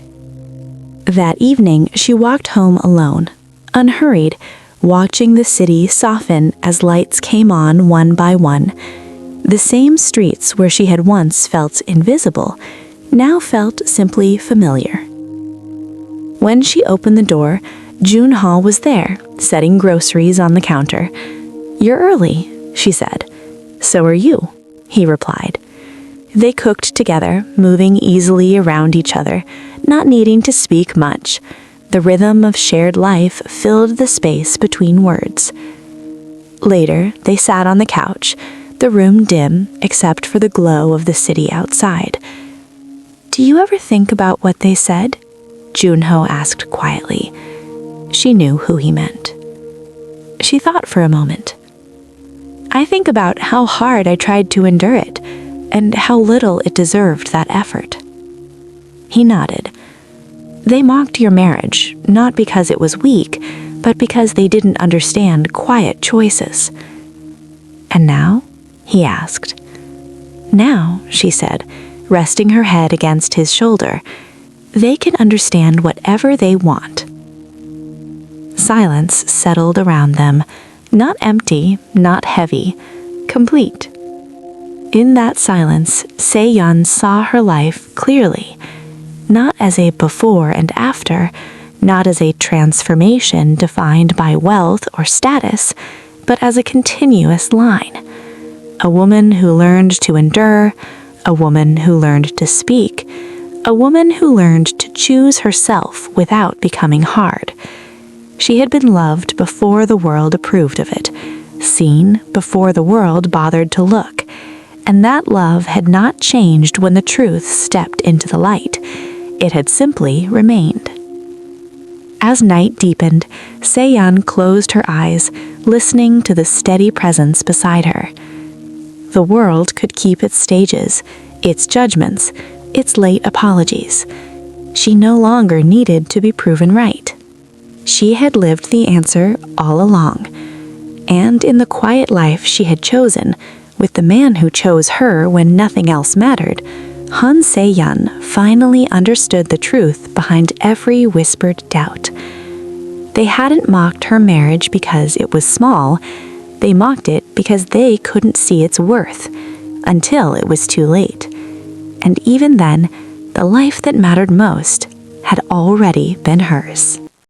That evening, she walked home alone, unhurried, watching the city soften as lights came on one by one. The same streets where she had once felt invisible now felt simply familiar. When she opened the door, Junho was there, setting groceries on the counter. "You're early," she said. "So are you," he replied. They cooked together, moving easily around each other, not needing to speak much. The rhythm of shared life filled the space between words. Later, they sat on the couch, the room dim except for the glow of the city outside. "Do you ever think about what they said?" Junho asked quietly. She knew who he meant. She thought for a moment. "I think about how hard I tried to endure it, and how little it deserved that effort." He nodded. "They mocked your marriage, not because it was weak, but because they didn't understand quiet choices." "And now?" he asked. "Now," she said, resting her head against his shoulder, "they can understand whatever they want." Silence settled around them, not empty, not heavy, complete. In that silence, Se-yeon saw her life clearly, not as a before and after, not as a transformation defined by wealth or status, but as a continuous line. A woman who learned to endure, a woman who learned to speak, a woman who learned to choose herself without becoming hard. She had been loved before the world approved of it, seen before the world bothered to look, and that love had not changed when the truth stepped into the light. It had simply remained. As night deepened, Se-yeon closed her eyes, listening to the steady presence beside her. The world could keep its stages, its judgments, its late apologies. She no longer needed to be proven right. She had lived the answer all along, and in the quiet life she had chosen, with the man who chose her when nothing else mattered, Han Se-yeon finally understood the truth behind every whispered doubt. They hadn't mocked her marriage because it was small. They mocked it because they couldn't see its worth, until it was too late. And even then, the life that mattered most had already been hers.